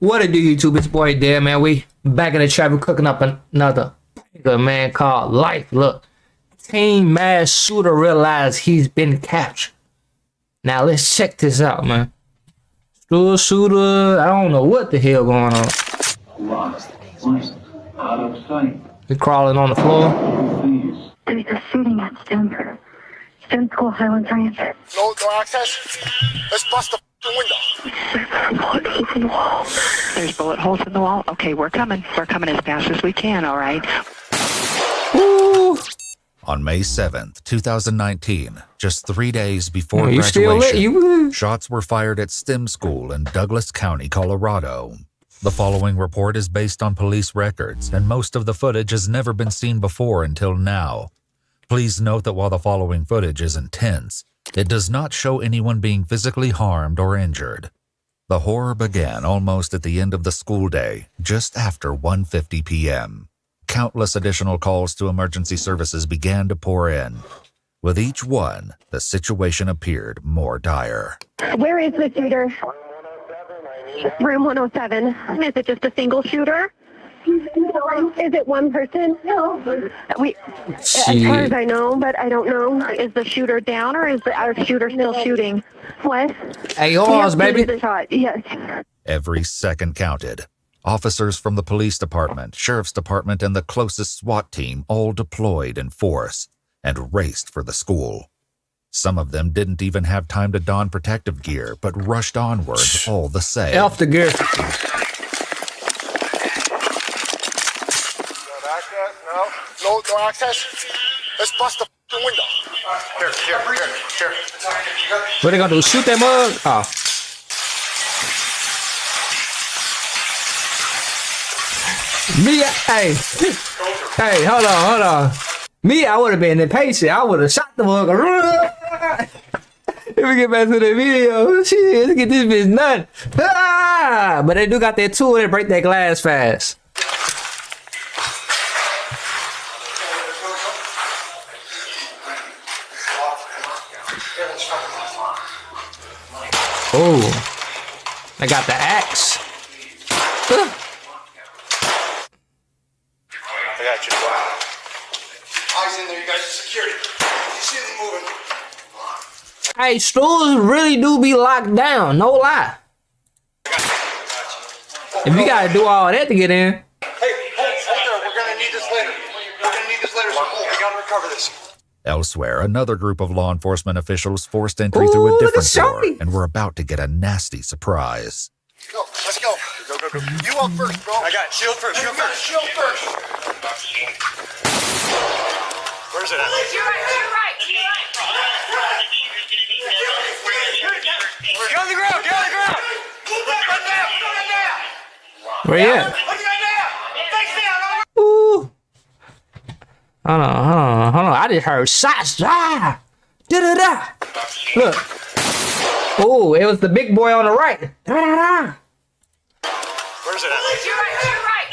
What it do, YouTube? It's boy there, man. We back in the trap. We're cooking up another banger, man, called Life. Look, teen mass shooter realized he's been captured. Now let's check this out, man. School shooter, I don't know what the hell going on. Lost. Out of sight. He's crawling on the floor. There's a shooting at STEM School, Highland Science. No access. Let's bust the window. Bullet holes in the wall. There's bullet holes in the wall. Okay, we're coming. We're coming as fast as we can, all right? Woo! On May 7th, 2019, just 3 days before graduation, shots were fired at STEM School in Douglas County, Colorado. The following report is based on police records, and most of the footage has never been seen before until now. Please note that while the following footage is intense, it does not show anyone being physically harmed or injured. The horror began almost at the end of the school day, just after 1:50 p.m. Countless additional calls to emergency services began to pour in. With each one, the situation appeared more dire. Where is the shooter? Room 107. Is it just a single shooter? Is it one person? No. As far as I know, but I don't know. Is the shooter down or is our shooter still shooting? What? Hey, yours, baby. Yes. Every second counted. Officers from the police department, sheriff's department, and the closest SWAT team all deployed in force and raced for the school. Some of them didn't even have time to don protective gear, but rushed onward all the same. Off the gear. No access. Let's bust the window. Here. What they gonna do? Shoot that mug? Oh. Me, hey, hold on. Me, I would have been impatient. I would have shot the mug. Let me get back to the video. Shit, let's get this bitch nut. Ah! But they do got that tool that break that glass fast. Oh, I got the axe. I got you. Eyes in there, you guys are security. You see them moving. Hey, stools really do be locked down, no lie. If you gotta do all that to get in. Hey, hold there. We're gonna need this later. So we gotta recover this. Elsewhere, another group of law enforcement officials forced entry through a different door and were about to get a nasty surprise. Go, let's go. Go. You up first, bro. I got it. Shield first. Shield first. Where's it at? You're right. Get on the ground. Put that down. Where you at? Put that down. Face down. Ooh. Hold on. I just heard shots. Ah! Da-da-da. Look. Oh, it was the big boy on the right. Da-da-da. Where's it at? You're right.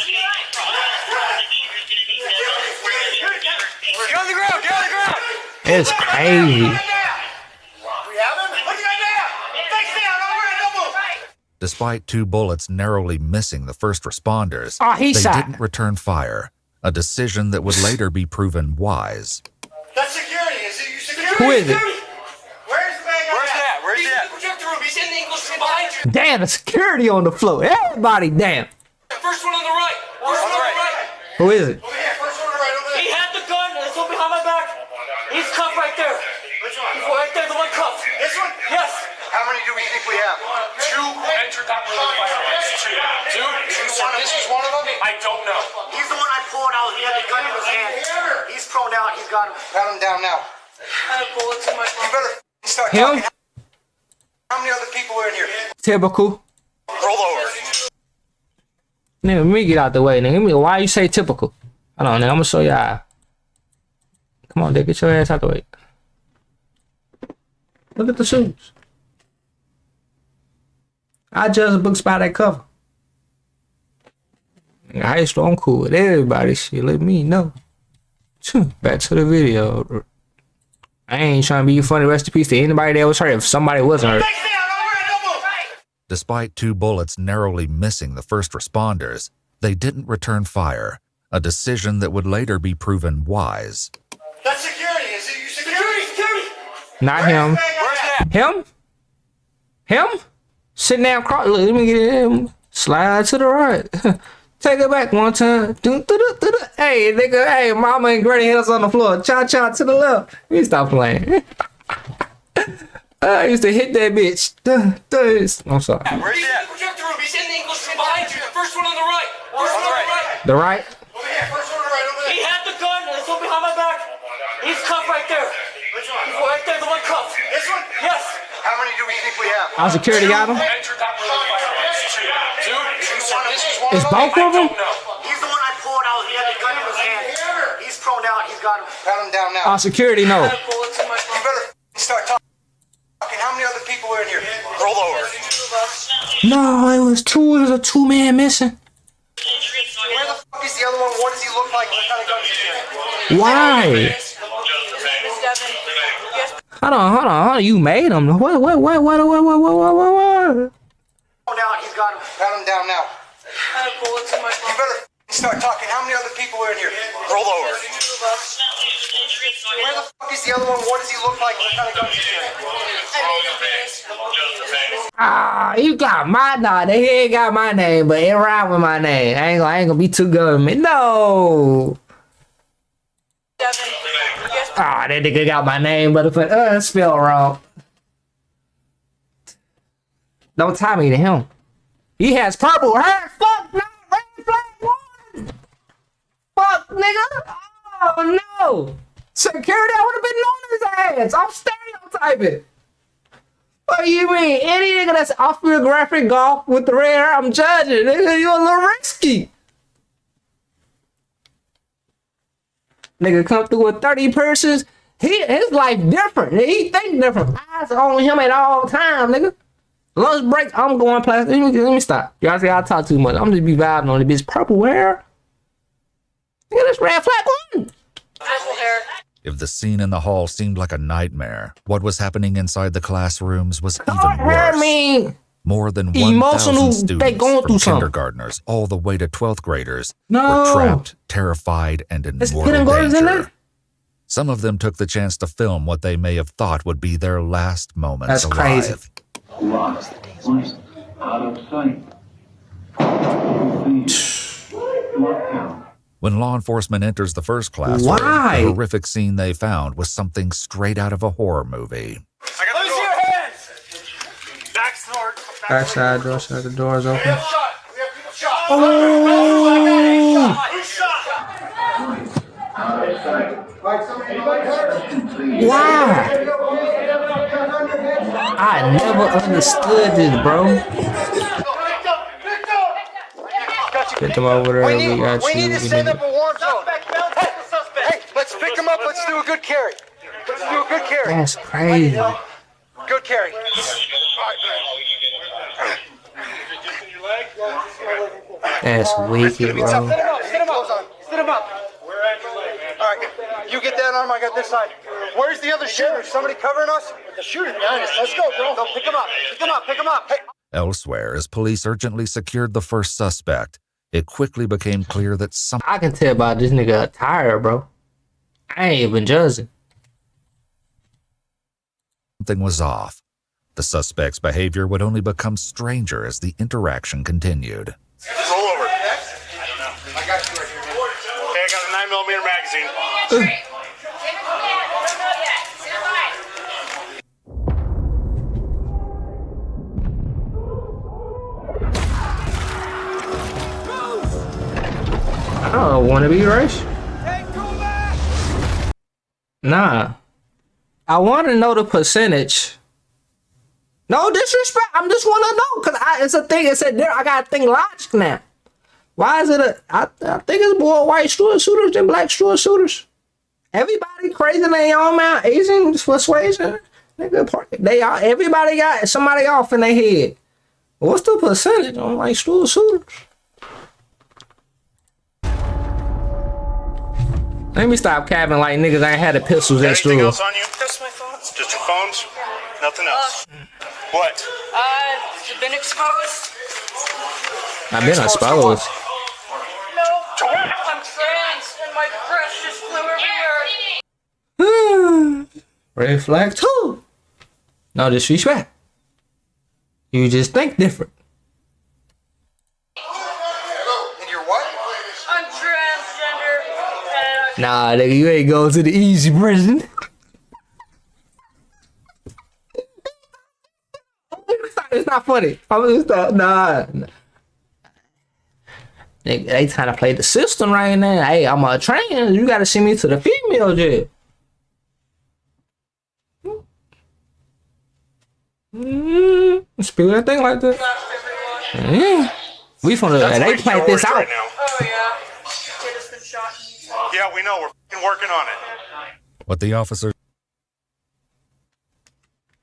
Get on the ground. It's crazy. We have him. Put that down. Face down. Don't move. Despite 2 bullets narrowly missing the first responders, he they shot. didn't return fire, a decision that would later be proven wise. That's security. Is it you security? Who is it? Where's the bag? Where's that? Projector room. He's in the English room behind you. Damn, the security on the floor. Everybody, damn. First one on the right. Who is it? Over here. First one on the right. Over there. He had the gun and it's behind my back. He's cuffed right there. Which one? He's right there, the one cuffed. This one? Yes. How many do we think we have? 2 entered that room. Two? This is one of them? I don't know. He's the one I pulled out. He had the gun in his hand. He's prone out. He's got him. Pat him down now. I have bullets in my You better start Him? talking. How many other people are in here? Typical. Roll over. Nigga, let me get out the way, nigga. Why you say typical? Hold on, nigga. I'm gonna show y'all. Come on, nigga. Get your ass out the way. Look at the shoes. I judge books by that cover. High school, I'm cool with everybody. Shit, let me know. Back to the video. I ain't trying to be funny. Rest in peace to anybody that was hurt. If somebody wasn't hurt. Despite 2 bullets narrowly missing the first responders, they didn't return fire, a decision that would later be proven wise. That's security. Is it you security? Security. Not him. Where's that? Him? Him? Sitting down, let me get him. Slide to the right. Take it back one time. Hey, nigga, hey, mama and granny hit us on the floor. Cha-cha to the left. We stop playing. I used to hit that bitch. I'm sorry. Where's that? Projector room. He's in the English room behind you. The first one on the right. First one on the right. The right? Over here. First one on the right. Over there. He had the gun. There's one behind my back. He's cuffed right there. Which one? He's right there. The one cuffed. This one? Yes. How many do we think we have? Our security got him? It's both of them? He's the one I pulled out. He had the gun in his hand. He's prone out. He's got him. Pat him down now. Our security, no. You better start talking. How many other people were in here? Roll over. No, it was 2. It was a 2-man mission. Where the fuck is the other one? What does he look like? What kind of gun is he carrying? Why? Hold on. You made him. What? Prone out. He's got him. Pat him down now. You better start talking. How many other people were in here? Roll over. Where the fuck is the other one? What does he look like? What kind of gun is he carrying? Ah, you got my name. He ain't got my name, but it rhyme with my name. I ain't gonna be too government. No. Ah, that nigga got my name, but it's spelled wrong. Don't tie me to him. He has purple hair. Fuck no, red flag 1. Fuck nigga. Oh no. Security, I would have been on his ass. I'm stereotyping. What do you mean? Any nigga that's off the graphic golf with the red hair, I'm judging. Nigga, you a little risky. Nigga come through with 30 persons. His life different. He think different. Eyes on him at all time, nigga. Lunch break, I'm going plastic. Let me stop. Y'all see I talk too much. I'm just be vibing on the bitch. Purple hair. Nigga, this red flag 1. Purple hair. If the scene in the hall seemed like a nightmare, what was happening inside the classrooms was even worse. More than 1,000 students, from kindergartners all the way to 12th graders, were trapped, terrified, and in mortal danger. Some of them took the chance to film what they may have thought would be their last moments alive. Crazy. Lost. Out of sight. Lockdown. When law enforcement enters the first classroom, the horrific scene they found was something straight out of a horror movie. I got your hands. Backside door, so the door's open. We have people shot. Oh! Who's shot? Why? I never understood this, bro. Get them over there. We need to set up a warm zone. Hey, let's pick him up. Let's do a good carry. That's crazy. Good carry. That's wicked, bro. Sit him up. All right, you get that arm. I got this side. Where's the other shooter? Somebody covering us? The shooter behind us. Let's go, bro. No, pick him up. Hey. Elsewhere, as police urgently secured the first suspect, it quickly became clear that I can tell by this nigga attire, bro. I ain't even judging. Something was off. The suspect's behavior would only become stranger as the interaction continued. Roll over. I don't know. I got you right here. Okay, I got a 9mm magazine. I don't want to be race. Nah. I want to know the percentage. No disrespect. I just want to know because it's a thing. It's there. I got to think logic now. Why is it I think it's more white shooters than black shooters. Everybody crazy in their own mouth. Asian persuasion. Nigga, everybody got somebody off in their head. What's the percentage on white shooters? Let me stop capping like niggas ain't had the pistols at school. Anything else on you? Just my phones. Just your phones? Nothing else. What? You've been exposed. I've been exposed. No, I'm trans, and my breast just flew everywhere. Red flag too. No disrespect. You just think different. And you're what? I'm transgender, and Nah, nigga, you ain't going to the easy prison. It's not funny. Nah. They trying to play the system right now. Hey, I'm a trans. You gotta send me to the female jail. Spill that thing like that. Yeah. We from the. They played this out. Right now. oh yeah, kid has been shot. Yeah, we know. We're f***ing working on it. What the officer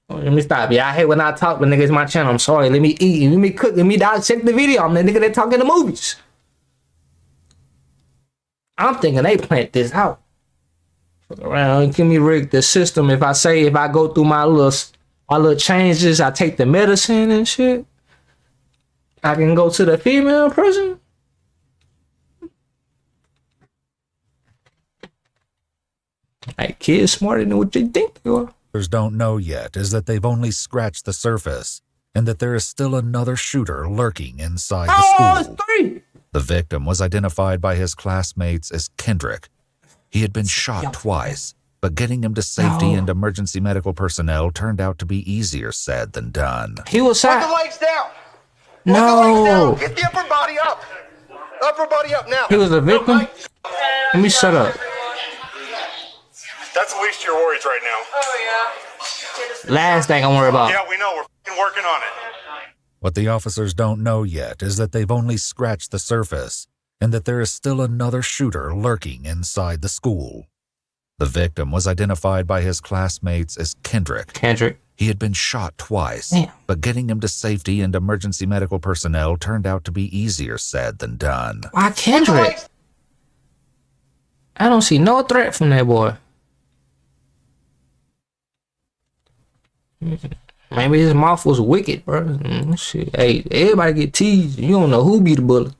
Let me stop. Yeah, I hate when I talk, but nigga, it's my channel. I'm sorry. Let me eat. Let me cook. Let me dissect the video. I'm the nigga that talking the movies. I'm thinking they plant this out. Fuck around. Give me rig the system. If I go through my little changes, I take the medicine and shit, I can go to the female prison. Hey, kids smarter than what you think they are. don't know yet is that they've only scratched the surface and that there is still another shooter lurking inside the school. It's 3. The victim was identified by his classmates as Kendrick. He had been shot twice, but getting him to safety and emergency medical personnel turned out to be easier said than done. He was Put the shot. legs down. No. Put the legs down. Get the upper body up. Upper body up now. He was a victim. Let me shut up. That's the least of your worries right now. Oh yeah. Kid has been Last thing I'm worried about. Yeah, we know. We're f***ing working on it. What the officers don't know yet is that they've only scratched the surface and that there is still another shooter lurking inside the school. The victim was identified by his classmates as Kendrick. He had been shot twice, but getting him to safety and emergency medical personnel turned out to be easier said than done. Why Kendrick? I don't see no threat from that boy. Maybe his mouth was wicked, bro. Shit. Hey, everybody get teased. You don't know who be the bully.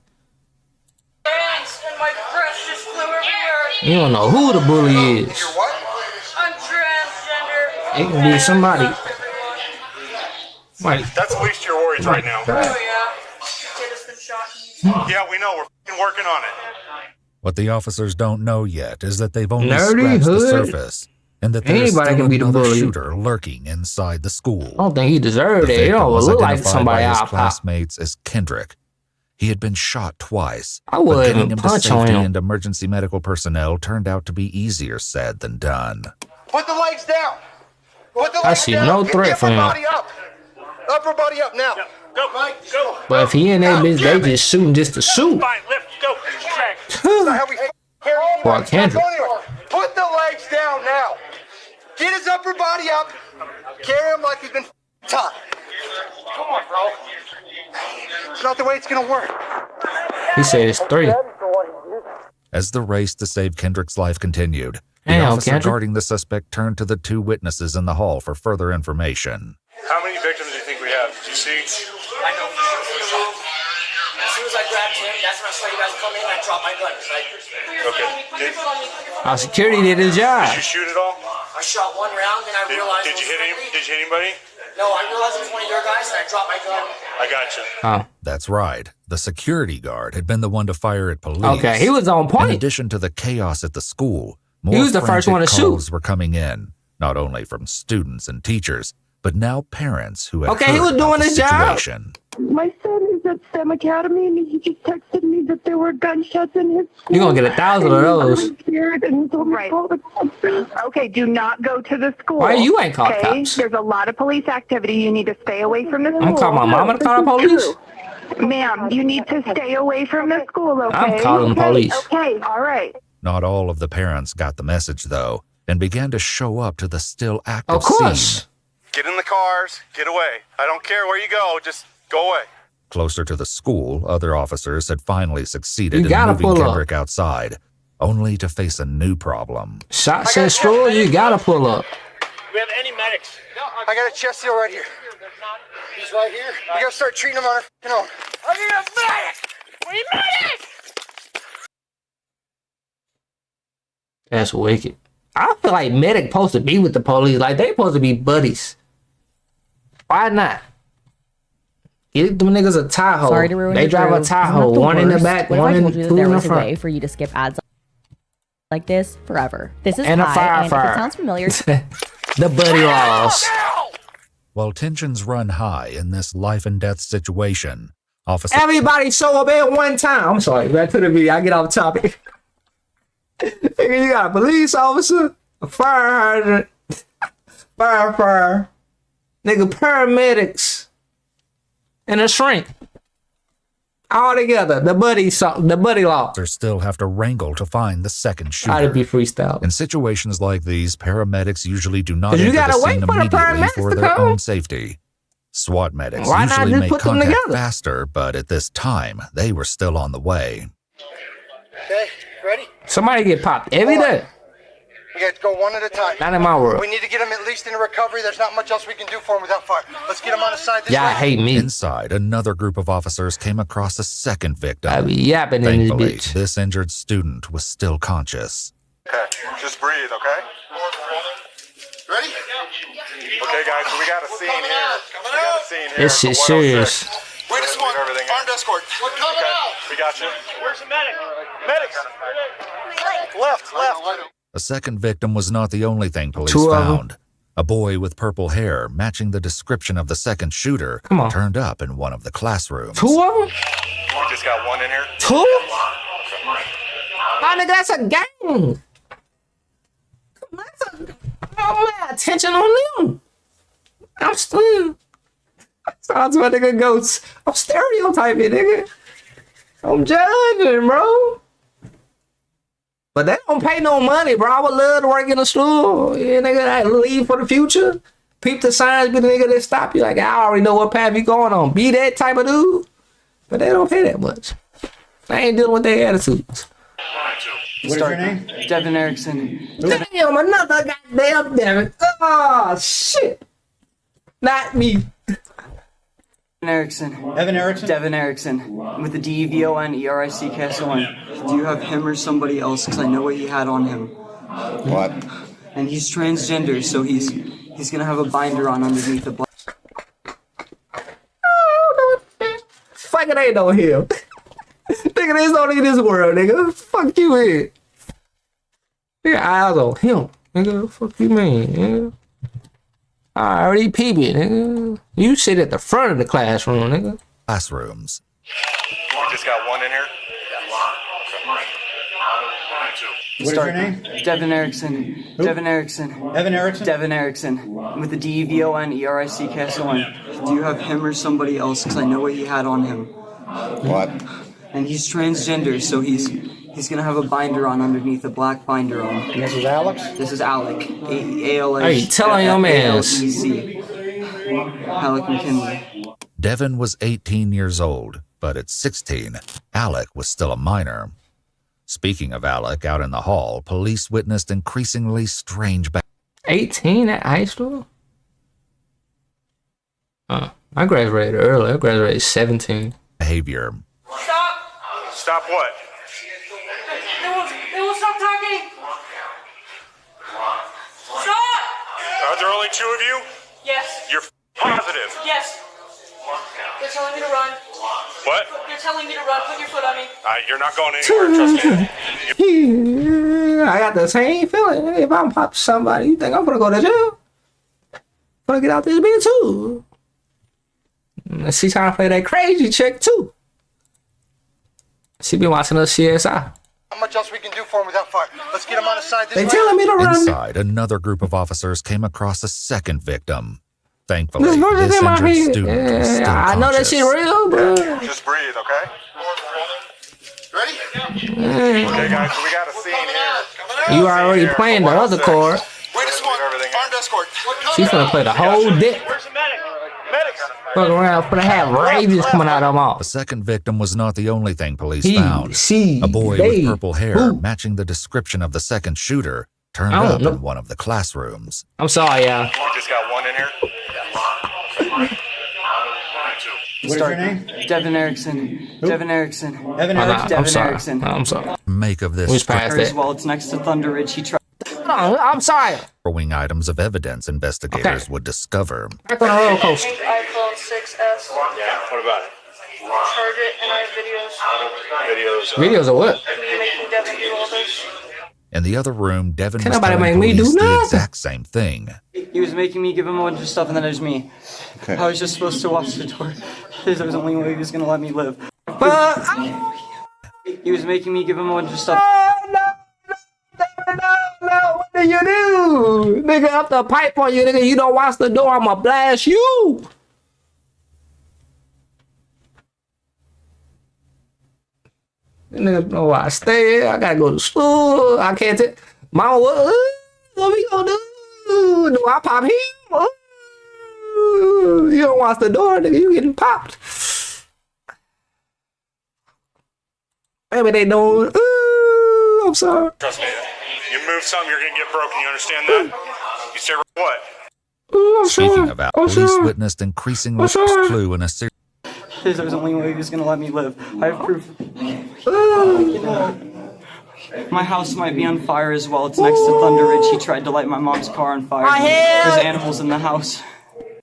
trans, and my breast just flew everywhere. You don't know who the bully is. You're what? I'm transgender. It can be somebody. That's the least of your worries right now. Oh yeah. Kid has been shot. Yeah, we know. We're f***ing working on it. What the officers don't know yet is that they've only Nerdy scratched the hood. surface and that there is Anybody still can be the another bully. shooter lurking inside the school. I don't think he deserved The it. It victim don't was look like identified somebody by his I'll pop. classmates as Kendrick. He had been shot twice, I but wouldn't getting him to punch on safety him. and emergency medical personnel turned out to be easier said than done. Put the legs down. Put the legs I see down. no Get threat the from upper him. body up. Upper body up now. Go, Mike. Go. But if he in that bitch, they just shooting just to shoot. Fine, lift. Go. Track. How we carry you? Boy, Kendrick. Go anywhere. Put the legs down now. Get his upper body up. Carry him like he's been taught. Come on, bro. It's not the way it's gonna work. He said it's 3. As the race to save Kendrick's life continued, the Damn, officer Kendrick. guarding the suspect turned to the 2 witnesses in the hall for further information. How many victims do you think we have? Did you see? I know. As soon as I grabbed him, that's when I saw you guys come in. I dropped my gun. Okay. Our security did his job. Did you shoot it all? I shot one round, and I realized. Did you hit him? Did you hit anybody? No, I realized it was one of your guys, and I dropped my gun. I got you. Oh, That's right. The security guard had been the one to fire at police. okay. He was on In point. addition to the chaos at the school, more He was the first frantic one to shoot. calls were coming in, not only from students and teachers, but now parents who had Okay, he heard was about doing the his job. situation. My son is at STEM Academy, and he just texted me that there were gunshots in his school. You're gonna get 1,000 of those. I'm scared, and he told me to call the cops. Okay, do not go to the school. Why you ain't called okay? cops? There's a lot of police activity. You need to stay away from the school. I'm calling my mama to call the police. Ma'am, you need to stay away from the school, okay? I'm calling the police. Okay, all right. Not all of the parents got the message, though, and began to show up to the still active Of course. scene. Get in the cars. Get away. I don't care where you go. Just go away. Closer to the school, other officers had finally succeeded You in gotta moving pull up. Kendrick outside, only to face a new problem. Shot said stroll, you gotta pull up. We have any medics? I got a chest seal right here. medics right here. We gotta start treating them on our f***ing own. I need a medic! We medic! That's wicked. I feel like medic supposed to be with the police. Like, they supposed to be buddies. Why not? Get them niggas a Tahoe. Sorry to ruin they drive groove. a Tahoe. One in the back, one in the front. Way for you to skip ads like this forever. This is and a and if it fire. sounds familiar. The buddy laws. While tensions run high in this life and death situation, officer Everybody show up at one time. I'm sorry, back to the video. I get off topic. You got a police officer, a fire hydrant, fire, nigga, paramedics, and a shrink. All together, the buddy law. officers still have to wrangle to find the second shooter. Gotta be freestyle. In situations like these, paramedics usually do not You enter gotta the wait scene for the immediately paramedics for to their come. own safety. SWAT medics Why not usually just make put them contact together? faster, but at this time, they were still on the way. Okay, ready? Somebody get popped every day. We got to go one at a time. Not in my world. We need to get them at least in a recovery. There's not much else we can do for them without fire. Let's get them on the side this Y'all way. hate me. Inside, another group of officers came across a second victim. I be yapping in this Thankfully, bitch. this injured student was still conscious. Okay, just breathe, okay? Ready? Okay, guys, so we got a scene here. We got a scene here. This shit for serious. 106. Wait, this one. Everything Armed escort. We're coming out. We got you. Where's the medic? Medics! Left. A second victim was not the only thing police Two of them. found. A boy with purple hair, matching the description of the second shooter, Come on. turned up in one of the classrooms. Two of them? We just got one in here. Two? Oh, nigga, that's a gang. Oh, man, attention on them. I'm still. Sounds my nigga ghosts. I'm stereotyping, nigga. I'm judging, bro. But they don't pay no money, bro. I would love to work in a store. Yeah, nigga, I leave for the future. Peep the signs, be the nigga that stop you. Like, I already know what path you going on. Be that type of dude. But they don't pay that much. I ain't dealing with their attitudes. What is your name? Devin Erickson. Damn, another goddamn Devin. Oh, shit. Not me. Erickson. Evan Erickson? Devin Erickson. With the DEVONERICKSON. Do you have him or somebody else? Because I know what he had on him. What? And he's transgender, so he's gonna have a binder on underneath the blood. Fuck it, ain't no him. Nigga, there's no nigga in this world, nigga. Fuck you in. Nigga, eyes on him. Nigga, fuck you mean, nigga. I already peep it, nigga. You sit at the front of the classroom, nigga. Classrooms. We just got one in here. What is your name? Devin Erickson. Who? Devin Erickson. Evan Erickson? Devin Erickson. With the DEVONERICKSON. Do you have him or somebody else? Because I know what he had on him. What? And he's transgender, so he's gonna have a binder on underneath, a black binder on. And this is Alex? This is Alec. ALX. Hey, tell your mans. ALEC. Alec McKinley. Devin was 18 years old, but at 16, Alec was still a minor. Speaking of Alec, out in the hall, police witnessed increasingly strange 18 at high school? I graduated early. I graduated 17. behavior. Stop! Stop what? They won't stop talking! Stop! Are there only two of you? Yes. You're positive. Yes. They're telling me to run. What? They're telling me to run. Put your foot on me. You're not going anywhere, trust me. I got the same feeling. If I'm pop somebody, you think I'm gonna go to jail? Gonna get out this bitch too. She's trying to play that crazy chick too. She been watching us CSI. How much else we can do for them without fire? Let's get them on the side this They way. telling me to run. Inside, another group of officers came across a second victim. Thankfully, This verse is this in my injured head. student was still I know that conscious. shit real, but Just breathe, okay? Ready? Okay, guys, so we got a scene here. you already playing the other chord. Wait, this one. Armed escort. She's gonna play the whole dick. Where's the medic? Medics! Fuck around, gonna have rabies coming out of them all. The second victim was not the only thing police He, found. she, A boy they, with purple hair, who? matching the description of the second shooter, turned I don't up know. in one of the classrooms. I'm sorry, y'all. We just got one in here. What is your name? Devin Erickson. Who? Devin Erickson. Evan Erickson. Devin Erickson. I'm sorry. Make of this Who's past As that? well, it's next to Thunder Ridge. He tried. I'm sorry. throwing items of evidence investigators would discover. Back on a roller coaster. iPhone 6s. Yeah, what about it? Charge it, and I have videos. Videos. Videos of what? Me making Devin do all this. In the other room, Devin Can't was nobody telling make me do police the nothing. exact same thing. He was making me give him a bunch of stuff, and then there's me. Okay. I was just supposed to watch the door. There was only way he was gonna let me live. But He was making me give him a bunch of stuff. no, what do you do? Nigga, up the pipe on you, nigga. You don't watch the door, I'ma blast you. Nigga know why I stay here. I gotta go to school. I can't tell. Mama, what we gonna do? Do I pop him? You don't watch the door, nigga. You getting popped. Maybe they don't. I'm sorry. Trust me. You move something, you're gonna get broken. You understand that? You say what? I'm Speaking sorry. about, I'm police sorry. witnessed increasing I'm sorry. clue in a series. There was only way he was gonna let me live. I have proof. My house might be on fire as well. It's next to Thunder Ridge. He tried to light my mom's car on fire. There's animals in the house.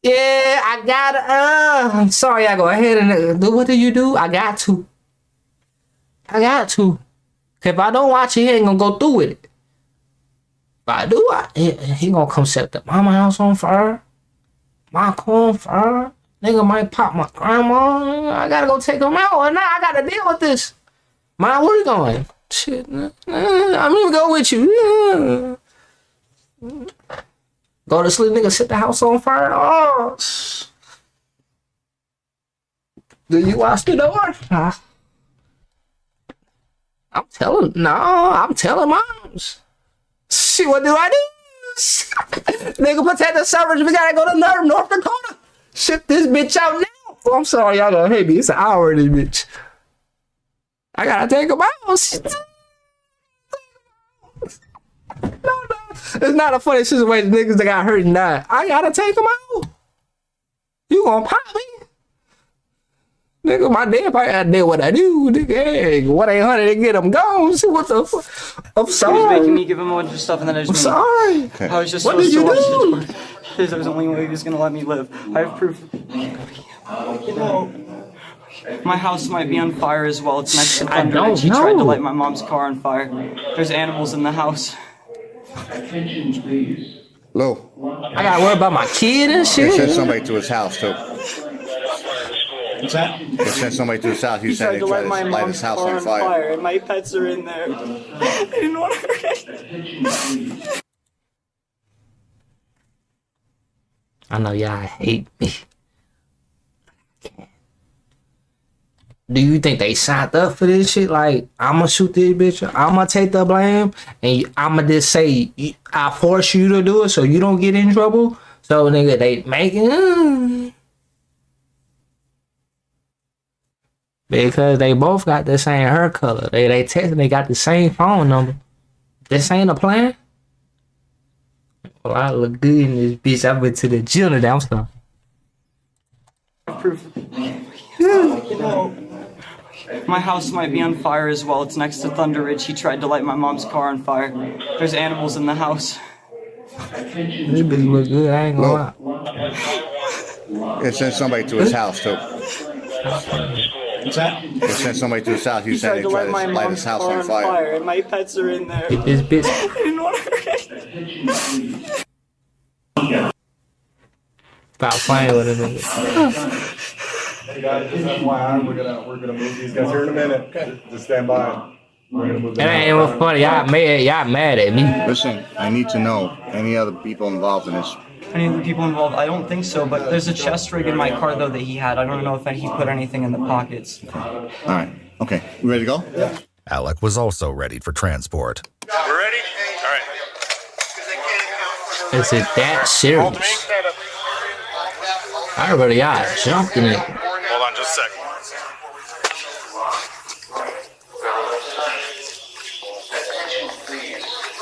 Yeah, I gotta. I'm sorry. I go ahead and do. What do you do? I got to. If I don't watch it, he ain't gonna go through with it. If I do, he gonna come set the mama house on fire. My car on fire. Nigga might pop my grandma. I gotta go take him out. And now I gotta deal with this. Man, where you going? Shit. I'm gonna go with you. Go to sleep, nigga. Set the house on fire. Oh. Do you watch the door? I'm telling moms. See, what do I do? Nigga, protect the servers. We gotta go to North Dakota. Ship this bitch out now. Oh, I'm sorry, y'all gonna hate me. It's an hour in this bitch. I gotta take him out. No. It's not a funny situation. Niggas that got hurt and died. I gotta take him out. You gonna pop me? Nigga, my dad probably did what I do. Nigga, hey, 1-800 to get him gone. See what the fuck? I'm sorry. He was making me give him a bunch of stuff, and then there's me. I'm sorry. I was just What supposed did to you watch do? the door. There was only way he was gonna let me live. I have proof. My house might be on fire as well. It's next to Thunder Ridge. He tried to light my mom's car on fire. There's animals in the house. Attention, please. Lou, I gotta worry about my kid and they shit. sent somebody to his house too. What's that? They sent somebody to his house. He tried to light my mom's house car on fire. and my pets are in there. I didn't want to hurt it. I know y'all hate me. Do you think they signed up for this shit? Like, I'ma shoot this bitch, I'ma take the blame, and I'ma just say, I force you to do it so you don't get in trouble? So, nigga, they making... Because they both got the same hair color. They text, they got the same phone number. This ain't a plan? Well, I look good in this bitch. I went to the gym today. I'm sorry. Proof. My house might be on fire as well. It's next to Thunder Ridge. He tried to light my mom's car on fire. There's animals in the house. This bitch look good. I ain't gonna lie. They sent somebody to his house too. What's that? They sent somebody to his house. He tried to light my mom's car on fire, and my pets are in there. Get this bitch. I didn't want to hurt it. Stop playing with it, nigga. Hey guys, just FYI, we're gonna move these guys here in a minute. Just stand by. We're gonna move It them ain't out. even funny. Y'all mad at me. Listen, I need to know any other people involved in this. Any other people involved? I don't think so, but there's a chest rig in my car, though, that he had. I don't know if he put anything in the pockets. All right. Okay. You ready to go? Yeah. Alec was also ready for transport. We're ready? All right. Is it that serious? I already got jumped in it. Hold on just a second.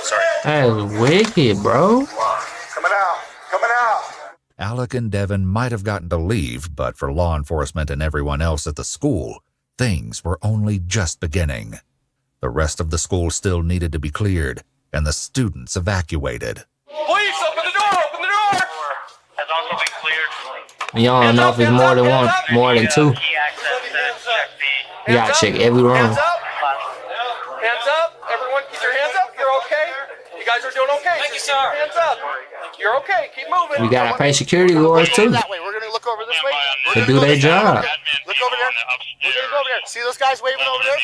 Sorry. That is wicked, bro. Coming out. Coming out. Alec and Devin might have gotten to leave, but for law enforcement and everyone else at the school, things were only just beginning. The rest of the school still needed to be cleared, and the students evacuated. Police, open the door! Open the door! Has also been cleared. You don't know if it's more than one, more than two. You gotta check every room. Hands up! Hands up! Everyone, keep your hands up. You're okay. You guys are doing okay. Thank you, sir. Hands up. You're okay. Keep moving. We gotta pay security guards too. That way. We're gonna look over this way. To do their job. Look over there. We're gonna go over there. See those guys waving over there?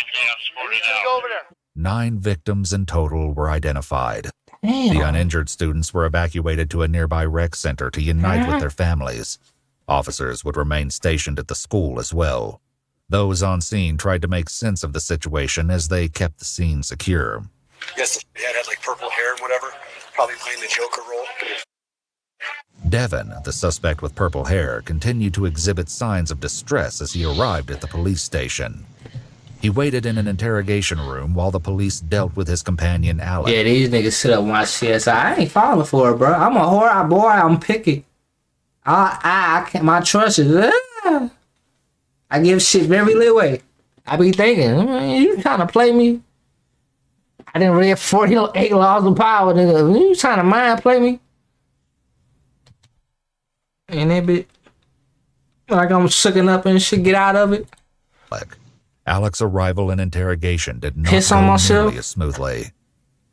We need you to go over there. 9 victims in total were identified. Damn. The uninjured students were evacuated to a nearby rec center to unite with their families. Officers would remain stationed at the school as well. Those on scene tried to make sense of the situation as they kept the scene secure. Yes, the dad had like purple hair and whatever, probably playing the Joker role. Devin, the suspect with purple hair, continued to exhibit signs of distress as he arrived at the police station. He waited in an interrogation room while the police dealt with his companion, Alec. Yeah, these niggas sit up and watch CSI. I ain't falling for it, bro. I'm a whore boy. I'm picky. I can't, my trust is, I give shit very little way. I be thinking, you trying to play me? I didn't read 48 laws of power, nigga. You trying to mind play me? And that bit, like I'm sucking up and shit, get out of it. Alec's arrival and interrogation did not Piss on go myself? nearly as smoothly.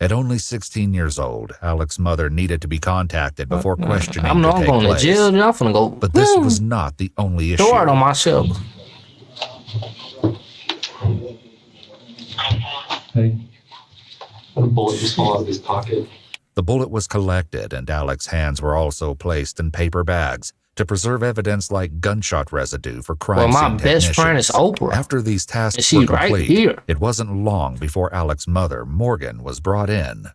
At only 16 years old, Alec's mother needed to be contacted before questioning I'm could not take going to place. jail. I'm finna go. But this was not the only issue. Throw it on myself. Hey, a bullet just fell out of his pocket. The bullet was collected, and Alec's hands were also placed in paper bags to preserve evidence like gunshot residue for crime Well, scene my best friend is technicians. Oprah. After these tasks She's were right complete, here. it wasn't long before Alec's mother, Morgan, was brought in.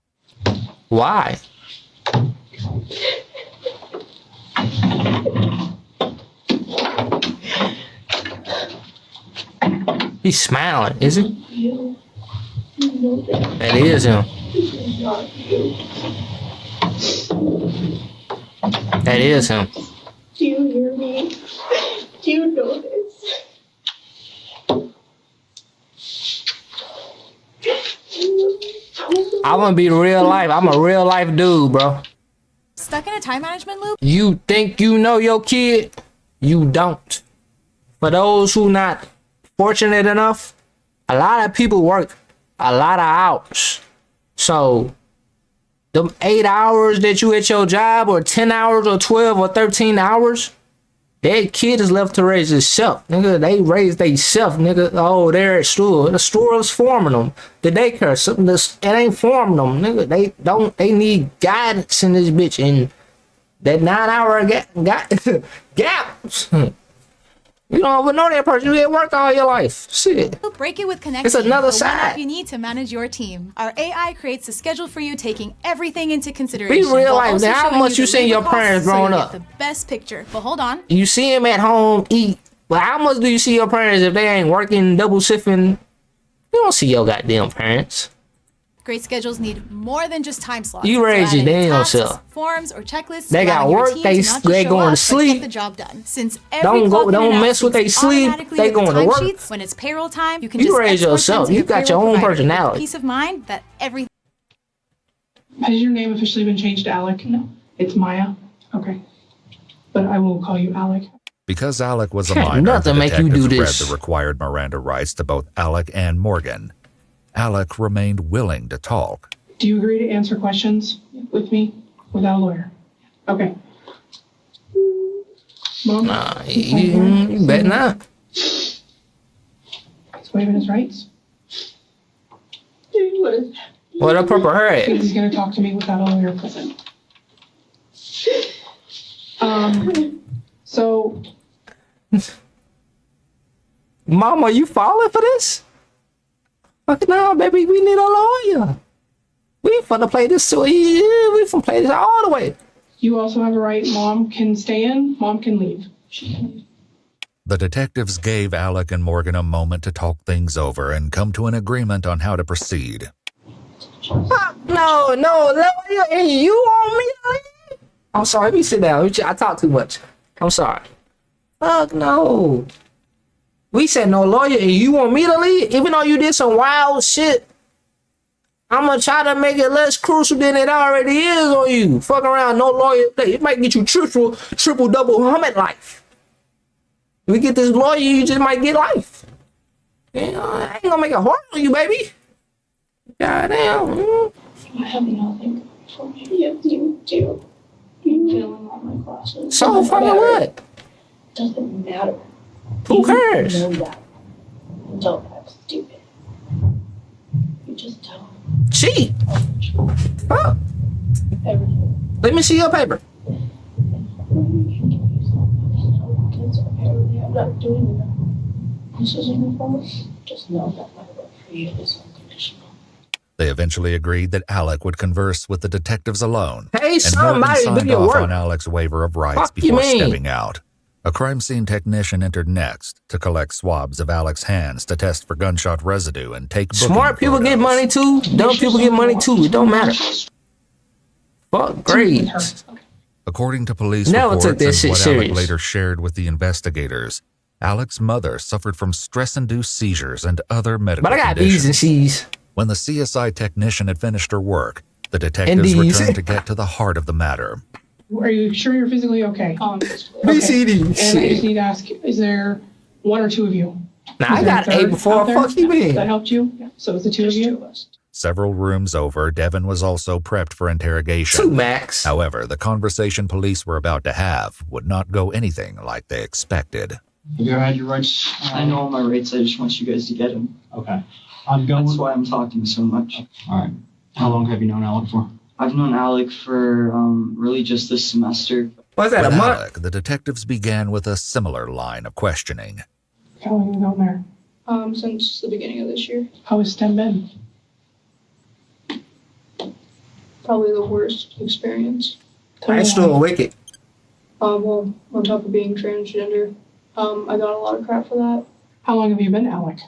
Why? He's smiling, is he? That is him. That is him. Do you hear me? Do you know this? I want to be real life. I'm a real life dude, bro. Stuck in a time management loop? You think you know your kid? You don't. For those who not fortunate enough, a lot of people work a lot of hours. So them 8 hours that you at your job, or 10 hours or 12 or 13 hours, that kid is left to raise himself. Nigga, they raise themselves, nigga. Oh, they're at school. The store is forming them. The daycare, something that's, it ain't forming them, nigga. They need guidance in this bitch. And that 9 hour gaps. You don't even know that person. You at work all your life. Shit. Break it with Connect. It's another the one app side. you need to manage your team. Our AI creates a schedule for you, taking everything into consideration. Be real while life. also Now, how showing much you the seen labor your costs parents so growing you up? get the best picture. But hold on. You see him at home eat. But how much do you see your parents if they ain't working, double shifting? You don't see your goddamn parents. Great schedules need more than just time slots. You raise your adding damn tasks, self. Forms or checklists. They got allowing your work, team they to not just going show to up, but sleep. Get the job done. Since Don't every don't mess with their sleep. They going to work. When it's payroll time, you can You just raise export yourself. them to You got your payroll own provider with personality. Peace of mind that everything. Has your name officially been changed to Alec? No. It's Maya? Okay. But I will call you Alec. Because Alec was a Can't minor, the nothing make you detectives do read this. the required Miranda rights to both Alec and Morgan. Alec remained willing to talk. Do you agree to answer questions with me without a lawyer? Okay. Mom? Nah, you bet not. He's waiving his rights? What up, purple hair at? He's going to talk to me without a lawyer present. So... Mama, you falling for this? Fuck no, baby, we need a lawyer. We finna play this, so we finna play this all the way. You also have a right. Mom can stay in, Mom can leave. She can leave. The detectives gave Alec and Morgan a moment to talk things over and come to an agreement on how to proceed. Fuck no, lawyer, and you want me to leave? I'm sorry. Let me sit down. I talk too much. I'm sorry. Fuck no. We said no lawyer, and you want me to leave? Even though you did some wild shit, I'm gonna try to make it less crucial than it already is on you. Fuck around, no lawyer. It might get you triple, double Muhammad life. If we get this lawyer, you just might get life. You know, I ain't gonna make it hard on you, baby. Goddamn. I have nothing for me. Yes, you do. You failing all my classes. So fucking what? Doesn't matter. Who cares? You know that. Don't act stupid. You just don't. Cheat. Fuck. Everything. Let me see your paper. I'm not doing that. This isn't your fault. Just know that my love for you is unconditional. They eventually agreed that Alec would converse with the detectives alone. Hey, and somebody signed do your off work. on Alec's waiver of rights Fuck you before mean? stepping out. A crime scene technician entered next to collect swabs of Alec's hands to test for gunshot residue and take booking Smart people photos. get money too. Dumb people get money too. It don't matter. Fuck grades. According to police Never took reports that and shit what serious. Alec later shared with the investigators, Alec's mother suffered from stress-induced seizures and other medical But I got conditions. B's and C's. When the CSI technician had finished her work, the detectives And Ds. returned to get to the heart of the matter. Are you sure you're physically okay? B, C, D. And I just need to ask, is there one or two of you? Nah, I Is there got a A third before. out there Fuck you mean? that helped you? So it's the two of you? Several rooms over, Devin was also prepped for interrogation. Two max. However, the conversation police were about to have would not go anything like they expected. Have you ever had your rights? I know all my rights. I just want you guys to get them. Okay. I'm going. That's why I'm talking so much. All right. How long have you known Alec for? I've known Alec for really just this semester. What's that, With a month? Alec, the detectives began with a similar line of questioning. How long have you known there? Since the beginning of this year. How has STEM been? Probably the worst experience. I still wicked. Well, on top of being transgender, I got a lot of crap for that. How long have you been Alec?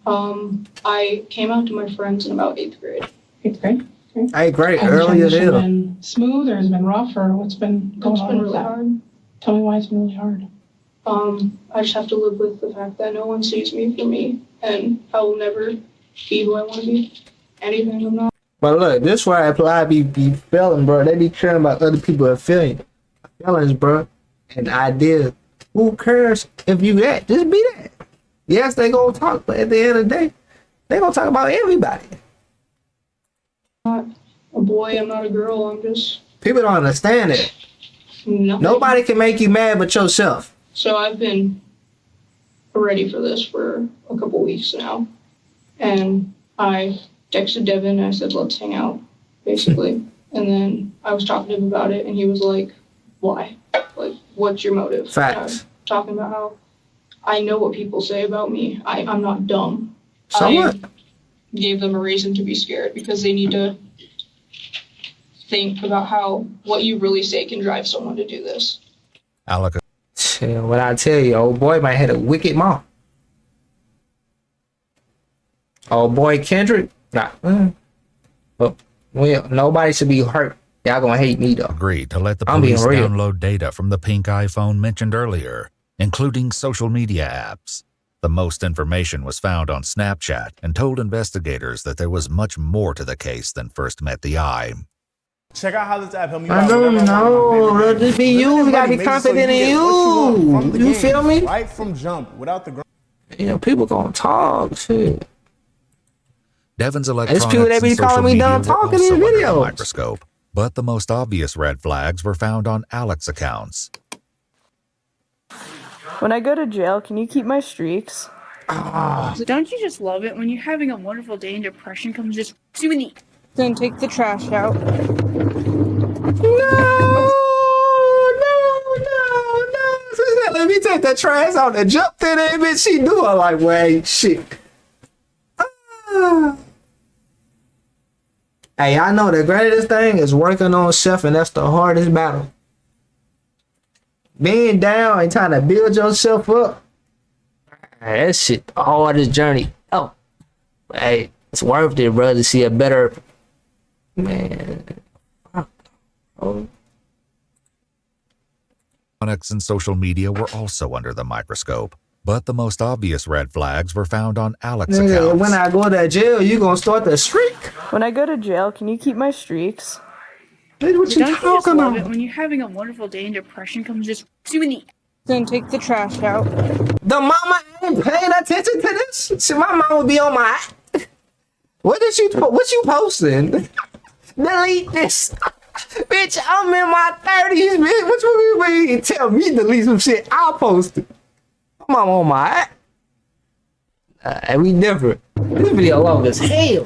I came out to my friends in about 8th grade. 8th grade? Okay. Hey, great. Has the Earlier transition than been smooth or has it been rough or what's been going It's on been with really that? hard. Tell me why it's been really hard. I just have to live with the fact that no one sees me for me, and I will never be who I want to be. Anything I'm not. But look, this why I apply be feeling, bro. They be caring about other people's feelings, bro, and ideas. Who cares if you that? Just be that. Yes, they gonna talk, but at the end of the day, they gonna talk about everybody. Not a boy, I'm not a girl, I'm just People don't understand it. nothing. Nobody can make you mad but yourself. So I've been ready for this for a couple weeks now. And I texted Devin and I said, let's hang out, basically. And then I was talking to him about it and he was like, why? Like, what's your motive? And I was Facts. talking about how I know what people say about me. I'm not dumb. So what? I gave them a reason to be scared because they need to think about how what you really say can drive someone to do this. Alec, What I tell you, old boy might have a wicked mom. Old boy Kendrick, nah. But well, nobody should be hurt. Y'all gonna hate me though. agreed to let the I'm being police real. download data from the pink iPhone mentioned earlier, including social media apps. The most information was found on Snapchat and told investigators that there was much more to the case than first met the eye. Check out how this app helped me. I don't know. Bro. Just be you. You gotta be confident in you. You feel me? Right from jump, without the. You know, people gonna talk shit. Devin's There's electronics people that be and social calling me media dumb were talking in also under the videos. microscope, but the most obvious red flags were found on Alec's accounts. When I go to jail, can you keep my streaks? So don't you just love it when you're having a wonderful day and depression comes just doing the then take the trash out. No. Let me take that trash out and jump in that bitch. She do it like, wait, shit. Hey, I know the greatest thing is working on self, and that's the hardest battle. Being down and trying to build yourself up. That shit the hardest journey. Oh, hey, it's worth it, bro, to see a better man. Oh. Electronics and social media were also under the microscope, but the most obvious red flags were found on Alec's accounts. When I go to jail, you gonna start the streak? When I go to jail, can you keep my streaks? What you Don't you just talking love about? it when you're having a wonderful day and depression comes just you in the then take the trash out. The mama ain't paying attention to this. See, my mom would be on my. What you posting? Delete this. Bitch, I'm in my 30s, bitch. What you mean? Tell me to delete some shit. I'll post it. I'm on my. We different. This video long as hell.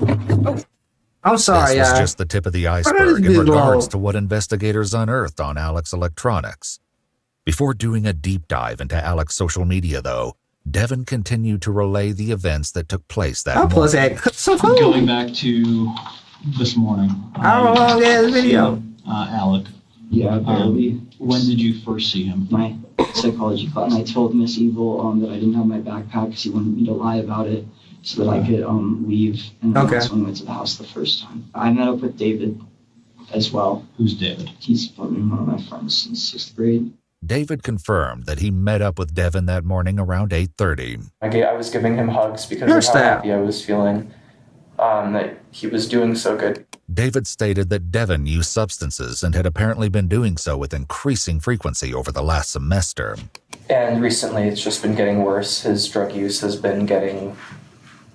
I'm sorry, This was y'all. just the tip of the iceberg in regards to what investigators unearthed on Alec's electronics. Before doing a deep dive into Alec's social media, though, Devin continued to relay the events that took place that morning. Going back to this morning. How long is the video? Alec. Yeah, barely. When did you first see him? My psychology class, and I told Miss Evil that I didn't have my backpack because he wanted me to lie about it so that I could leave. And that's when we went to the house the first time. I met up with David as well. Who's David? He's been one of my friends since 6th grade. David confirmed that he met up with Devin that morning around 8:30. I was giving him hugs because of how happy I was feeling that he was doing so good. David stated that Devin used substances and had apparently been doing so with increasing frequency over the last semester. And recently it's just been getting worse. His drug use has been getting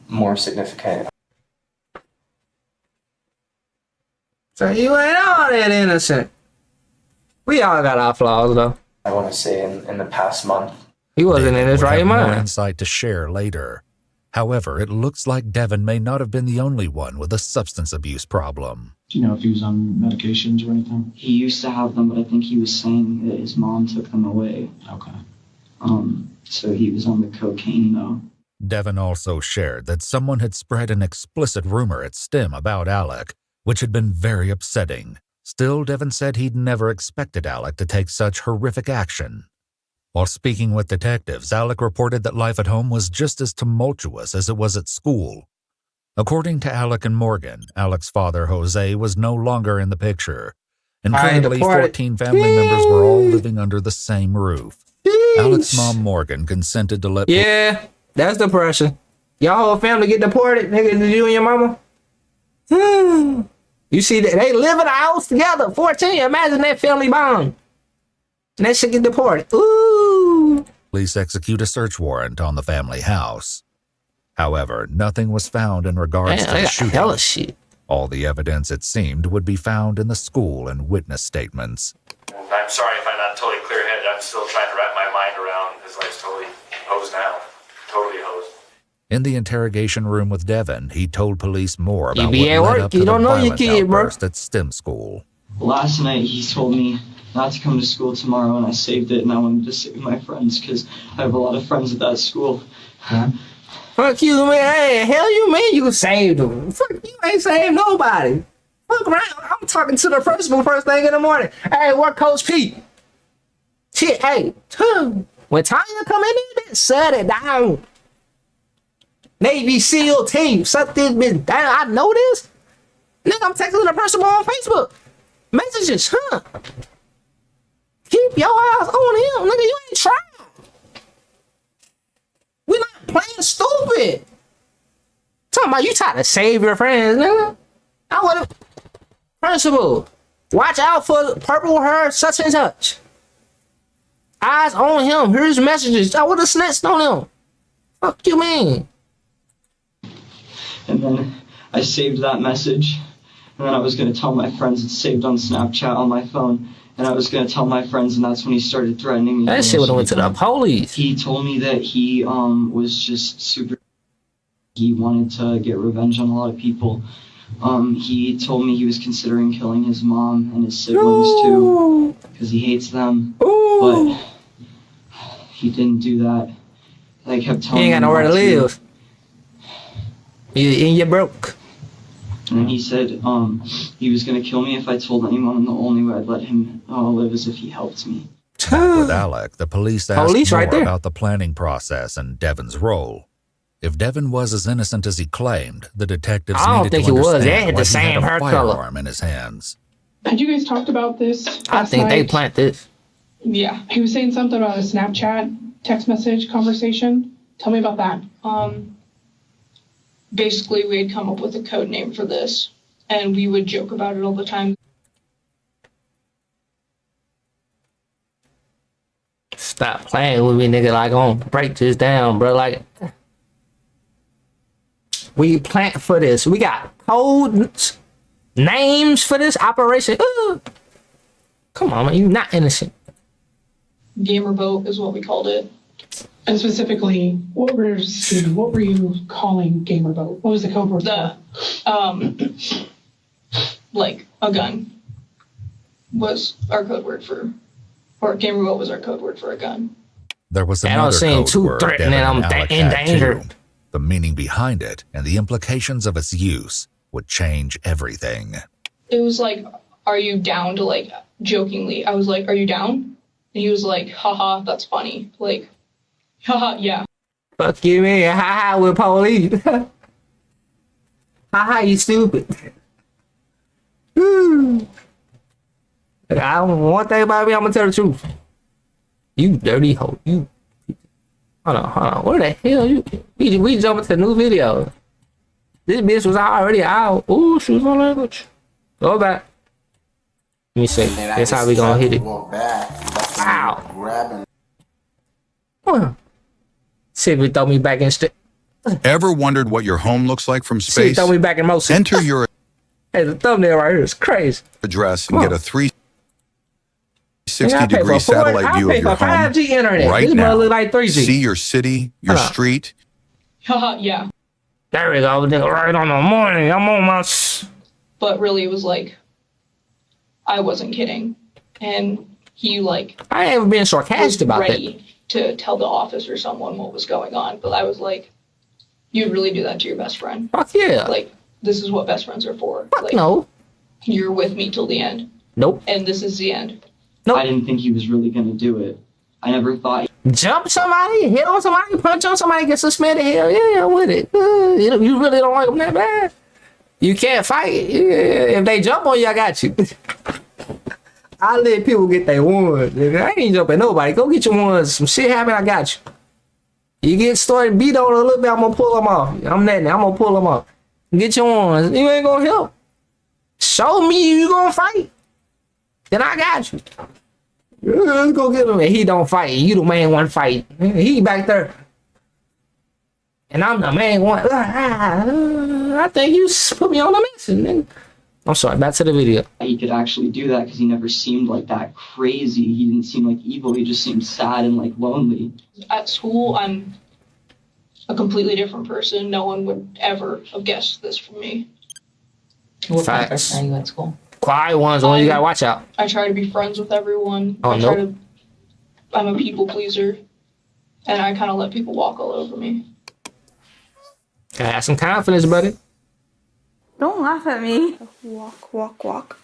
more significant. So you ain't all that innocent. We all got our flaws, though. I want to say in the past month. He wasn't in his right More mind. insight to share later. However, it looks like Devin may not have been the only one with a substance abuse problem. Do you know if he was on medications or anything? He used to have them, but I think he was saying that his mom took them away. Okay. So he was on the cocaine, though. Devin also shared that someone had spread an explicit rumor at STEM about Alec, which had been very upsetting. Still, Devin said he'd never expected Alec to take such horrific action. While speaking with detectives, Alec reported that life at home was just as tumultuous as it was at school. According to Alec and Morgan, Alec's father, Jose, was no longer in the picture, and currently 14 family members were all living under the same roof. Alec's mom, Morgan, consented to let... Yeah, that's depression. Your whole family get deported, nigga, did you and your mama? You see, they live in a house together, 14. Imagine that family bond. And that shit get deported. Ooh. Police execute a search warrant on the family house. However, nothing was found in regards to the shooting. Hella shit. All the evidence, it seemed, would be found in the school and witness statements. I'm sorry if I'm not totally clear-headed. I'm still trying to wrap my mind around his life's totally hosed now. Totally hosed. In the interrogation room with Devin, he told police more about You be at what led work, up to you the don't know your violent kid, bro. outburst at STEM school. Last night he told me not to come to school tomorrow, and I saved it, and I wanted to save my friends because I have a lot of friends at that school. Fuck you, man. Hey, hell you mean you saved them? Fuck you, ain't saved nobody. Fuck around. I'm talking to the principal first thing in the morning. Hey, where Coach Pete? Shit, hey, when Tanya come in there, shut it down. Navy SEAL team, shut this bitch down. I know this. Nigga, I'm texting the principal on Facebook. Messages, Keep your eyes on him, nigga. You ain't trying. We not playing stupid. Talking about you trying to save your friends, nigga. I would have. Principal, watch out for purple hair, such and such. Eyes on him. Here's messages. I would have snitched on him. Fuck you, mean? And then I saved that message, and then I was going to tell my friends it's saved on Snapchat on my phone, and I was going to tell my friends, and that's when he started threatening me. That shit would have went to the police. He told me that he was just super... He wanted to get revenge on a lot of people. He told me he was considering killing his mom and his siblings too, because he hates them. But he didn't do that. I kept telling him You ain't got nowhere to live. You're broke. And he said he was going to kill me if I told anyone, and the only way I'd let him live is if he helped me. With Alec, the police asked more about the planning process and Devin's role. If Devin was as innocent as he claimed, the detectives needed to understand They had the why same he had hair a color firearm in his hands. Had you guys talked about this? I think they plant this. Yeah, he was saying something about a Snapchat text message conversation. Tell me about that. Basically, we had come up with a code name for this, and we would joke about it all the time. Stop playing with me, nigga. Like, I'm gonna break this down, bro. Like, we plan for this. We got codes, names for this operation. Come on, man. You're not innocent. Gamer boat is what we called it. And specifically, what were you calling Gamer Boat? What was the code word? Like a gun was our code word for, or Gamer Boat was our code word for a gun. There was another code word Devin and Alec had too. The meaning behind it and the implications of its use would change everything. It was like, are you down to, like, jokingly, I was like, are you down? And he was like, haha, that's funny. Like, haha, yeah. Fuck you, man. Haha, with police. Haha, you stupid. I don't one thing about me, I'm gonna tell the truth. You dirty hoe. You. Hold on. Where the hell you? We jumping to the new video. This bitch was already out. Ooh, she was on language. Go back. Let me see. That's how we gonna hit it. Wow. See if we throw me back in Ever wondered what your home looks like from space? See, throw me back in motion. Enter your hey, the thumbnail right here is crazy. Address and get a 360-degree satellite view of your home 5G internet. right this now. Look like 3G. See your city, your street. Haha, yeah. There we go, nigga. Right on the morning. I'm on my. But really, it was like, I wasn't kidding, and he like. I ain't even being sarcastic about that. Ready to tell the office or someone what was going on, but I was like, you'd really do that to your best friend? Fuck yeah. Like, this is what best friends are for. Fuck like, no. You're with me till the end. Nope. And this is the end. Nope. I didn't think he was really gonna do it. I never thought. Jump somebody, hit on somebody, punch on somebody, get suspended. Hell yeah, with it. You really don't like them that bad. You can't fight. If they jump on you, I got you. I let people get their ones. I ain't jumping nobody. Go get your ones. Some shit happen, I got you. You get started beat on a little bit, I'm gonna pull them off. I'm gonna pull them off. Get your ones. You ain't gonna help. Show me you gonna fight. Then I got you. Let's go get him. And he don't fight. You the main one fight. He back there. And I'm the main one. I think you put me on the mission. I'm sorry, back to the video. He could actually do that because he never seemed like that crazy. He didn't seem like evil. He just seemed sad and like lonely. At school, I'm a completely different person. No one would ever have guessed this from me. What kind of person are you at school? Quiet ones, one you gotta watch out. I try to be friends with everyone. Oh, no. I'm a people pleaser, and I kind of let people walk all over me. Gotta have some confidence, buddy. Don't laugh at me. Walk.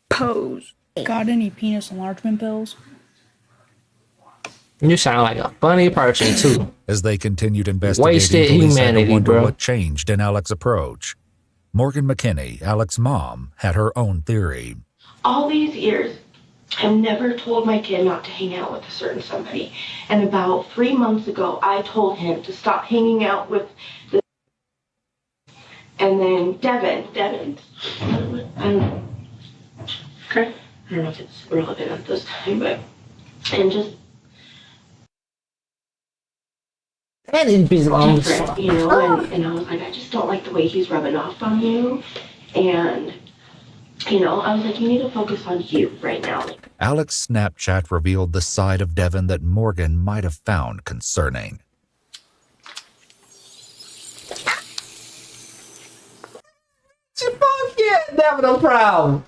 Pose. Got any penis enlargement pills? You sound like a funny person, too. As they continued investigating, wasted police had to humanity, wonder bro. what changed in Alec's approach. Morgan McKinney, Alec's mom, had her own theory. All these years, I've never told my kid not to hang out with a certain somebody. And about 3 months ago, I told him to stop hanging out with the... And then Devin, okay. I don't know if it's relevant at this time, but, and just, and it belongs, different, you know, and I was like, I just don't like the way he's rubbing off on you, and, you know, I was like, you need to focus on you right now. Alec's Snapchat revealed the side of Devin that Morgan might have found concerning. Fuck yeah, Devin, I'm proud.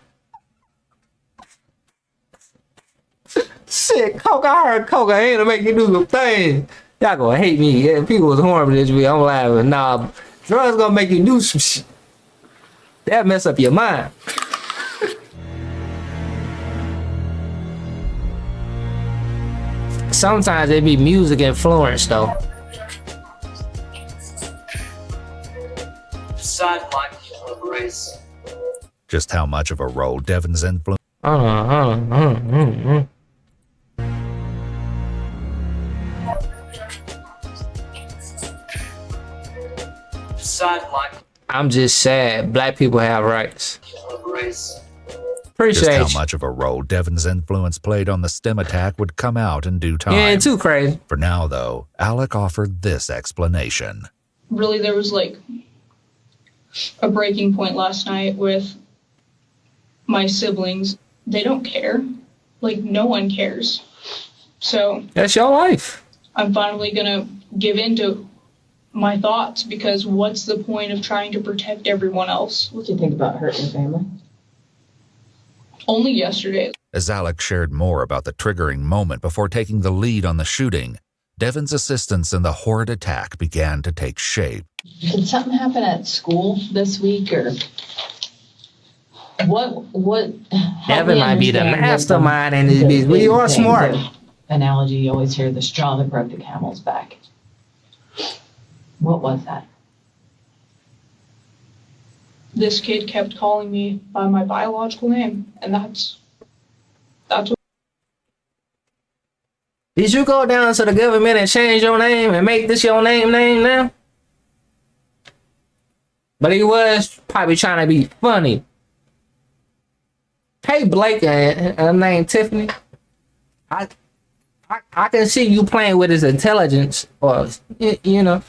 Shit, Coke, I heard cocaine to make you do some things. Y'all gonna hate me. Yeah, people was horrible this week. I'm laughing. Nah, drugs gonna make you do some shit. That mess up your mind. Sometimes it be music influenced though. Just how much of a role Devin's influence. I'm just sad. Black people have rights. Just Appreciate how you. much of a role Devin's influence played on the stim attack would come out in due time. Yeah, too crazy. For now, though, Alec offered this explanation. Really, there was like a breaking point last night with my siblings. They don't care. Like, no one cares. So that's your life. I'm finally gonna give in to my thoughts, because what's the point of trying to protect everyone else? What do you think about hurting your family? Only yesterday. As Alec shared more about the triggering moment before taking the lead on the shooting, Devin's assistance in the horrid attack began to take shape. Did something happen at school this week, or what? Devin might be the mastermind in this bitch. We are smart. Analogy, you always hear the straw that broke the camel's back. What was that? This kid kept calling me by my biological name, and that's what. Did you go down to the government and change your name and make this your name now? But he was probably trying to be funny. Hey, Blake, her name Tiffany. I can see you playing with his intelligence, or you know.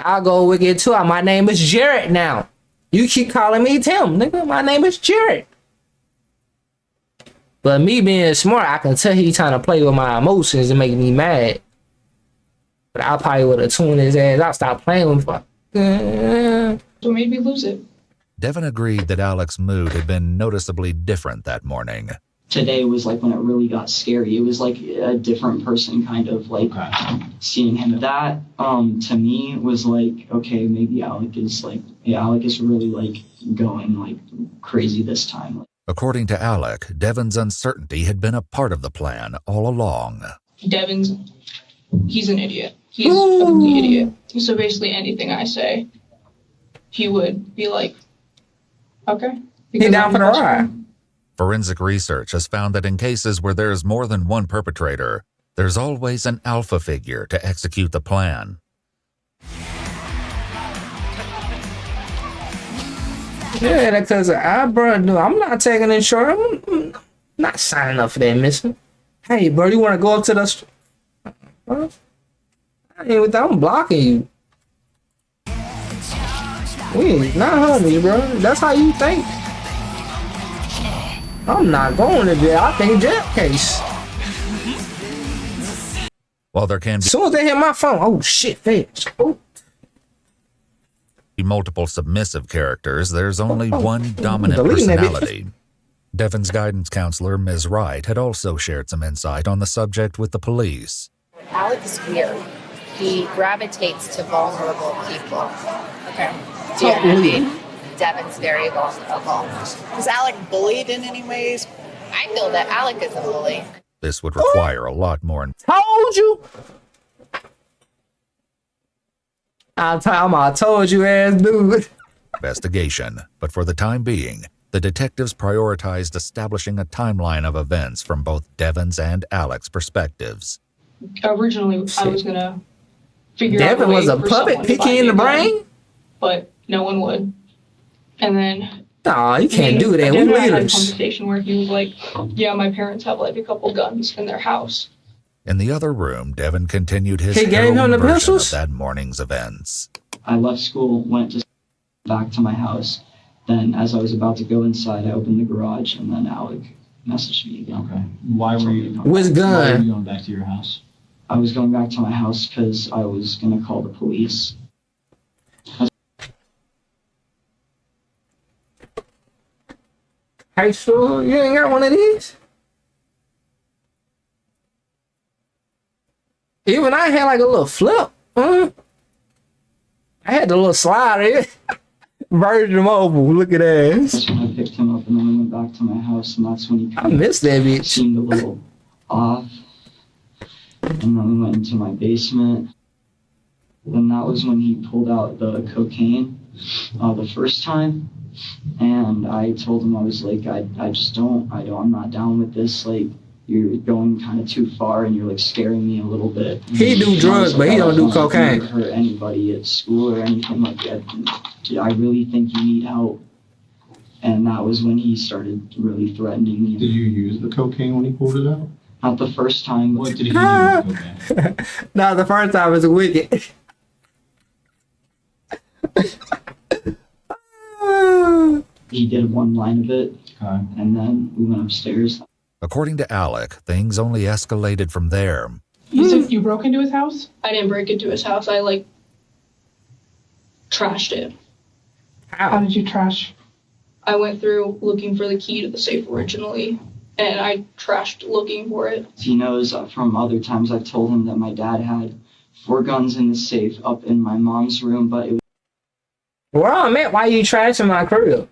I'll go with it too. My name is Jared now. You keep calling me Tim, nigga. My name is Jared. But me being smart, I can tell he trying to play with my emotions and make me mad. But I probably would have tuned his ass out, stop playing with him. What made me lose it? Devin agreed that Alec's mood had been noticeably different that morning. Today was like when it really got scary. It was like a different person, kind of like seeing him. That to me was like, okay, maybe Alec is really like going like crazy this time. According to Alec, Devin's uncertainty had been a part of the plan all along. He's an idiot. He's a complete idiot. So basically anything I say, he would be like, okay. He down for the ride. Forensic research has found that in cases where there's more than one perpetrator, there's always an alpha figure to execute the plan. Yeah, because I'm not taking insurance. I'm not signing up for that mission. Hey, bro, you want to go up to the... I'm blocking you. We not hungry, bro. That's how you think. I'm not going to jail. I think jail case. While there can be... As soon as they hit my phone, oh shit, fast. Oh. Multiple submissive characters, there's only one dominant personality. Devin's guidance counselor, Ms. Wright, had also shared some insight on the subject with the police. Alec is weird. He gravitates to vulnerable people. Okay. Devin's very vulnerable. Was Alec bullied in any ways? I feel that Alec is a bully. This would require a lot more... Told you! I told you ass dude. Investigation, but for the time being, the detectives prioritized establishing a timeline of events from both Devin's and Alec's perspectives. Originally, I was gonna figure out Devin was a puppet picking in the brain, but no one would. And then, nah, you can't do that. We Devin had a leaders. conversation where he was like, "Yeah, my parents have like a couple guns in their house." In the other room, Devin continued his He gave him the version pistols? of that morning's events. I left school, went back to my house. Then, as I was about to go inside, I opened the garage, and then Alec messaged me again. Okay. Why were you gun? Why were you going back to your house? I was going back to my house because I was gonna call the police. Hey, so you ain't got one of these? Even I had like a little flip. I had the little slider. Virgin Mobile, look at that. That's when I picked him up, and then we went back to my house, and that's when he I missed that bitch. Seemed a little off. And then we went into my basement. Then that was when he pulled out the cocaine the first time. And I told him, I was like, I'm not down with this. Like, you're going kind of too far and you're like scaring me a little bit. He do drugs, but he don't do cocaine. Hurt anybody at school or anything like that. I really think you need help. And that was when he started really threatening me. Did you use the cocaine when he pulled it out? Not the first time. What did he use cocaine? No, the first time was wicked. He did one line of it, and then we went upstairs. According to Alec, things only escalated from there. You said you broke into his house? I didn't break into his house. I like trashed it. How did you trash? I went through looking for the key to the safe originally, and I trashed looking for it. He knows from other times I've told him that my dad had 4 guns in the safe up in my mom's room, but it was... Well, I meant, why you trashing my crib?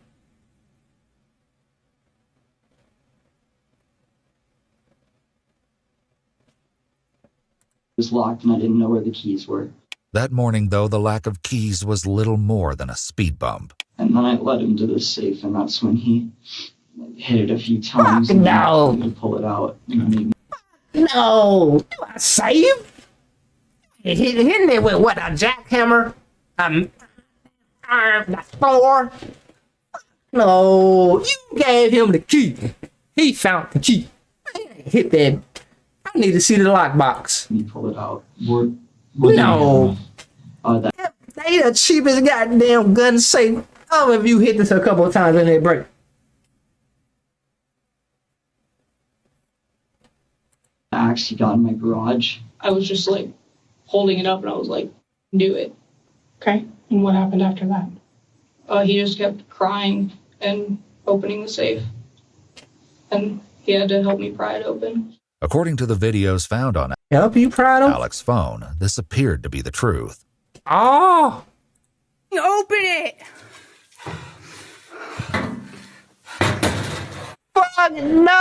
was locked and I didn't know where the keys were. That morning, though, the lack of keys was little more than a speed bump. And then I led him to the safe, and that's when he hit it a few times. And no! To pull it out. No! A safe? Hitting it with what, a jackhammer? A 4? No, you gave him the key. He found the key. Hit that. I need to see the lockbox. You pull it out. No. They the cheapest goddamn gun safe. Oh, if you hit this a couple of times and they break. The axe he got in my garage. I was just like holding it up and I was like, do it. Okay. And what happened after that? He just kept crying and opening the safe. And he had to help me pry it open. According to the videos found on Alec's phone, this appeared to be the truth. Oh! Open it! Fuck no!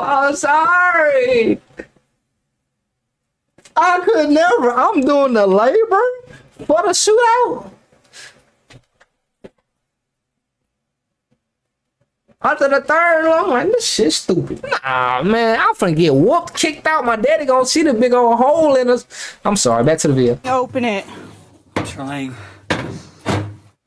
I'm sorry! I could never. I'm doing the labor for the shootout. After the third one, I'm like, this shit's stupid. Nah, man, I'm finna get whooped, kicked out. My daddy gonna see the big old hole in us. I'm sorry, back to the video. Open it. I'm trying.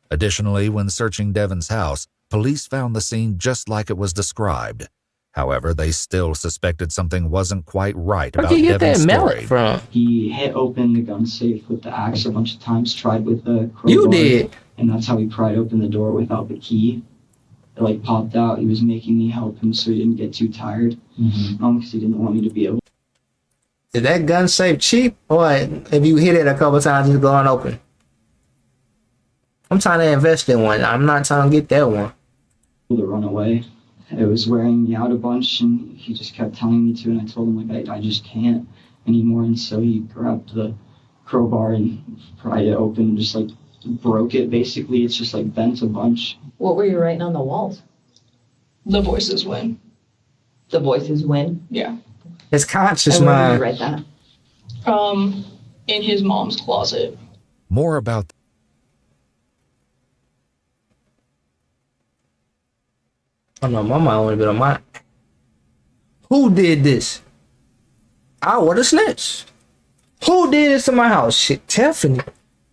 Additionally, when searching Devon's house, police found the scene just like it was described. However, they still suspected something wasn't quite right about Devon's story. From? He hit open the gun safe with the axe a bunch of times, tried with the crowbar. You did. And that's how he pried open the door without the key. It like popped out. He was making me help him so he didn't get too tired. Because he didn't want me to be able. Is that gun safe cheap? Or if you hit it a couple times, it's going open? I'm trying to invest in one. I'm not trying to get that one. To run away. It was wearing me out a bunch, and he just kept telling me to, and I told him, like, I just can't anymore. And so he grabbed the crowbar and pried it open and just, like, broke it. Basically, it's just, like, bent a bunch. What were you writing on the walls? The voices win. The voices win? Yeah. His conscious And where did mind. you write that? In his mom's closet. More about Oh no, my mind went a bit on mine. Who did this? I would have snitched. Who did this to my house? Shit, Tiffany.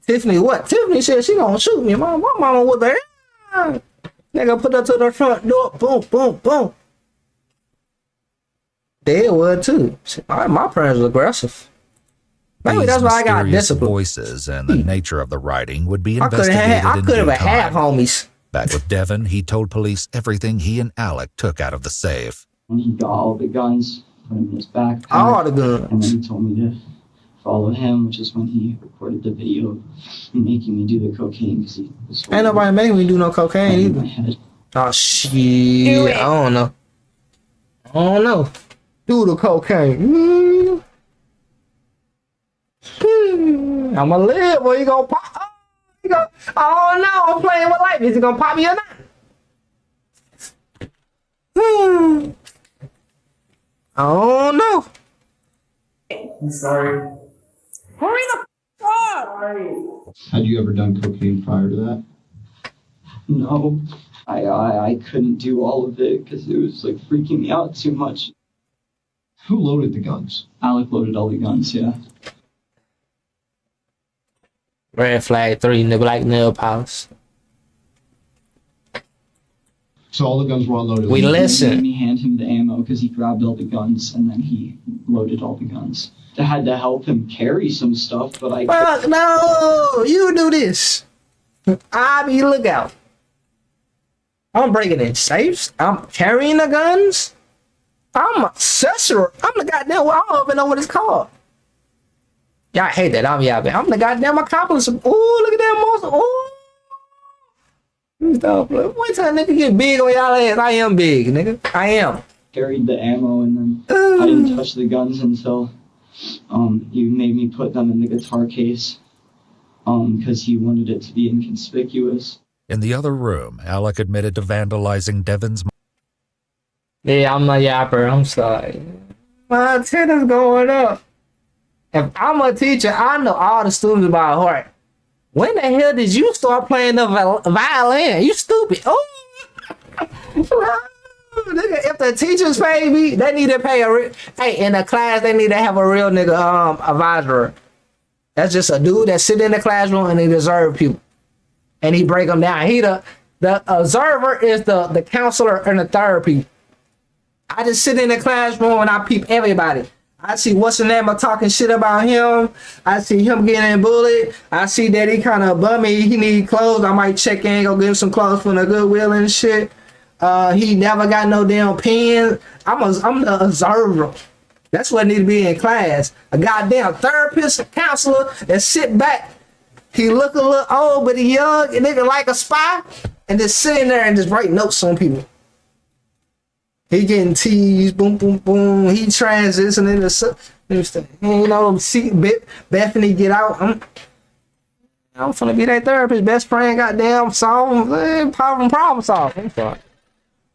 Tiffany what? Tiffany said she gonna shoot me. My mama was there. Nigga put her to the front door. Boom, boom, boom. They would too. My parents were aggressive. Maybe that's why I got discipline. Voices and the nature of the writing would be I investigated could have in due had time. homies. Back with Devon, he told police everything he and Alec took out of the safe. And he got all the guns, put them in his backpack. All the guns. And then he told me to follow him, which is when he recorded the video of making me do the cocaine because he was. Ain't nobody making me do no cocaine either. Oh shit! I don't know. I don't know. Do the cocaine. I'ma live, boy. You gonna pop? You gonna, oh no! I'm playing with life. Is he gonna pop me or not? I don't know. I'm sorry. Hurry the f up! Had you ever done cocaine prior to that? No. I couldn't do all of it because it was like freaking me out too much. Who loaded the guns? Alec loaded all the guns, yeah. Red flag 3 in the black nail polish. So all the guns were unloaded. We listen. He made me hand him the ammo because he grabbed all the guns and then he loaded all the guns. I had to help him carry some stuff, but I... Fuck no! You do this. I be lookout. I'm breaking in safes. I'm carrying the guns. I'm accessory. I'm the goddamn... I don't even know what it's called. Y'all hate that. I'm the goddamn accomplice. Ooh, look at that monster. Ooh. Wait till a nigga get big on y'all ass. I am big, nigga. I am. Carried the ammo and then I didn't touch the guns until you made me put them in the guitar case because he wanted it to be inconspicuous. In the other room, Alec admitted to vandalizing Devon's. Yeah, I'm a yapper. I'm sorry. My antenna's going up. If I'm a teacher, I know all the students by heart. When the hell did you start playing the violin? You stupid. Oh, nigga, if the teachers pay me, they need to pay hey, in the class, they need to have a real nigga advisor. That's just a dude that sit in the classroom and he observe people. And he break them down. He the observer is the counselor and the therapy. I just sit in the classroom and I peep everybody. I see what's the name of talking shit about him. I see him getting bullied. I see that he kind of bummy. He need clothes. I might check in, go get him some clothes from the Goodwill and shit. He never got no damn pen. I'm the observer. That's what need to be in class. A goddamn therapist, a counselor that sit back. He look a little old, but he young and nigga like a spy, and just sitting there and just write notes on people. He getting teased, boom, boom, boom. He transitioning into, you know, see Bethany get out. I'm finna be that therapist, best friend, goddamn, problem solve. I'm sorry.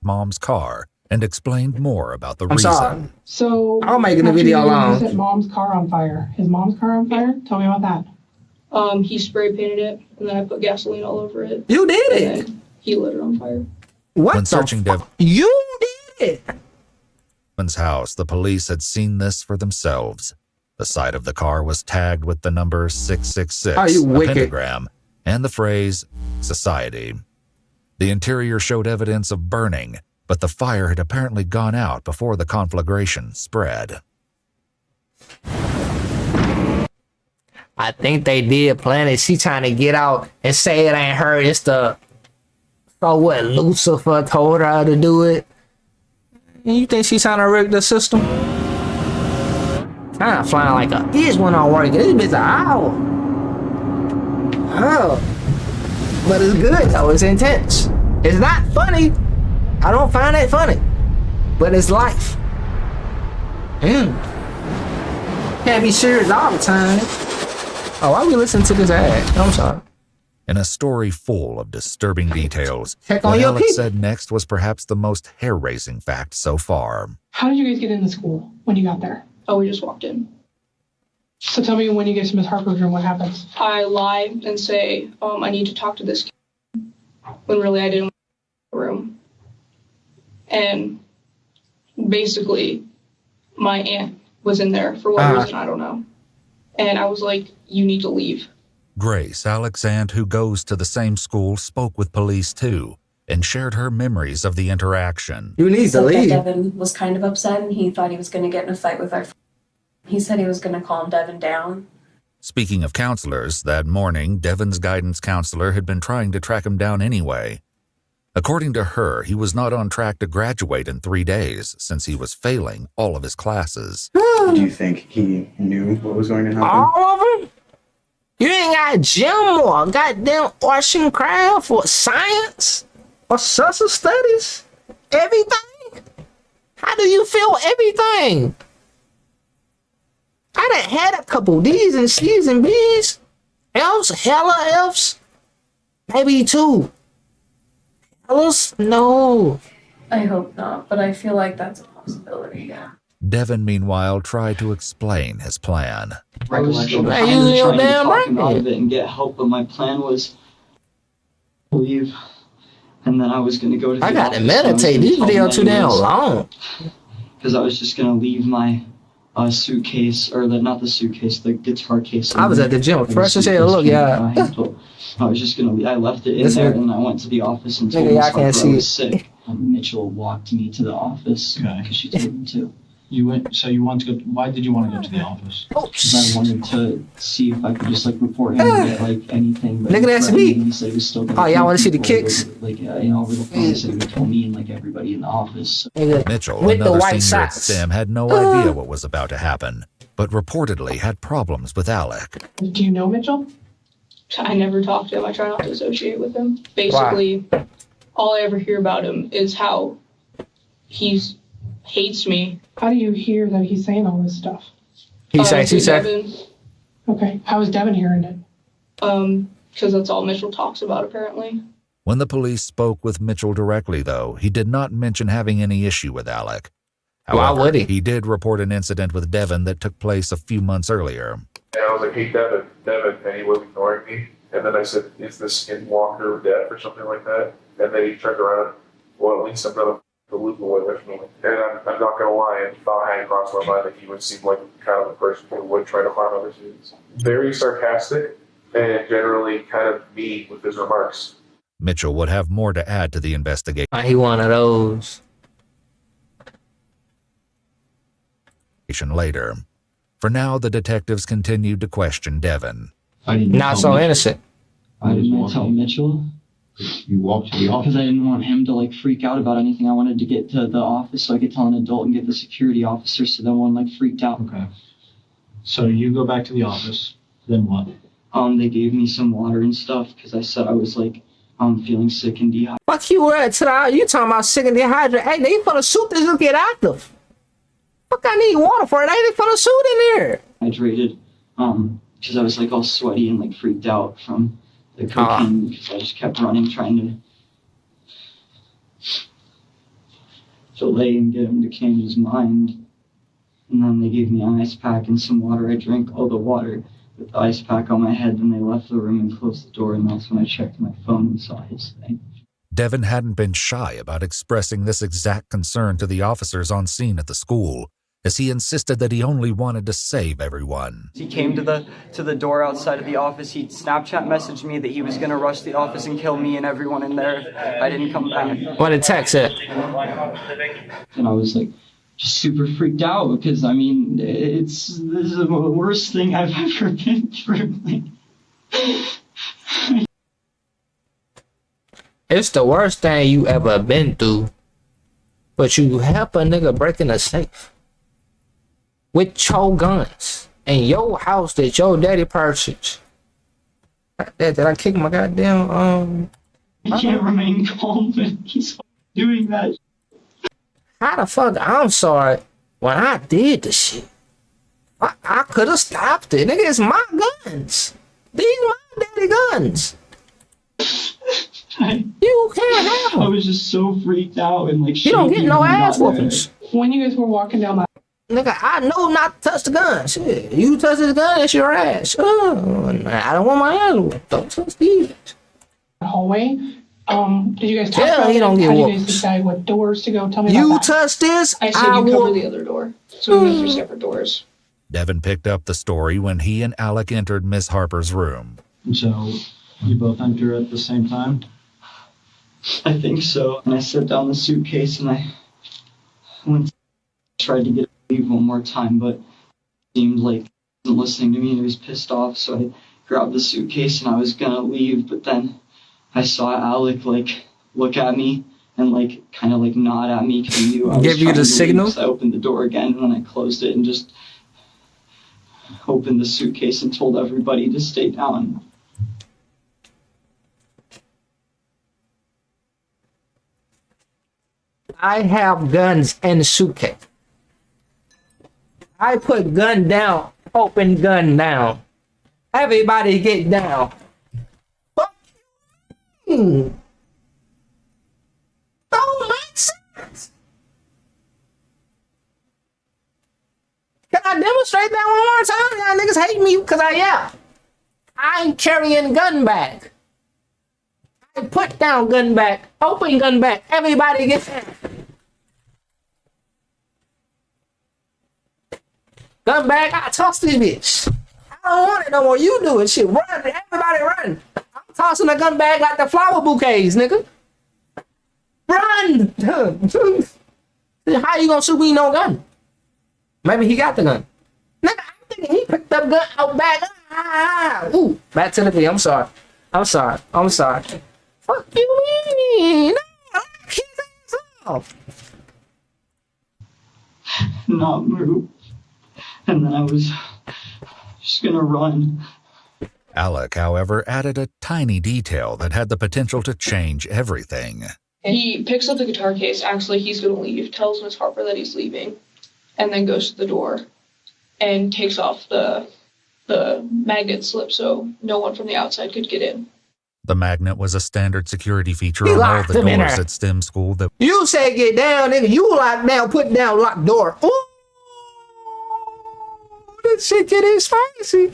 Mom's car and explained more about the reason. Sorry. So I'm making the video long. Set mom's car on fire. Is mom's car on fire? Tell me about that. He spray painted it, and then I put gasoline all over it. You did it. And he lit it on fire. What? When searching you did it. Devin's house, the police had seen this for themselves. The side of the car was tagged with the number 666, a pentagram, and the phrase "society." The interior showed evidence of burning, but the fire had apparently gone out before the conflagration spread. I think they did plan it. She trying to get out and say it ain't her. It's the... So what, Lucifer told her to do it? You think she's trying to rig the system? Kind of flying like a bitch when I'm working. This bitch an hour. Oh. But it's good though. It's intense. It's not funny. I don't find it funny. But it's life. Can't be serious all the time. Oh, why we listen to this ad? I'm sorry. In a story full of disturbing details, Check on what your Alex people. said next was perhaps the most hair-raising fact so far. How did you guys get into school when you got there? Oh, we just walked in. So tell me when you get to Miss Harper's room, what happens? I lie and say, I need to talk to this kid, when really I didn't want to go in the room. And basically, my aunt was in there for what reason, I don't know. And I was like, you need to leave. Grace, Alec's aunt, who goes to the same school, spoke with police too and shared her memories of the interaction. You need to leave. Devin was kind of upset and he thought he was going to get in a fight with our friend. He said he was going to calm Devin down. Speaking of counselors, that morning, Devin's guidance counselor had been trying to track him down anyway. According to her, he was not on track to graduate in 3 days since he was failing all of his classes. Do you think he knew what was going to happen? All of them? You ain't got gym or goddamn arts and craft or science or social studies? Everything? How do you feel everything? I done had a couple D's and C's and B's. F's, hella F's. Maybe 2. Hellas? No. I hope not, but I feel like that's a possibility, yeah. Devin, meanwhile, tried to explain his plan. I was still trying to talk him out of it and get help, but my plan was leave. and then I was gonna go to the I gotta office, meditate. This video too damn long. Because I was just gonna leave my suitcase, or not the suitcase, the guitar case. I was at the gym, fresh as hell. Look, yeah. I was just gonna. I left it in there, and I went to the office and told Miss Harper I was sick. Mitchell walked me to the office because she told him to. You went. So you want to go? Why did you want to go to the office? Because I wanted to see if I could just like report him and get like anything. Nigga, that's me. He said he was still oh, y'all want to see the kicks? Like over the phone, he said he told me and like everybody in the office. Mitchell, with another the white senior at socks. STEM, had no idea what was about to happen, but reportedly had problems with Alec. Do you know Mitchell? I never talked to him. I try not to associate with him. Basically, all I ever hear about him is how he's hates me. How do you hear that he's saying all this stuff? He said. Devin. Okay, how is Devin hearing it? Because that's all Mitchell talks about apparently. When the police spoke with Mitchell directly, though, he did not mention having any issue with Alec. However, why would he? He did report an incident with Devin that took place a few months earlier. And I was like, hey, Devin, and he was ignoring me. And then I said, is this Skinwalker deaf or something like that? And then he turned around, well, at least I'm not the loop away with me. And I'm not going to lie, it thought had crossed my mind that he would seem like kind of the person who would try to harm other students. Very sarcastic and generally kind of mean with his remarks. Mitchell would have more to add to the investigation. He one of those. Later. For now, the detectives continued to question Devin. Not so innocent. I didn't tell Mitchell. You walked to the office? Because I didn't want him to like freak out about anything. I wanted to get to the office so I could tell an adult and get the security officer so no one like freaked out. Okay. So you go back to the office. Then what? They gave me some water and stuff because I said I was like feeling sick and dehydrated. Fuck you were today. You talking about sick and dehydrated? Hey, they for the suit this will get active. Fuck, I need water for it. Ain't they for the suit in there? Hydrated. Because I was like all sweaty and like freaked out from the cocaine because I just kept running trying to delay and get him to change his mind. And then they gave me an ice pack and some water. I drank all the water with the ice pack on my head. Then they left the room and closed the door. And that's when I checked my phone and saw his thing. Devin hadn't been shy about expressing this exact concern to the officers on scene at the school, as he insisted that he only wanted to save everyone. He came to the door outside of the office. He Snapchat messaged me that he was going to rush the office and kill me and everyone in there if I didn't come back. What did text it? And I was like, just super freaked out because, I mean, this is the worst thing I've ever been through. It's the worst thing you ever been through, but you help a nigga break in a safe with your guns in your house that your daddy purchased. Did I kick my goddamn I can't remain calm when he's doing that. How the fuck I'm sorry when I did the shit? I could have stopped it. Nigga, it's my guns. These my daddy guns. You can't have them. I was just so freaked out and like you don't get no ass whoopings. When you guys were walking down that nigga, I know not to touch the gun. Shit, you touch the gun, it's your ass. I don't want my ass whooped. Don't touch these. Hallway. Did you guys talk about he it? don't get How did you whooped. guys decide what doors to go? Tell me You about that. touch this, I said you cover the other door. So we went through separate doors. Devin picked up the story when he and Alec entered Miss Harper's room. So you both enter at the same time? I think so. And I set down the suitcase and I tried to get it to leave one more time, but it seemed like he wasn't listening to me and he was pissed off. So I grabbed the suitcase and I was gonna leave, but then I saw Alec like look at me and like kind of like nod at me because he knew I was give you trying the to signal. leave. So I opened the door again and then I closed it and just opened the suitcase and told everybody to stay down. I have guns in the suitcase. I put gun down, open gun down. Everybody get down. Fuck you. Don't make sense. Can I demonstrate that one more time? Y'all niggas hate me because I ain't carrying a gun bag. I put down gun back. Open gun back. Everybody get down. Gun back. I toss this bitch. I don't want it no more. You do it, shit. Run. Everybody run. I'm tossing the gun back like the flower bouquets, nigga. Run. How you gonna shoot me no gun? Maybe he got the gun. Nigga, I'm thinking he picked up gun out back. Ooh, back to the video. I'm sorry. Fuck you, mean. No, keep his off. Not move. And then I was just gonna run. Alec, however, added a tiny detail that had the potential to change everything. He picks up the guitar case, acts like he's gonna leave, tells Miss Harper that he's leaving, and then goes to the door and takes off the magnet slip so no one from the outside could get in. The magnet was a standard security feature on all the doors at STEM school that you say get down, nigga. You lock down, put down, lock door. Ooh, this shit getting spicy.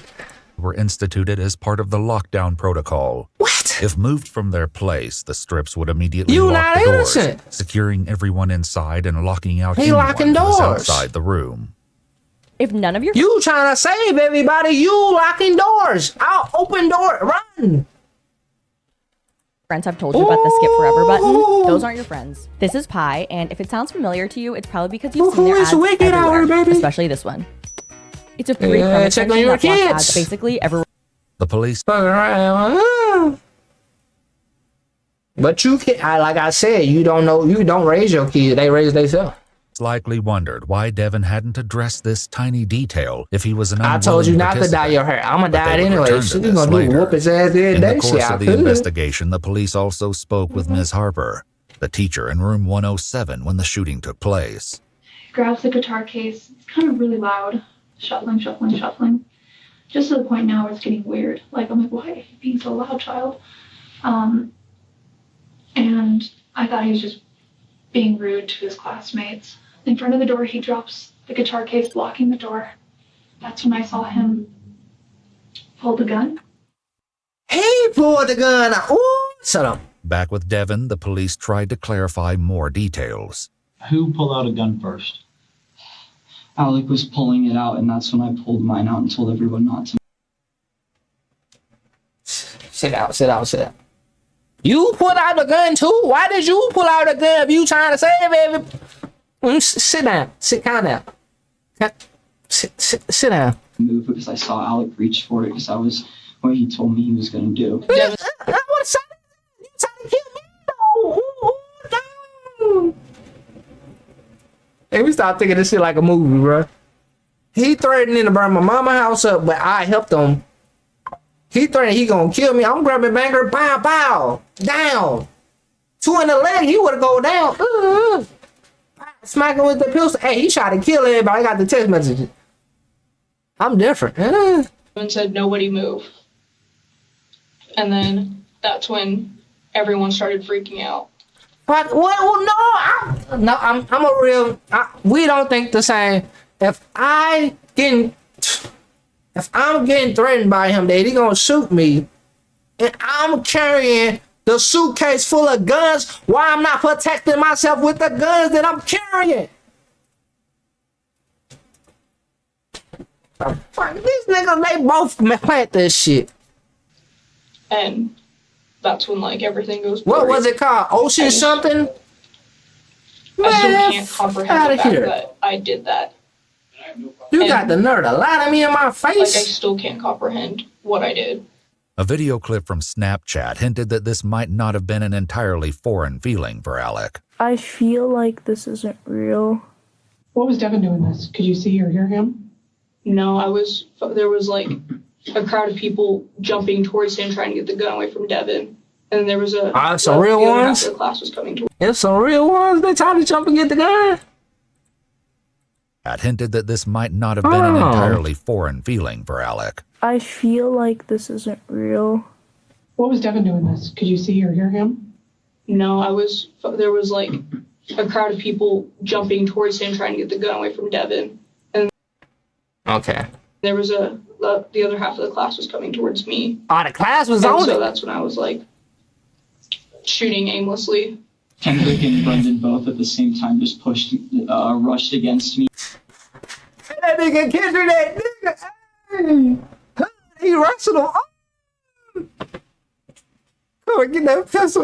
Were instituted as part of the lockdown protocol. What? If moved from their place, the strips would immediately lock the doors, securing everyone inside and locking out anyone who was outside the room. If none of your you trying to save everybody, you locking doors. I'll open door. Run. friends have told you about the skip forever button, those aren't your friends. This is Pi, and if it sounds familiar to you, it's probably because you've seen their ads everywhere, especially this one. It's a free Chrome extension that blocks ads basically everywhere. The police. But you can, like I said, you don't raise your kids; they raise themselves. Likely wondered why Devin hadn't addressed this tiny detail if he was an I told you not to dye your hair. I'm gonna dye it anyway. She's gonna do whoop his ass every day. In the course of the investigation, the police also spoke with Ms. Harper, the teacher in room 107 when the shooting took place. He grabs the guitar case. It's kind of really loud. Shuffling. Just to the point now where it's getting weird. Like, I'm like, why are you being so loud, child? And I thought he was just being rude to his classmates. In front of the door, he drops the guitar case, blocking the door. That's when I saw him pull the gun. He pulled the gun. Ooh, shut up. Back with Devin, the police tried to clarify more details. Who pulled out a gun first? Alec was pulling it out, and that's when I pulled mine out and told everyone not to. Sit down. You pulled out the gun too? Why did you pull out the gun if you trying to save everybody? Sit down. Sit down. Sit down. Move because I saw Alec reach for it because that was what he told me he was going to do. You trying to kill me though. Hey, we start thinking this shit like a movie, bro. He threatening to burn my mama house up, but I helped him. He threatened he gonna kill me. I'm grabbing banger, pow, pow, down. 2 in the leg, he would've go down. Smacking with the pistol. Hey, he tried to kill everybody. I got the text messages. I'm different. And said, nobody move. And then that's when everyone started freaking out. But well, no, I'm a real. We don't think the same. If I'm getting threatened by him, that he gonna shoot me, and I'm carrying the suitcase full of guns, why I'm not protecting myself with the guns that I'm carrying? Fuck, these niggas, they both plant this shit. And that's when, like, everything goes blurry. What was it called? Ocean something? I still can't comprehend the fact that I did that. You got the nerve to lie to me in my face? Like, I still can't comprehend what I did. A video clip from Snapchat hinted that this might not have been an entirely foreign feeling for Alec. I feel like this isn't real. What was Devin doing this? Could you see or hear him? No, there was like a crowd of people jumping towards him, trying to get the gun away from Devin. And then there was some real ones? The class was coming towards. It's some real ones? They tried to jump and get the gun? That hinted that this might not have been an entirely foreign feeling for Alec. I feel like this isn't real. What was Devin doing this? Could you see or hear him? No, there was like a crowd of people jumping towards him, trying to get the gun away from Devin. And okay. There was the other half of the class was coming towards me. Oh, the class was on it. So that's when I was like, shooting aimlessly. Kendrick and Brendan both at the same time just rushed against me. That nigga Kendrick, that nigga. Hey, he wrestled him. Come on, get that pistol.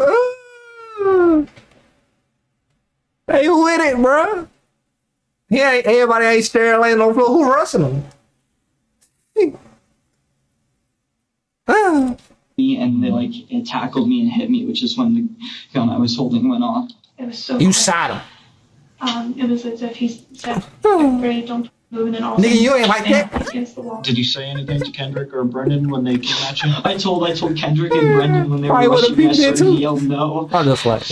Hey, who with it, bro? Everybody ain't staring laying on the floor. Who wrestling him? Me and they it tackled me and hit me, which is when the gun I was holding went off. It was so. You quick. shot him. It was as if he said, "Ready, don't move," and then all. Nigga, you ain't like that. Against the wall. Did you say anything to Kendrick or Brendan when they came at you? I told Kendrick and Brendan when they were rushing me, I started to yell no. I'm just like,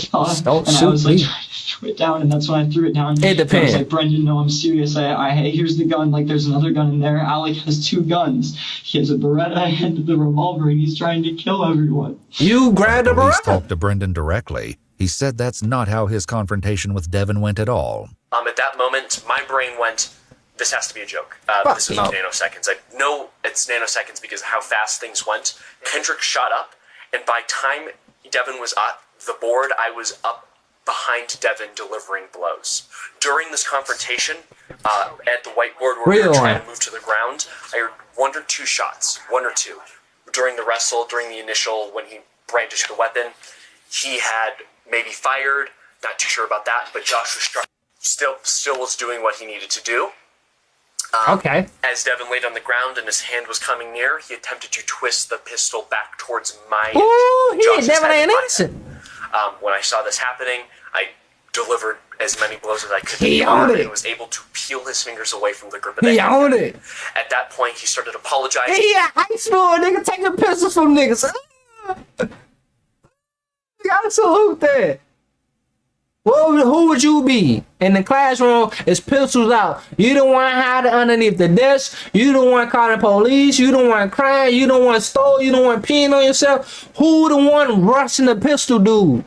don't and shoot I was me. trying to throw it down, and that's when I threw it down. It depends. I was like, Brendan, no, I'm serious. Here's the gun. There's another gun in there. Alec has 2 guns. He has a Beretta and the revolver, and he's trying to kill everyone. You grabbed a Police Beretta? talked to Brendan directly. He said that's not how his confrontation with Devin went at all. At that moment, my brain went, this has to be a joke. This was nanoseconds. No, it's nanoseconds because of how fast things went. Kendrick shot up, and by time Devin was at the board, I was up behind Devin delivering blows. During this confrontation, at the whiteboard where we were trying to move to the ground, I heard 1 or 2 shots. 1 or 2. During the wrestle, during the initial, when he brandished the weapon, he had maybe fired, not too sure about that, but Josh was still was doing what he needed to do. Okay. As Devin laid on the ground and his hand was coming near, he attempted to twist the pistol back towards my Josh's Devin head ain't and my innocent. head. When I saw this happening, I delivered as many blows as I could He to the arm owned it. and was able to peel his fingers away from the grip of the He handgun. owned it. At that point, he started apologizing. He a high school nigga taking pistols from niggas. You gotta salute that. Who would you be? In the classroom, it's pistols out. You don't want hiding underneath the desk. You don't want calling the police. You don't want crying. You don't want stole. You don't want peeing on yourself. Who the one rushing the pistol dude?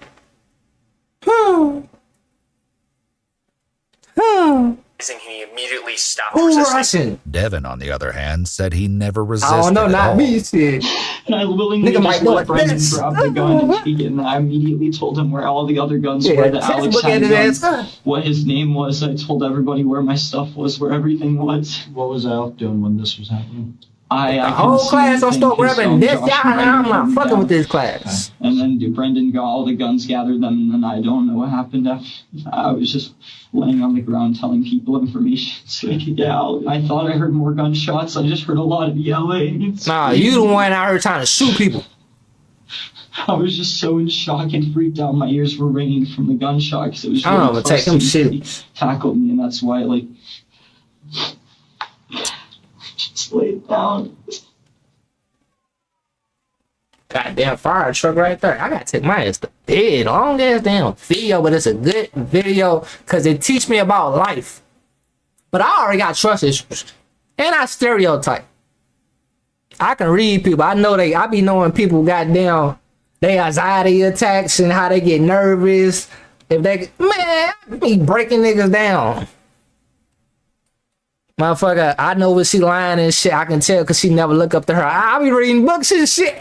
He immediately stopped Who resisting. rushing? Devin, on the other hand, said he never resisted Oh no, at not all. me, shit. And I willingly Nigga might just know let it Brendan best. grab the gun and take it, and I immediately told him where all the other guns Yeah, were, that Alex textbook had at his guns, ass. what his name was. I told everybody where my stuff was, where everything was. What was Alec doing when this was happening? I The whole couldn't see class don't anything start 'cause, grabbing this. Josh Y'all, and I'm Brendan not held fucking me with down. this class. And then Brendan got all the guns, gathered them, and then I don't know what happened after. I was just laying on the ground telling people information so I could get out. I thought I heard more gunshots. I just heard a lot of yelling. Nah, you the one out here trying to shoot people. I was just so in shock and freaked out. My ears were ringing from the gunshot because it was I'm really gonna close take him to me. serious. He tackled me, and that's why just laid down. Goddamn fire truck right there. I gotta take my ass to bed. Long ass damn video, but it's a good video because it teach me about life. But I already got trust issues. And I stereotype. I can read people. I be knowing people goddamn they anxiety attacks and how they get nervous. If they I be breaking niggas down. Motherfucker, I know when she lying and shit. I can tell because she never look up to her. I be reading books and shit.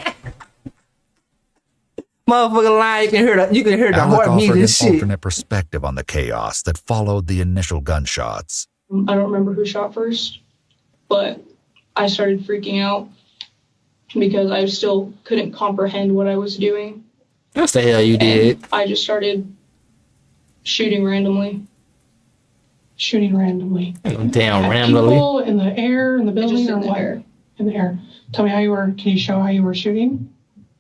Motherfucker lying, you can hear the Alec heartbeat offered and an shit. alternate perspective on the chaos that followed the initial gunshots. I don't remember who shot first, but I started freaking out because I still couldn't comprehend what I was doing. What the hell you did? I just started shooting randomly. Shooting randomly. Damn, At randomly. people in the air, in the building, Just or in the what? air. In the air. Tell me how you were. Can you show how you were shooting?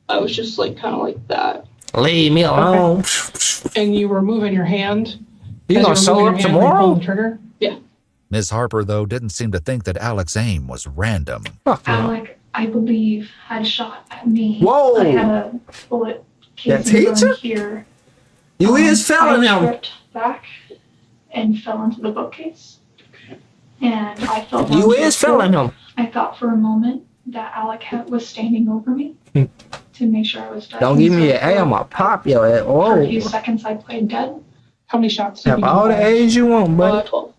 I was just kind of like that. Leave me alone. And you were moving your hand. You As gonna were show moving up your hand when you tomorrow? pulled the trigger? Yeah. Ms. Harper, though, didn't seem to think that Alec's aim was random. Alec, I believe, had shot at me. Whoa. I had a bullet That casing teacher? gun here. You is felling I him. tripped back and fell into the bookcase. And I fell down You to the is floor. felling him. I thought for a moment that Alec was standing over me to make sure I was dead. Don't give me And an A, I'ma pop your ass. For a few Oh. seconds, I played dead. How many shots did Have you all the fire? A's you want, buddy. 12.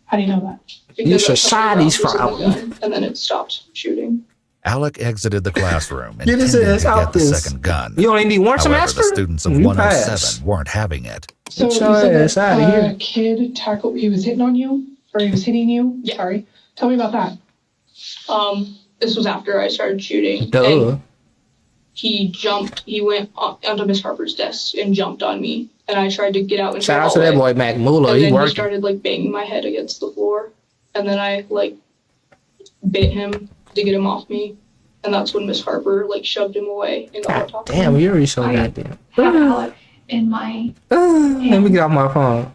How do you know that? You should I side shot these the rounds from. with the gun, and then it stopped shooting. Alec exited the classroom Get his intending ass to out get the this. second gun. You only need one However, semester? the students of You 107 pass. weren't having it. So Get you your said ass out of that here. a kid tackled, he was hitting on you? Or he was hitting you? Yeah. Sorry. Tell me about that. This was after I started shooting. Duh. And he went onto Miss Harper's desk and jumped on me. And I tried to get out into Shout the out to that hallway. boy Mac Muller. And He then he working. started like banging my head against the floor. And then I like bit him to get him off me. And that's when Miss Harper like shoved him away and got on top of him. Damn, you're so goddamn. Had Alec in my Let me get off my phone.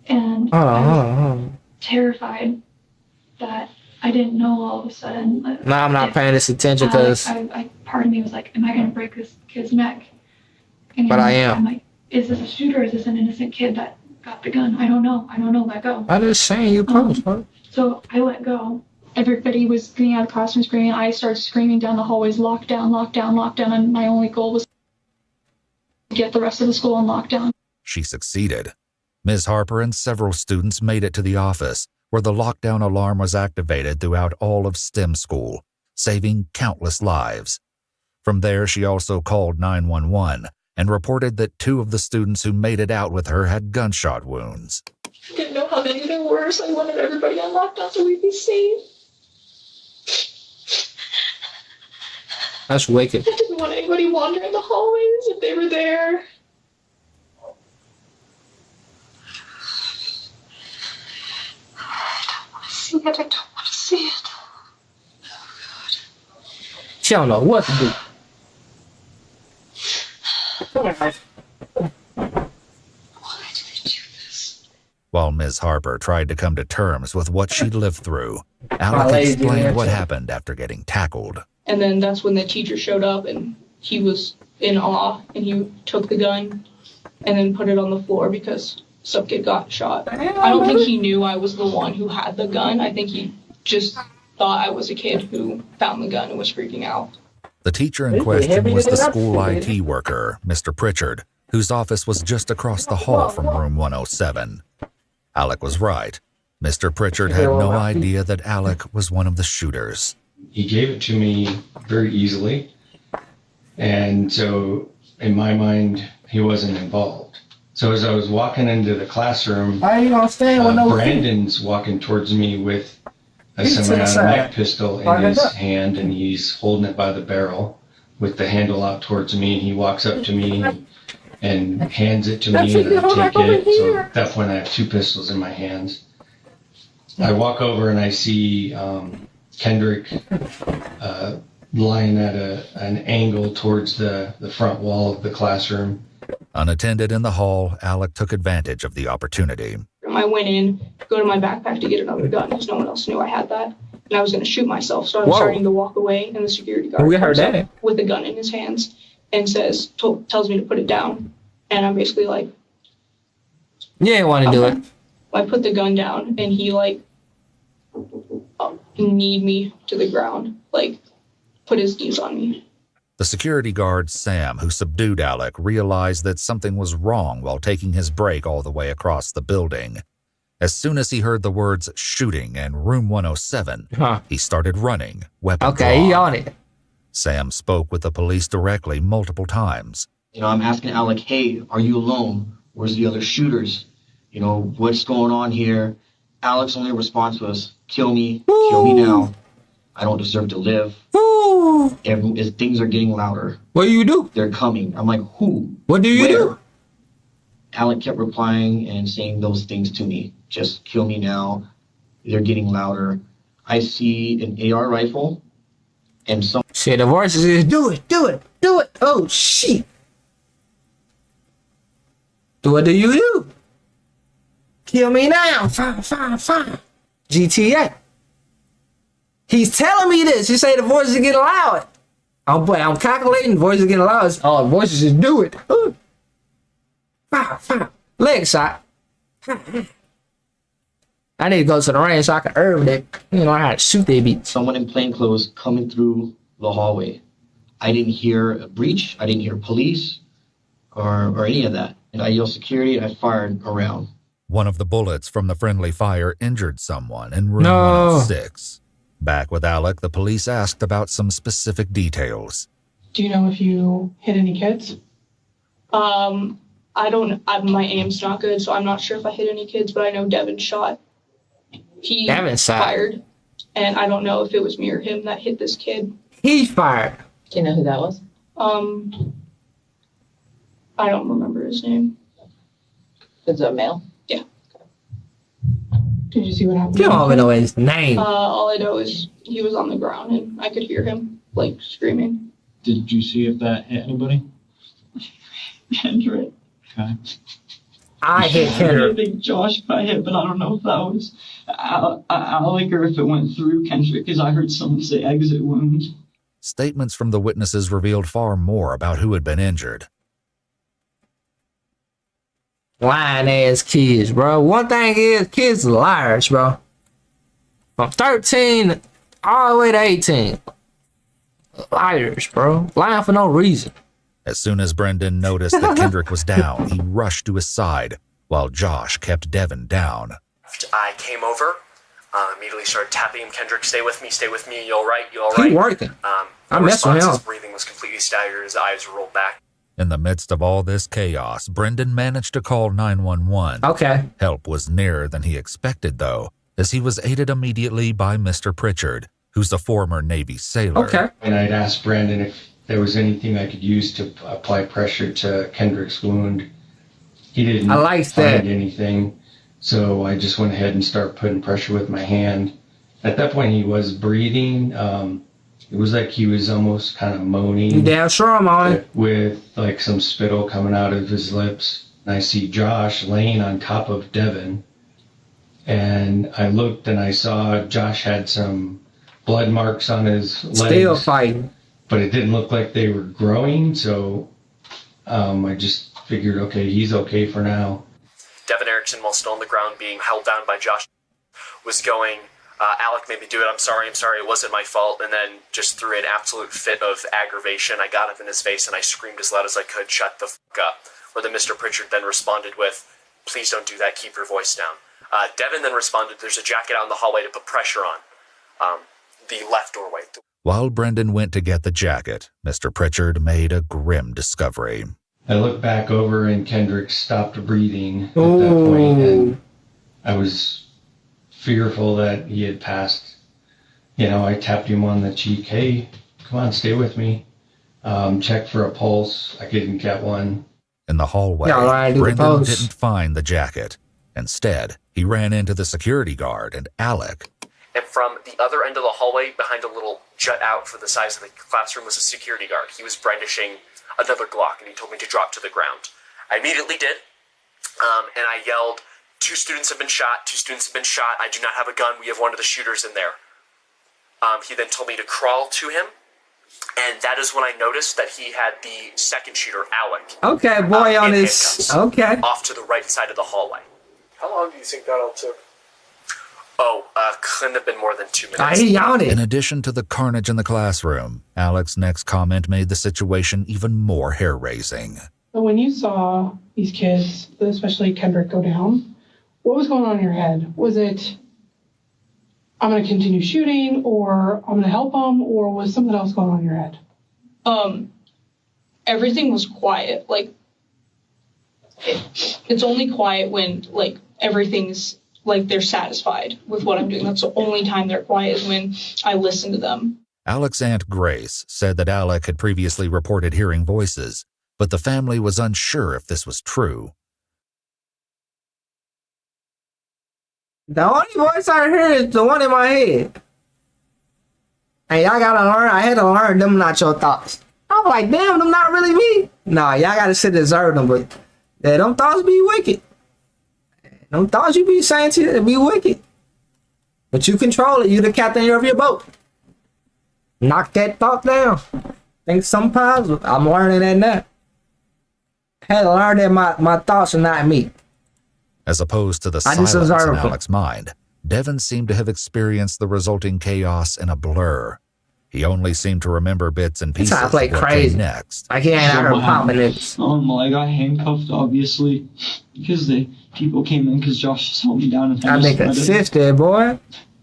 and Hold I on, was hold on, hold on. terrified that I didn't know all of a sudden. No, I'm not paying this attention because. Part of me was like, am I going to break this kid's neck? And But I am. I'm like, is this a shooter? Or is this an innocent kid that got the gun? I don't know. Let go. I'm just saying you close, bro. So I let go. Everybody was getting out of the classroom screaming. I started screaming down the hallways, lockdown, lockdown, lockdown. And my only goal was to get the rest of the school on lockdown. She succeeded. Ms. Harper and several students made it to the office, where the lockdown alarm was activated throughout all of STEM school, saving countless lives. From there, she also called 911 and reported that 2 of the students who made it out with her had gunshot wounds. I didn't know how many there were, so I wanted everybody on lockdown so we'd be safe. That's wicked. I didn't want anybody wandering the hallways if they were there. I don't want to see it. She don't know what to do. While Ms. Harper tried to come to terms with what she'd lived through, Alec explained what happened after getting tackled. And then that's when the teacher showed up and he was in awe and he took the gun and then put it on the floor because some kid got shot. I don't think he knew I was the one who had the gun. I think he just thought I was a kid who found the gun and was freaking out. The teacher in question was the school IT worker, Mr. Pritchard, whose office was just across the hall from room 107. Alec was right. Mr. Pritchard had no idea that Alec was one of the shooters. He gave it to me very easily. And so in my mind, he wasn't involved. So as I was walking into the classroom, Brandon's walking towards me with a semi-automatic pistol in his hand, and he's holding it by the barrel with the handle out towards me. He walks up to me and hands it to me, and I take it. So at that point, I have 2 pistols in my hands. I walk over and I see Kendrick lying at an angle towards the front wall of the classroom. Unattended in the hall, Alec took advantage of the opportunity. I went in, go to my backpack to get another gun because no one else knew I had that. And I was going to shoot myself, so I was starting to walk away, and the security guard comes up with the gun in his hands and tells me to put it down. And I'm basically like, you ain't want to do it. I put the gun down, and he like kneed me to the ground, like put his knees on me. The security guard, Sam, who subdued Alec, realized that something was wrong while taking his break all the way across the building. As soon as he heard the words shooting and room 107, he started running, weapon drawn. He on it. Sam spoke with the police directly multiple times. I'm asking Alec, hey, are you alone? Where's the other shooters? What's going on here? Alec's only response was, kill me now. I don't deserve to live. Things are getting louder. What do you do? They're coming. I'm like, who? What do you do? Alec kept replying and saying those things to me. Just kill me now. They're getting louder. I see an AR rifle and some... Shit, the voices is, do it. Oh, shit. What do you do? Kill me now. Fine. GTA. He's telling me this. You say the voices are getting loud. I'm calculating. The voices are getting loud. Oh, the voices just do it. Fine. Leg shot. I need to go to the range so I can herb that. How to shoot that beat. Someone in plain clothes coming through the hallway. I didn't hear a breach. I didn't hear police or any of that. And I yelled security and I fired around. One of the bullets from the friendly fire injured someone in room 106. Back with Alec, the police asked about some specific details. Do you know if you hit any kids? I don't. My aim's not good, so I'm not sure if I hit any kids. But I know Devin shot. He fired, and I don't know if it was me or him that hit this kid. He fired. Do you know who that was? I don't remember his name. Is it a male? Yeah. Did you see what happened? You don't even know his name. All I know is he was on the ground and I could hear him like screaming. Did you see if that hit anybody? Kendrick. Okay. I hit Kendrick. I think Josh got hit, but I don't know if that was Alec or if it went through Kendrick, because I heard someone say exit wound. Statements from the witnesses revealed far more about who had been injured. Lying ass kids, bro. One thing is, kids are liars, bro. From 13 all the way to 18. Liars, bro. Lying for no reason. As soon as Brendan noticed that Kendrick was down, he rushed to his side, while Josh kept Devin down. I came over, immediately started tapping him. Kendrick, stay with me, you all right, you all right? He working. I mess with him. His breathing was completely staggered, his eyes were rolled back. In the midst of all this chaos, Brendan managed to call 911. Okay. Help was nearer than he expected, though, as he was aided immediately by Mr. Pritchard, who's a former Navy sailor. Okay. And I'd asked Brandon if there was anything I could use to apply pressure to Kendrick's wound. He didn't find anything, so I just went ahead and started putting pressure with my hand. At that point, he was breathing. It was like he was almost kind of moaning. You damn sure I'm on it. With like some spittle coming out of his lips. And I see Josh laying on top of Devin. And I looked and I saw Josh had some blood marks on his legs. Still fighting. But it didn't look like they were growing, so I just figured, okay, he's okay for now. Devin Erickson, while still on the ground being held down by Josh, was going, Alec made me do it, I'm sorry, it wasn't my fault, and then just threw an absolute fit of aggravation. I got up in his face and I screamed as loud as I could, shut the fuck up. Where the Mr. Pritchard then responded with, please don't do that, keep your voice down. Devin then responded, there's a jacket out in the hallway to put pressure on. The left doorway. While Brendan went to get the jacket, Mr. Pritchard made a grim discovery. I looked back over and Kendrick stopped breathing at that point, and I was fearful that he had passed. You know, I tapped him on the cheek. Hey, come on, stay with me. Checked for a pulse. I couldn't get one. In the hallway, Brendan didn't find the jacket. Instead, he ran into the security guard and Alec. And from the other end of the hallway, behind a little jut out for the size of the classroom, was a security guard. He was brandishing another Glock, and he told me to drop to the ground. I immediately did, and I yelled, 2 students have been shot, 2 students have been shot, I do not have a gun, we have one of the shooters in there. He then told me to crawl to him, and that is when I noticed that he had the second shooter, Alec. Okay, boy, on his... Okay. Off to the right side of the hallway. How long do you think that all took? Oh, couldn't have been more than 2 minutes. In addition to the carnage in the classroom, Alec's next comment made the situation even more hair-raising. So when you saw these kids, especially Kendrick, go down, what was going on in your head? Was it, I'm going to continue shooting, or I'm going to help them, or was something else going on in your head? Everything was quiet. Like, it's only quiet when, like, everything's like they're satisfied with what I'm doing. That's the only time they're quiet, is when I listen to them. Alec's Aunt Grace said that Alec had previously reported hearing voices, but the family was unsure if this was true. The only voice I hear is the one in my head. And y'all gotta learn, I had to learn them not your thoughts. I'm like, damn, them not really me. Nah, y'all gotta sit and observe them, but yeah, them thoughts be wicked. Them thoughts you be saying to you be wicked. But you control it, you the captain of your boat. Knock that thought down. Think something positive. I'm learning that now. I had to learn that my thoughts are not me. As opposed to the silence in Alec's mind, Devin seemed to have experienced the resulting chaos in a blur. He only seemed to remember bits and pieces of what came next. I can't have her popping it. Well, I got handcuffed, obviously, because the people came in because Josh just held me down. And I make a sister, boy.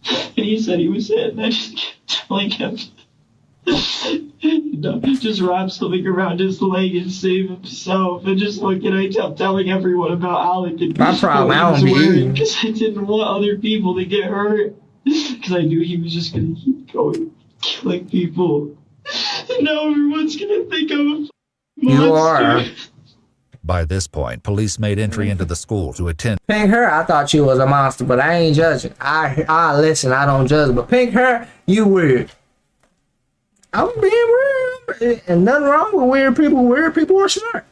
And he said he was hit, and I just kept telling him, just wrap something around his leg and save himself. And just looking, I kept telling everyone about Alec and my problem, I don't be because I didn't want other people to get hurt. Because I knew he was just going to keep going, killing people. And now everyone's going to think I'm a monster. You are. By this point, police made entry into the school to attend. Pink hair, I thought you was a monster, but I ain't judging. I listen, I don't judge. But pink hair, you weird. I'm being weird, and nothing wrong with weird people. Weird people are smart.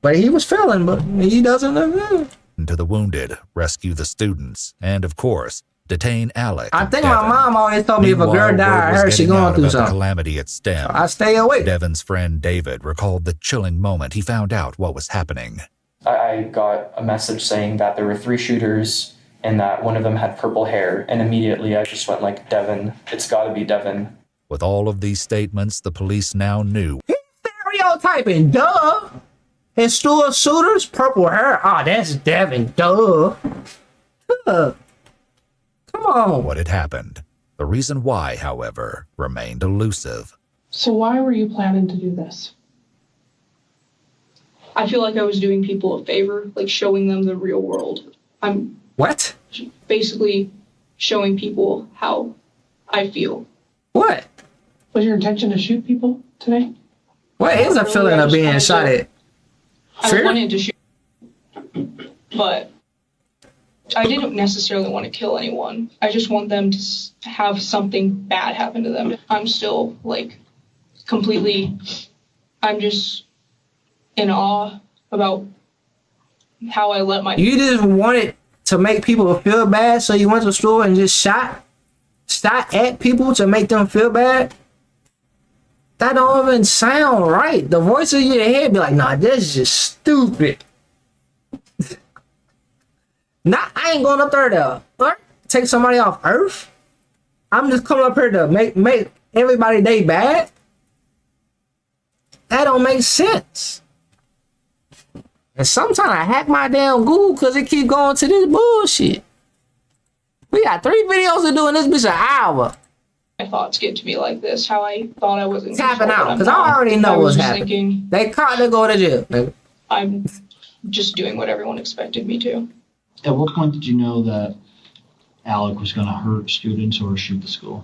But he was failing, but he doesn't know. To the wounded, rescue the students, and of course, detain Alec. I think my mom always told me if a girl died, I heard she going through something. Calamity at STEM. I stay away. Devin's friend David recalled the chilling moment he found out what was happening. I got a message saying that there were 3 shooters and that one of them had purple hair, and immediately I just went like, Devin, it's gotta be Devin. With all of these statements, the police now knew. He's stereotyping, duh. His school shooters, purple hair. Oh, that's Devin, duh. Come on. What had happened. The reason why, however, remained elusive. So why were you planning to do this? I feel like I was doing people a favor, like showing them the real world. I'm what? Basically showing people how I feel. What? Was your intention to shoot people today? What is a feeling of being shot at? I wanted to shoot, but I didn't necessarily want to kill anyone. I just want them to have something bad happen to them. I'm still like completely, I'm just in awe about how I let my... You just wanted to make people feel bad, so you went to school and just shot at people to make them feel bad? That don't even sound right. The voice in your head be like, nah, this is just stupid. Nah, I ain't going up there to take somebody off Earth. I'm just coming up here to make everybody day bad. That don't make sense. And sometimes I hack my damn Google because it keep going to this bullshit. We got 3 videos of doing this bitch an hour. My thoughts get to be like this, how I thought I was in tapping out, because I already know what's happening. They caught to go to jail. I'm just doing what everyone expected me to. At what point did you know that Alec was going to hurt students or shoot the school?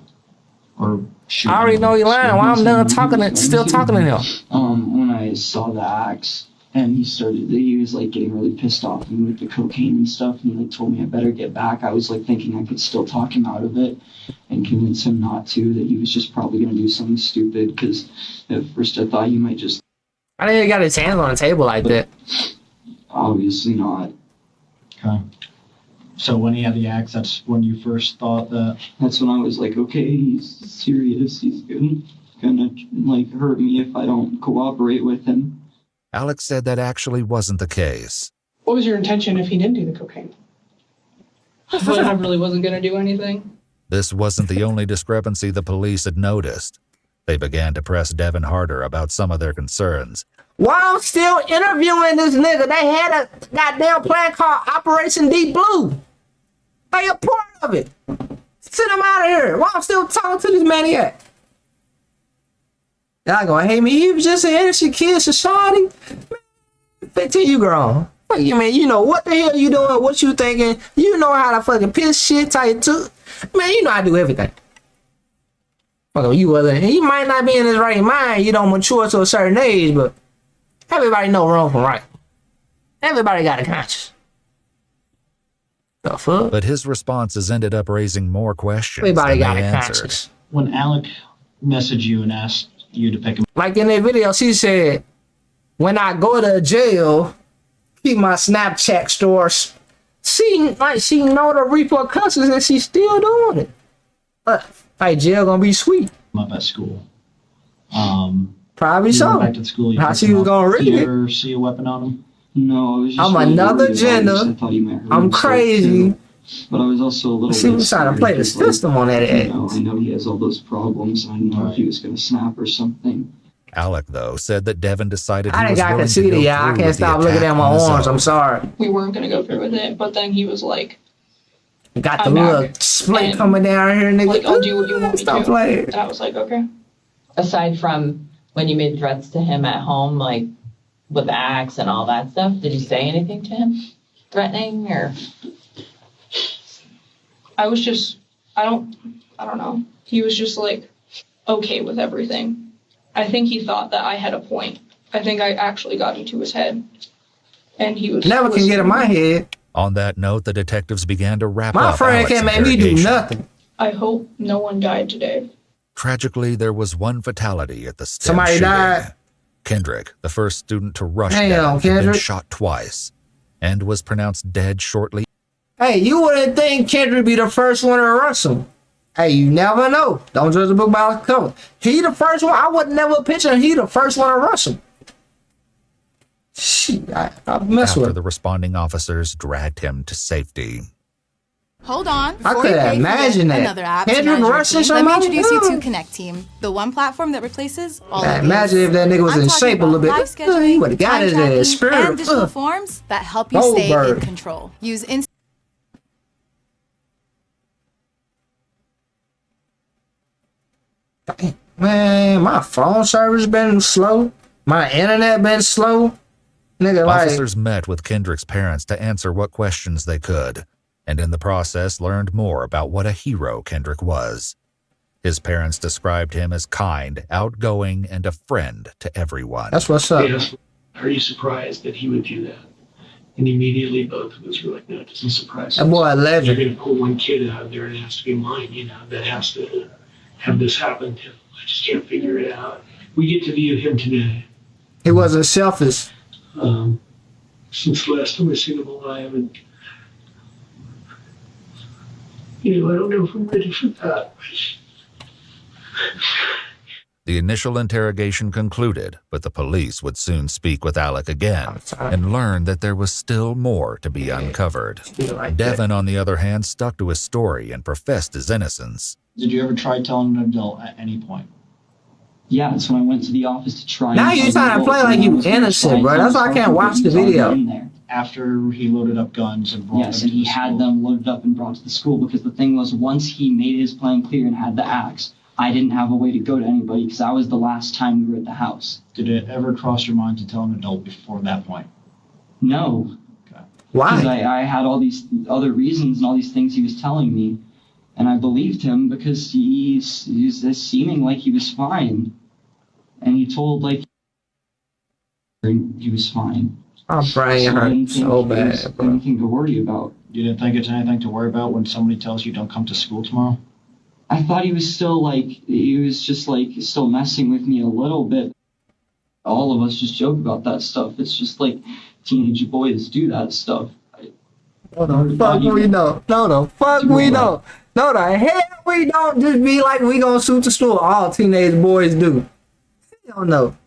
Or shoot? I already know you're lying. Why I'm done talking, still talking to him? When I saw the axe and he was like getting really pissed off at me with the cocaine and stuff, and he like told me I better get back. I was like thinking I could still talk him out of it and convince him not to, that he was just probably going to do something stupid, because at first I thought he might just... I didn't even got his hands on the table like that. Obviously not. Okay. So when he had the axe, that's when you first thought that... That's when I was like, okay, he's serious. He's gonna like hurt me if I don't cooperate with him. Alex said that actually wasn't the case. What was your intention if he didn't do the cocaine? But I really wasn't going to do anything. This wasn't the only discrepancy the police had noticed. They began to press Devin harder about some of their concerns. While I'm still interviewing this nigga, they had a goddamn plan called Operation Deep Blue. They a part of it. Send him out of here. While I'm still talking to this maniac. Y'all gonna hate me. He was just an innocent kid, society. 15, you grown. What you mean? You know what the hell you doing? What you thinking? You know how to fucking piss shit, tell you to. Man, you know how to do everything. Fuck you wasn't. He might not be in his right mind. You don't mature to a certain age, but everybody know wrong from right. Everybody got a conscience. The fuck? But his responses ended up raising more questions. Everybody got a answered. conscience. When Alec messaged you and asked you to pick him, like in that video, she said, when I go to jail, keep my Snapchat stores. She know the repercussions and she's still doing it. But like jail gonna be sweet. up at school. Probably you so. Back at school, How she was gonna read it? Did you it? ever see a weapon on him? No, it was just I'm really another worried about gender. it, 'cause I thought he might hurt I'm himself crazy. too. But I was also a little She bit was trying to scared play the because, system on that you know, I know he has all those problems. And I didn't know if he was going to snap or something. Alec, though, said that Devin decided he I was got willing to conceited, go yeah. I through can't with the stop looking attack at my on his arms. own. I'm sorry. We weren't going to go through with it, but then he was like, Got the I'm little back. split And, coming down here, nigga. Like, I'll do what you want me Stop to. playing. And I was like, okay. Aside from when you made threats to him at home, like with the axe and all that stuff, did you say anything to him? Threatening or? I was just, I don't know. He was just like, okay with everything. I think he thought that I had a point. I think I actually got into his head. And he was Never can get in my head. On that note, the detectives began to wrap My up friend Alex's can't make me do interrogation. nothing. I hope no one died today. Tragically, there was one fatality at the STEM Somebody shooting. died. Kendrick, the first student to rush Damn, Devin, had been Kendrick. shot twice and was pronounced dead shortly. Hey, you wouldn't think Kendrick be the first one to rush him. Hey, you never know. Don't judge a book by its cover. He the first one. I would never picture he the first one to rush him. Shit, I mess After with him. the responding officers dragged him to safety. Hold on. I Before could you pay for imagine yet that. another app to Kendrick manage your rushing team, let me somebody? introduce you Ooh. to Connect Team, the one platform that replaces all Now, of imagine these. if that nigga was I'm in talking shape a little about bit. live scheduling, He would have got time his tracking, ass. Spirit. and digital forms that help you stay Goldberg. in control. Use instant. Man, my phone service been slow. My internet been slow. Nigga, like, Officers met with Kendrick's parents to answer what questions they could, and in the process learned more about what a hero Kendrick was. His parents described him as kind, outgoing, and a friend to everyone. that's what's up. Yes. Are you surprised that he would do that? And immediately both of us were like, no, it doesn't surprise us. That boy a legend. You're going to pull one kid out of there and it has to be mine, you know, that has to have this happen to him. I just can't figure it out. We get to view him today. He wasn't selfish. Since the last time I seen him alive, and you know, I don't know if I'm ready for that. The initial interrogation concluded, but the police would soon speak with Alec again and learn that there was still more to be uncovered. Devin, on the other hand, stuck to his story and professed his innocence. Did you ever try telling an adult at any point? Yeah, that's when I went to the office to try. Now and you tell trying to the play adults like and I you was gonna innocent, try bro. and That's tell why I them can't watch the he was already video. in there. After he loaded up guns and brought Yes, them and he to the had school. them loaded up and brought to the school because the thing was, once he made his plan clear and had the axe, I didn't have a way to go to anybody because that was the last time we were at the house. Did it ever cross your mind to tell an adult before that point? No. Why? Because I had all these other reasons and all these things he was telling me, and I believed him because he's just seeming like he was fine, and he told like he was fine. My brain I didn't hurts think so it was bad, bro. anything to worry about. You didn't think it's anything to worry about when somebody tells you don't come to school tomorrow? I thought he was still still messing with me a little bit. All of us just joke about that stuff. It's just like teenage boys do that stuff. No, the fuck we don't. No, the fuck we don't. No, the hell we don't. Just be like we gonna shoot the school. All teenage boys do. You don't know.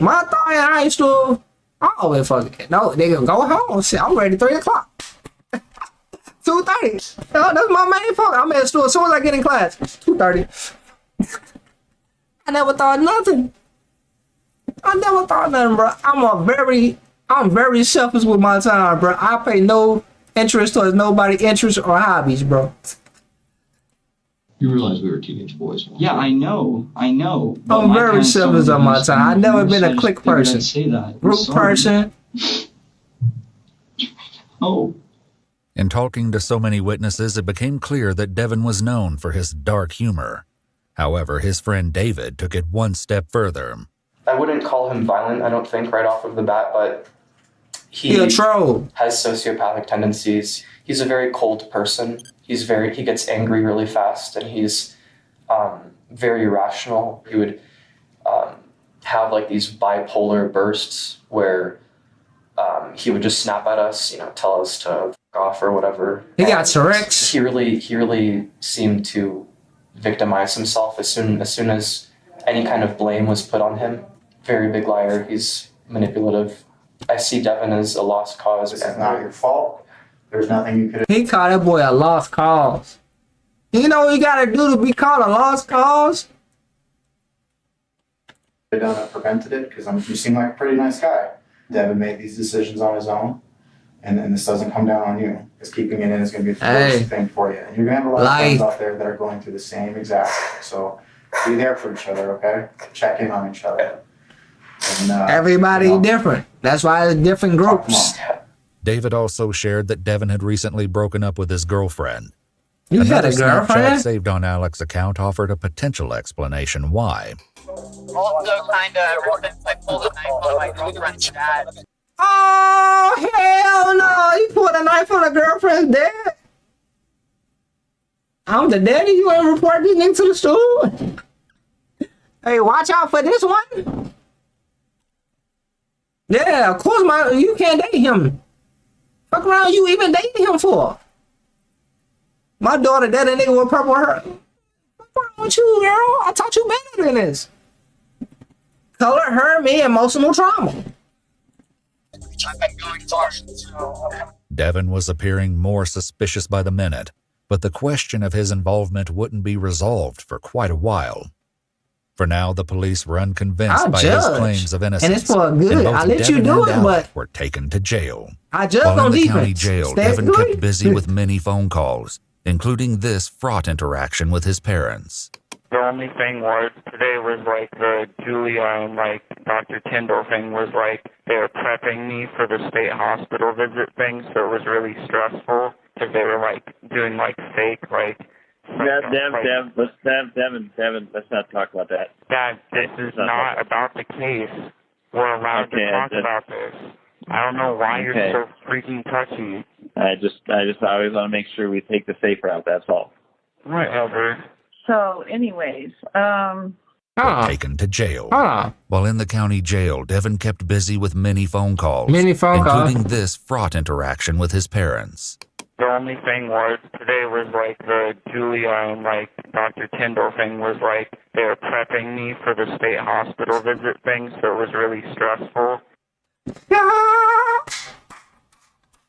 My thought in high school, I always fucking no. Nigga, go home. Shit, I'm ready 3 o'clock. 2:30. No, that's my main focus. I'm at school as soon as I get in class. 2:30. I never thought nothing. I never thought nothing, bro. I'm very selfish with my time, bro. I pay no interest towards nobody interests or hobbies, bro. You realize we were teenage boys. Yeah, I know. But I'm my very parents told me selfish on to my do time. I've something, never been so I a just click figured I'd person. say that. Group Sorry. person. Oh. In talking to so many witnesses, it became clear that Devin was known for his dark humor. However, his friend David took it one step further. I wouldn't call him violent, I don't think, right off of the bat, but he a troll. Has sociopathic tendencies. He's a very cold person. He gets angry really fast, and he's very irrational. He would have like these bipolar bursts where he would just snap at us, tell us to f*** off or whatever. He got Tourette's. He really seemed to victimize himself as soon as any kind of blame was put on him. Very big liar. He's manipulative. I see Devin as a lost cause. It's not your fault. There's nothing you could. He called that boy a lost cause. You know what you gotta do to be called a lost cause? have done and prevented it, because you seem like a pretty nice guy. Devin made these decisions on his own, and this doesn't come down on you. Because keeping it in is going to be the worst thing for you. And you're going to have a lot of friends out there that are going through the same exact thing. So be there for each other, okay? Check in on each other. And, everybody different. That's why it's different groups. David also shared that Devin had recently broken up with his girlfriend. You got a Snapchat girlfriend? saved on Alex's account offered a potential explanation why. Also, kind of, ever since I pulled a knife on my girlfriend's dad. Oh, hell no. You pulled a knife on a girlfriend's dad? I'm the daddy. You ain't report this nigga to the school? Hey, watch out for this one. Yeah, of course, you can't date him. Fuck around, you even dating him for? My daughter dated a nigga with purple hair. What's wrong with you, girl? I taught you better than this. Color, hurt me, emotional trauma. Devin was appearing more suspicious by the minute, but the question of his involvement wouldn't be resolved for quite a while. For now, the police were unconvinced by his claims of innocence. And it's for good. I let you do it, but were taken to jail. I judge While on in the defense. county jail, Devin kept busy with many phone calls, including this fraught interaction with his parents. The only thing was, today was like the Julia and like Dr. Tyndall thing was like they were prepping me for the state hospital visit thing, so it was really stressful because they were like doing like fake like. Devin, let's not talk about that. Dad, this is not about the case. We're allowed to talk about this. I don't know why you're so freaking touchy. I just always want to make sure we take the safe route, that's all. Whatever. So, anyways, Were taken to jail. While in the county jail, Devin kept busy with many phone calls, including this fraught interaction with his parents. The only thing was, today was like the Julia and like Dr. Tyndall thing was like they were prepping me for the state hospital visit thing, so it was really stressful.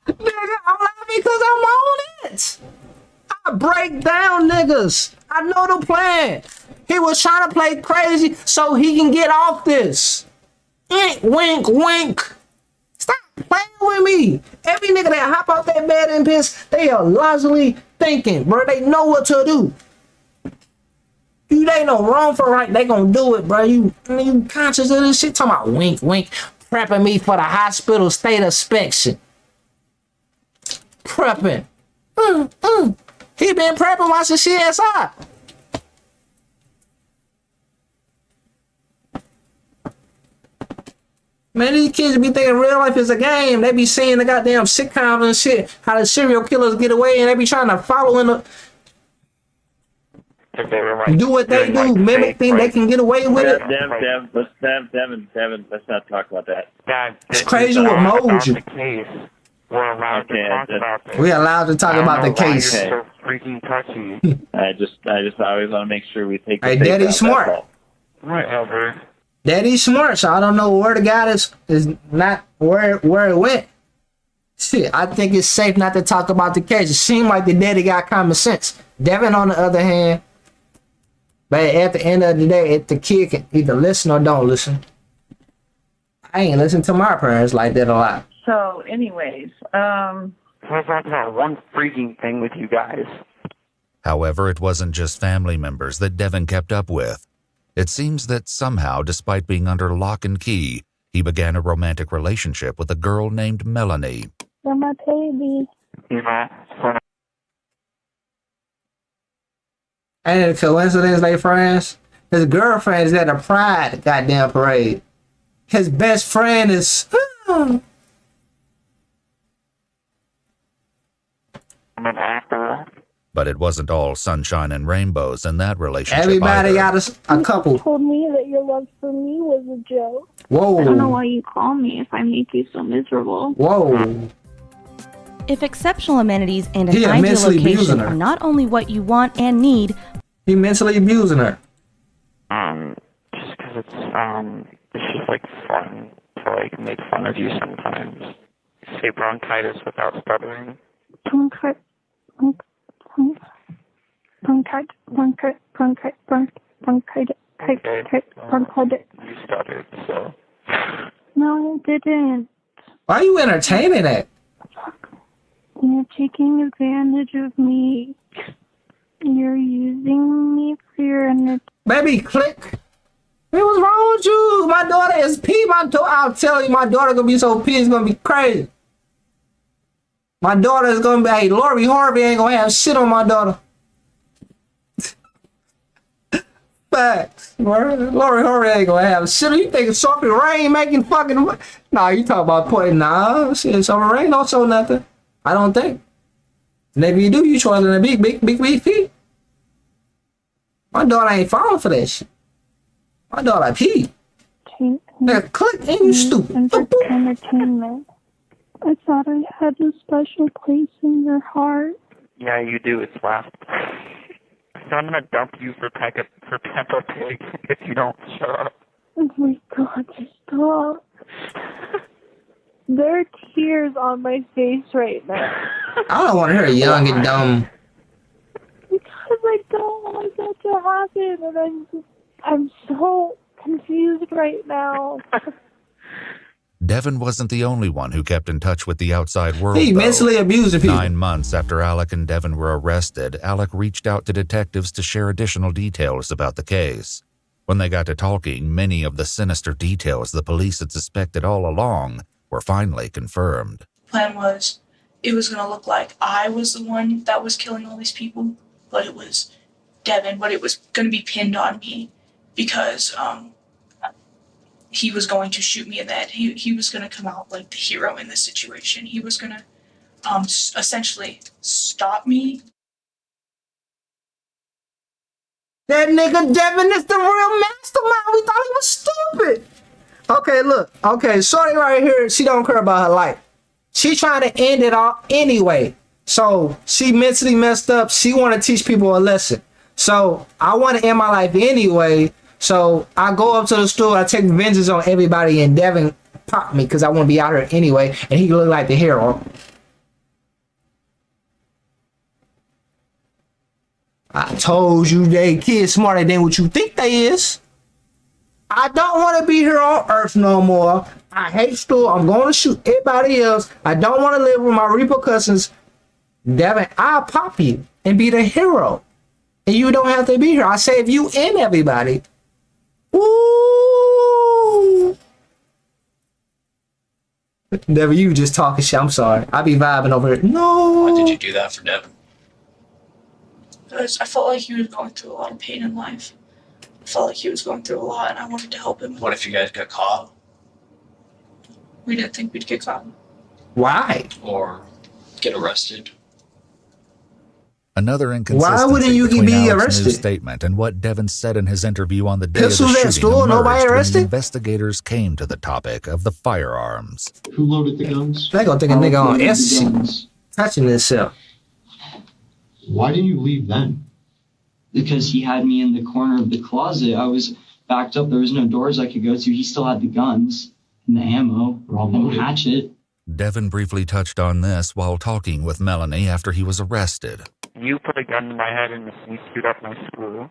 Nigga, I'm laughing because I'm on it. I break down niggas. I know the plan. He was trying to play crazy so he can get off this. Wink, wink. Stop playing with me. Every nigga that hop out that bed and piss, they are logically thinking, bro. They know what to do. You ain't no wrong for right. They gonna do it, bro. You conscious of this shit? Talking about wink, wink. Prepping me for the hospital state inspection. Prepping. He been prepping while some shit inside. Man, these kids be thinking real life is a game. They be seeing the goddamn sitcoms and shit. How the serial killers get away and they be trying to follow in the... do what they do, mimic thing, they can get away with it. Devin, let's not talk about that. Dad, it's crazy with Mojo. We're allowed to talk about this. We allowed to talk about the case. Why you're so freaking touchy. I just always want to make sure we take the Hey, safe Daddy's route, smart. that's all. Whatever. Daddy's smart, so I don't know where the guy is not where it went. Shit, I think it's safe not to talk about the case. It seemed like the daddy got common sense. Devin, on the other hand, but at the end of the day, the kid can either listen or don't listen. I ain't listen to my parents like that a lot. so anyways, What's up that one freaking thing with you guys? However, it wasn't just family members that Devin kept up with. It seems that somehow, despite being under lock and key, he began a romantic relationship with a girl named Melanie. you're my baby. Ain't it a coincidence they friends? His girlfriend is at a Pride goddamn parade. His best friend is... I'm an actor. But it wasn't all sunshine and rainbows in that relationship Everybody either. got a couple. You told me that your love for me was a joke. Whoa. I don't know why you call me if I make you so miserable. Whoa. If exceptional amenities and an He ideal mentally abusing location her. are not only what you want and need, He mentally abusing her. Just because it's just like fun to like make fun of you sometimes. Say bronchitis without stuttering. Bronchitis. You stuttered, so. No, I didn't. Why are you entertaining that? you're taking advantage of me. You're using me for your entertainment. Baby, click. Hey, what's wrong with you? My daughter is P. I'll tell you, my daughter gonna be so P, it's gonna be crazy. My daughter is gonna be, hey, Lori Harvey ain't gonna have shit on my daughter. Facts. Lori Harvey ain't gonna have shit. You think Sophie Rain making fucking... Nah, you talk about putting... Nah, shit, Sophie Rain don't show nothing. I don't think. And if you do, you showing a big feet. My daughter ain't falling for that shit. My daughter P. Now click and you stupid. Entertainment. I thought I had a special place in your heart. Yeah, you do. It's left. So I'm gonna dump you for Peppa Pig if you don't shut up. Oh my God, stop. There are tears on my face right now. I don't want her young and dumb. Because I don't want that to happen, and I'm so confused right now. Devin wasn't the only one who kept in touch with the outside world. He mentally abused people. 9 months after Alec and Devin were arrested, Alec reached out to detectives to share additional details about the case. When they got to talking, many of the sinister details the police had suspected all along were finally confirmed. Plan was, it was going to look like I was the one that was killing all these people, but it was Devin, but it was going to be pinned on me because he was going to shoot me in the head. He was going to come out like the hero in this situation. He was going to essentially stop me. That nigga Devin is the real mastermind. We thought he was stupid. Okay, look. Okay, shorty right here, she don't care about her life. She trying to end it all anyway. So she mentally messed up. She want to teach people a lesson. So I want to end my life anyway. So I go up to the store, I take vengeance on everybody, and Devin popped me because I want to be out here anyway, and he look like the hero. I told you they kids smarter than what you think they is. I don't want to be here on Earth no more. I hate school. I'm going to shoot everybody else. I don't want to live with my repercussions. Devin, I'll pop you and be the hero. And you don't have to be here. I save you and everybody. Ooh. Devin, you just talking shit. I'm sorry. I be vibing over it. No. Why did you do that for Devin? Because I felt like he was going through a lot of pain in life. I felt like he was going through a lot, and I wanted to help him. What if you guys got caught? We didn't think we'd get caught. Why? Or get arrested? Another inconsistency Why wouldn't you between be Alec's arrested? news statement and what Devin said in his interview on the day Pistols of the at shooting school, nobody emerged when arrested? the investigators came to the topic of the firearms. Who loaded the guns? They gonna think a nigga on S touching himself. Why didn't you leave then? Because he had me in the corner of the closet. I was backed up. There was no doors I could go to. He still had the guns and the ammo and the hatchet. Devin briefly touched on this while talking with Melanie after he was arrested. You put a gun in my head and you shoot up my school.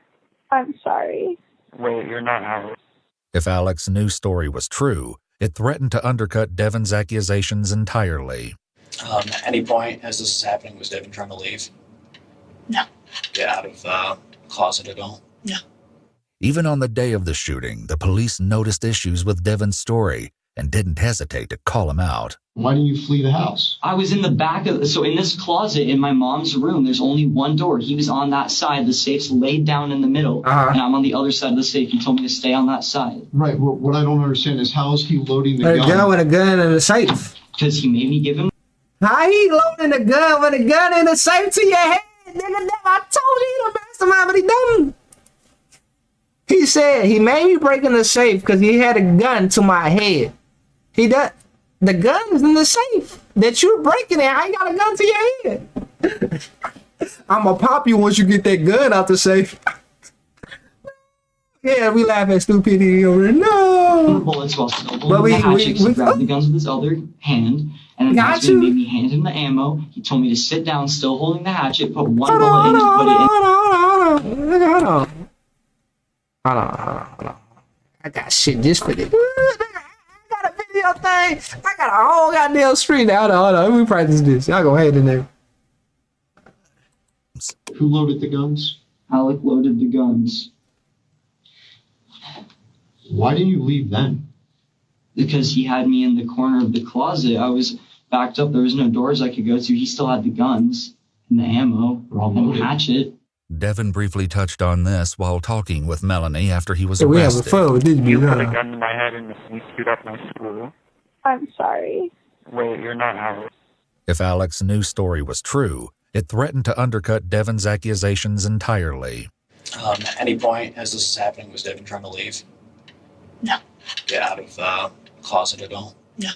I'm sorry. Wait, you're not Alex. If Alec's news story was true, it threatened to undercut Devin's accusations entirely. At any point as this is happening, was Devin trying to leave? No. Get out of the closet at all? No. Even on the day of the shooting, the police noticed issues with Devin's story and didn't hesitate to call him out. Why didn't you flee the house? I was in the back of, so in this closet in my mom's room, there's only one door. He was on that side. The safe's laid down in the middle, and I'm on the other side of the safe. He told me to stay on that side. Right. Well, what I don't understand is how is he loading the A gun? gun with a gun in the safe. Because he made me give him. How he loading a gun with a gun in the safe to your head? Nigga, I told you he the mastermind, but he don't. He said he made me break in the safe because he had a gun to my head. He does. The gun is in the safe that you're breaking it. I ain't got a gun to your head. I'm gonna pop you once you get that gun out the safe. Yeah, we laugh at stupidity over there. No. Bullets while still holding the hatchet. He grabbed the guns with his other hand, and then that's when he made me hand him the ammo. He told me to sit down, still holding the hatchet, put one bullet in, put it in. Hold on. I got shit just for this. I got a video thing. I got a whole goddamn screen. Hold on. Let me practice this. Y'all go ahead in there. Who loaded the guns? Alec loaded the guns. Why didn't you leave then? Because he had me in the corner of the closet. I was backed up. There was no doors I could go to. He still had the guns and the ammo and the hatchet. Devin briefly touched on this while talking with Melanie after he was We have a arrested. fun with this You dude, put a huh? gun to my head and you shoot up my school. I'm sorry. Wait, you're not Alex. If Alex's new story was true, it threatened to undercut Devin's accusations entirely. At any point as this is happening, was Devin trying to leave? No. Get out of the closet at all? No.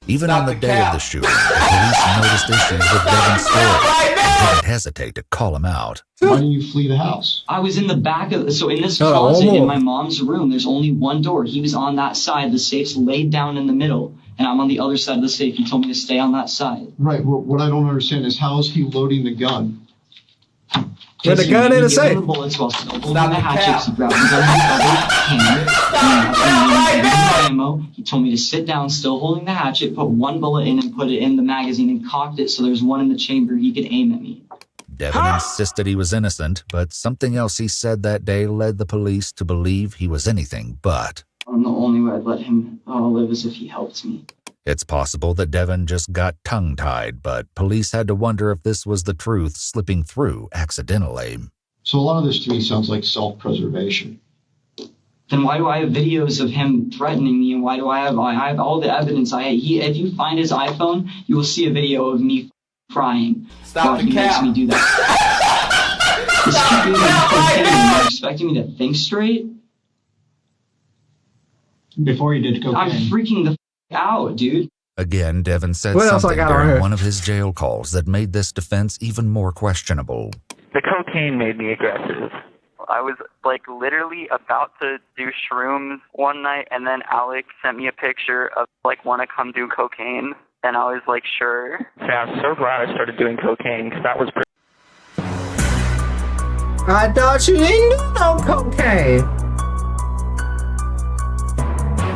Even on the day of the shooting, the police noticed issues with Devin's story and didn't hesitate to call him out. Why didn't you flee the house? I was in the back of, so in this closet in my mom's room, there's only one door. He was on that side. The safe's laid down in the middle, and I'm on the other side of the safe. He told me to stay on that side. Right. What I don't understand is how is he loading the gun? With the gun in the safe. The bullets while still holding the hatchets. He grabbed the gun with the other hand. Ammo. He told me to sit down, still holding the hatchet, put one bullet in and put it in the magazine and cocked it so there's one in the chamber he could aim at me. Devin insisted he was innocent, but something else he said that day led the police to believe he was anything but. And the only way I'd let him live is if he helped me. It's possible that Devin just got tongue-tied, but police had to wonder if this was the truth slipping through accidentally. So a lot of this to me sounds like self-preservation. Then why do I have videos of him threatening me, and why do I have all the evidence? If you find his iPhone, you will see a video of me crying. Stop the cap. Makes me do that. This kid gave me cocaine. You're expecting me to think straight? Before you did cocaine. I'm freaking the out, dude. Again, Devin said What else I something got on during here? one of his jail calls that made this defense even more questionable. The cocaine made me aggressive. I was like literally about to do shrooms one night, and then Alex sent me a picture of like wanna come do cocaine, and I was like, sure. Yeah, I'm so glad I started doing cocaine because that was pretty. I thought you didn't do no cocaine.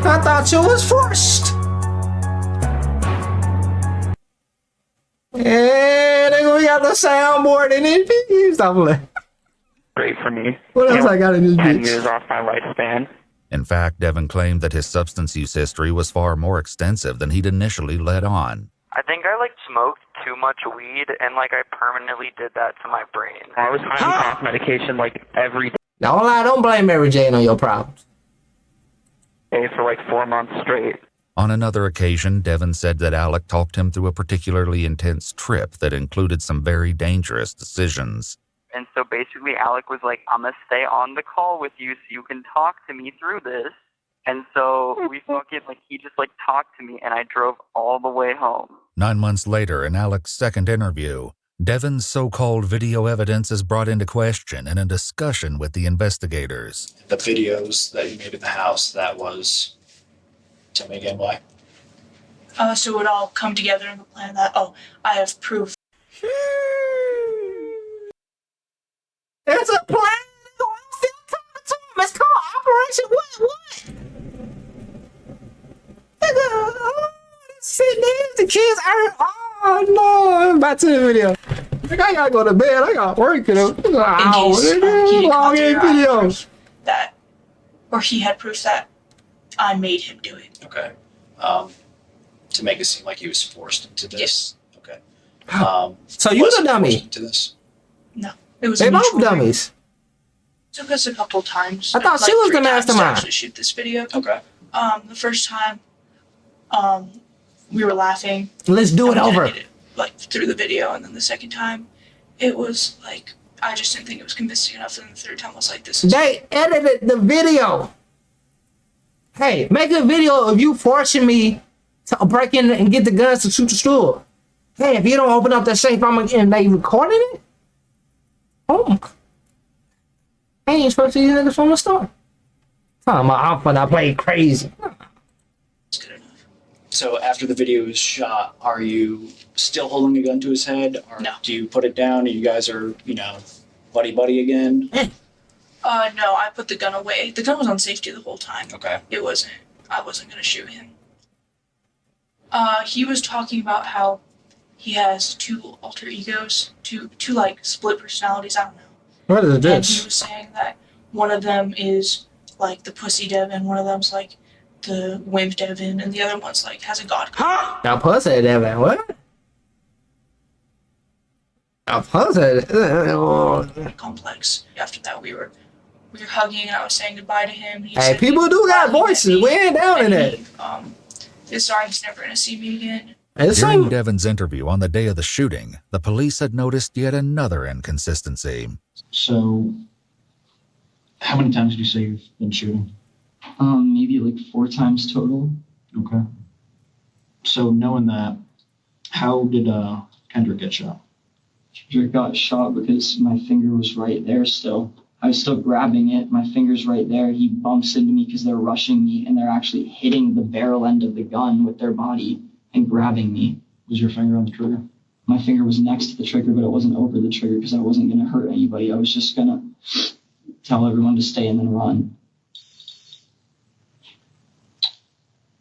I thought you was forced. And then we got the soundboard and it. Stop playing. Great for me. What else I got in this 10 bitch? years off my lifespan. In fact, Devin claimed that his substance use history was far more extensive than he'd initially let on. I think I like smoked too much weed, and like I permanently did that to my brain. I was high on cough medication like every Don't lie, don't blame Mary Jane on your problems. day for like 4 months straight. On another occasion, Devin said that Alec talked him through a particularly intense trip that included some very dangerous decisions. And so basically Alec was like, I'm gonna stay on the call with you so you can talk to me through this. And so we fucking, like, he just, like, talked to me, and I drove all the way home. 9 months later, in Alec's second interview, Devin's so-called video evidence is brought into question in a discussion with the investigators. The videos that you made in the house, that was... Tell me again why. So it would all come together in the plan that, I have proof. It's a plan. It's called Operation What? Sitting there, the kids are. Oh no! Back to the video. Like, I gotta go to bed. I got work. You know, long videos. That, or he had proof that I made him do it. Okay. To make it seem like he was forced into this. Yes. Okay. So you the dummy? Into this. No, it was. They a both mutual dummies. Took us a couple times. I thought she was the 3 times to mastermind. actually shoot this video. Okay. The first time, we were laughing. Let's do it and we over. edited it, like through the video, and then the second time, it was like I just didn't think it was convincing enough, and the third time was like, this is. They edited the video. Hey, make a video of you forcing me to break in and get the guns to shoot the store. Hey, if you don't open up that safe, and they recording it? Oh. I ain't supposed to use niggas from the start. I'm finna play crazy. So after the video is shot, are you still holding a gun to his head? Or No. do you put it down and you guys are, buddy-buddy again? No, I put the gun away. The gun was on safety the whole time. Okay. I wasn't gonna shoot him. He was talking about how he has two alter egos, two like split personalities. I don't know. What is And he this? was saying that one of them is like the pussy Devin, one of them's like the wimp Devin, and the other one's like has a god Now pussy Devin, what? Now pussy. complex. After that, we were hugging, and I was saying goodbye to him. He Hey, said people do got voices. We ain't down in it. this time he's never gonna see me again. During Devin's interview on the day of the shooting, the police had noticed yet another inconsistency. So, how many times did you say you've been shooting? Maybe like 4 times total. Okay. So, knowing that, how did Kendrick get shot? Kendrick got shot because my finger was right there still. I was still grabbing it. My finger's right there. He bumps into me because they're rushing me, and they're actually hitting the barrel end of the gun with their body and grabbing me. Was your finger on the trigger? My finger was next to the trigger, but it wasn't over the trigger because I wasn't going to hurt anybody. I was just going to tell everyone to stay and then run.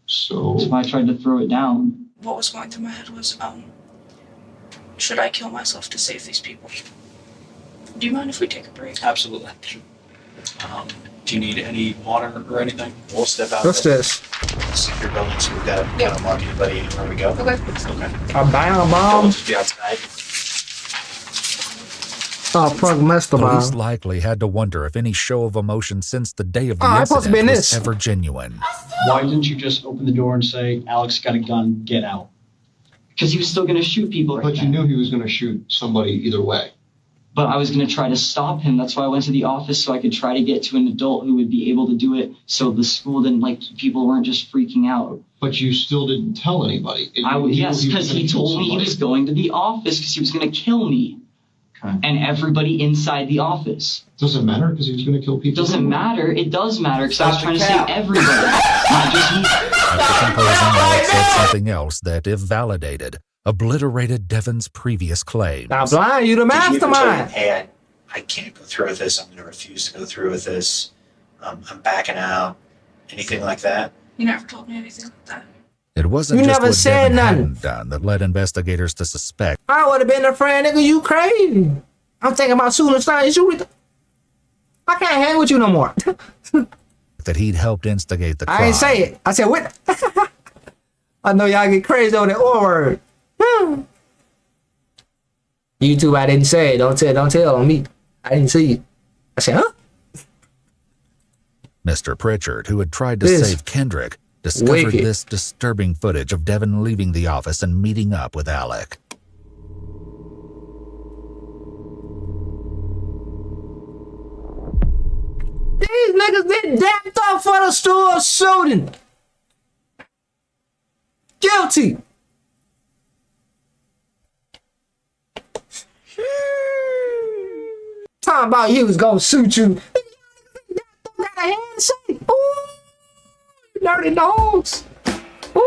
So I tried to throw it down. What was going through my head was, should I kill myself to save these people? Do you mind if we take a break? Absolutely. Do you need any water or anything? We'll step out. What's this? Secure building, so we've got to mark anybody anywhere we go. Okay. A bomb. We'll just be outside. Oh, fuck, messed up. Police likely had to wonder if any show of emotion since the day of the incident was ever genuine. Why didn't you just open the door and say, Alex got a gun, get out? Because he was still going to shoot people. But you knew he was going to shoot somebody either way. But I was going to try to stop him. That's why I went to the office, so I could try to get to an adult who would be able to do it, so the school didn't, like, people weren't just freaking out. But you still didn't tell anybody. Yes, because he told me he was going to the office because he was going to kill me. Okay. And everybody inside the office. Does it matter because he was going to kill people? Doesn't matter. It does matter because I was trying to save everybody. Not just me. After composing, Alex said something else that, if validated, obliterated Devin's previous claims. Now, Blind, you the mastermind. Hey, I can't go through with this. I'm going to refuse to go through with this. I'm backing out. Anything like that? You never told me anything like that. It wasn't You just never what said Devin nothing. hadn't done that led investigators to suspect I would have been a friend, nigga. You crazy. I'm thinking about shooting something. I can't hang with you no more. that he'd helped instigate the crime. I ain't say it. I said, what? I know y'all get crazy over that O word. YouTube, I didn't say it. Don't tell on me. I didn't see it. I said, huh? Mr. Pritchard, who had tried to save Kendrick, discovered this disturbing footage of Devin leaving the office and meeting up with Alec. These niggas did dapped up for the store shooting. Guilty. Talking about he was gonna shoot you. Got a handshake. Ooh, dirty dogs. Ooh.